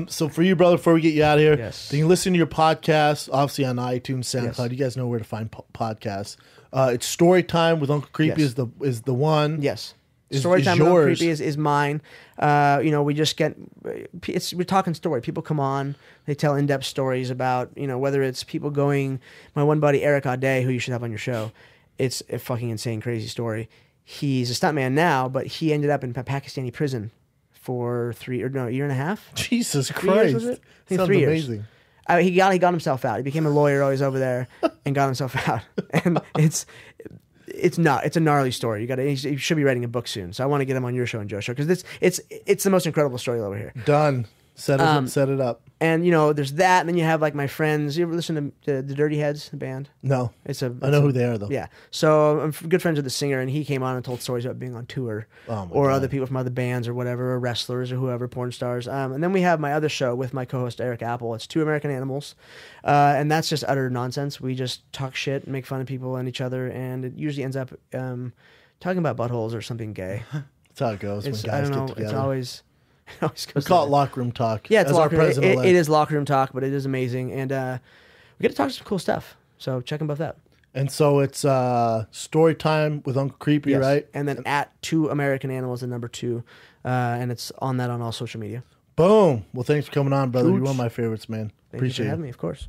So for you, brother, before we get you out of here, Yes. you can listen to your podcast, obviously on iTunes, SoundCloud. Yes. You guys know where to find podcasts. It's Story Time with Uncle Creepy Yes. is the one. Yes. Is Storytime with yours. Creepy is mine. You know, we just get we're talking story. People come on, they tell in-depth stories about, you know, whether it's people going. My one buddy Eric Ade, who you should have on your show, it's a fucking insane, crazy story. He's a stuntman now, but he ended up in a Pakistani prison for a year and a half. Jesus 3 years, Christ. was it? I think Sounds 3 years. amazing. He got himself out. He became a lawyer always over there and got himself out. And it's a gnarly story. You should be writing a book soon. So I want to get him on your show and Joe's show because it's the most incredible story over here. Done. Set it up. And you know, there's that, and then you have like my friends. You ever listen to the Dirty Heads, the band? No. I know who they are, though. Yeah. So I'm good friends with the singer, and he came on and told stories about being on tour, Oh, my or God. other people from other bands or whatever, or wrestlers or whoever, porn stars. And then we have my other show with my co-host Eric Apple. It's Two American Animals, and that's just utter nonsense. We just talk shit and make fun of people and each other, and it usually ends up talking about buttholes or something gay. That's how it goes when I guys don't know. get together. It always we goes. call there. it locker room talk. Yeah, it's As our locker room. president It is locker room talk, but it is amazing, and we get to talk some cool stuff. So check them both out. And so it's Story Time with Uncle Creepy, Yes. right? And then at Two American Animals, the number 2, and it's on all social media. Boom. Well, thanks for coming on, brother. You're Huge. one of my favorites, man. Thank you Appreciate for it. having me, of course.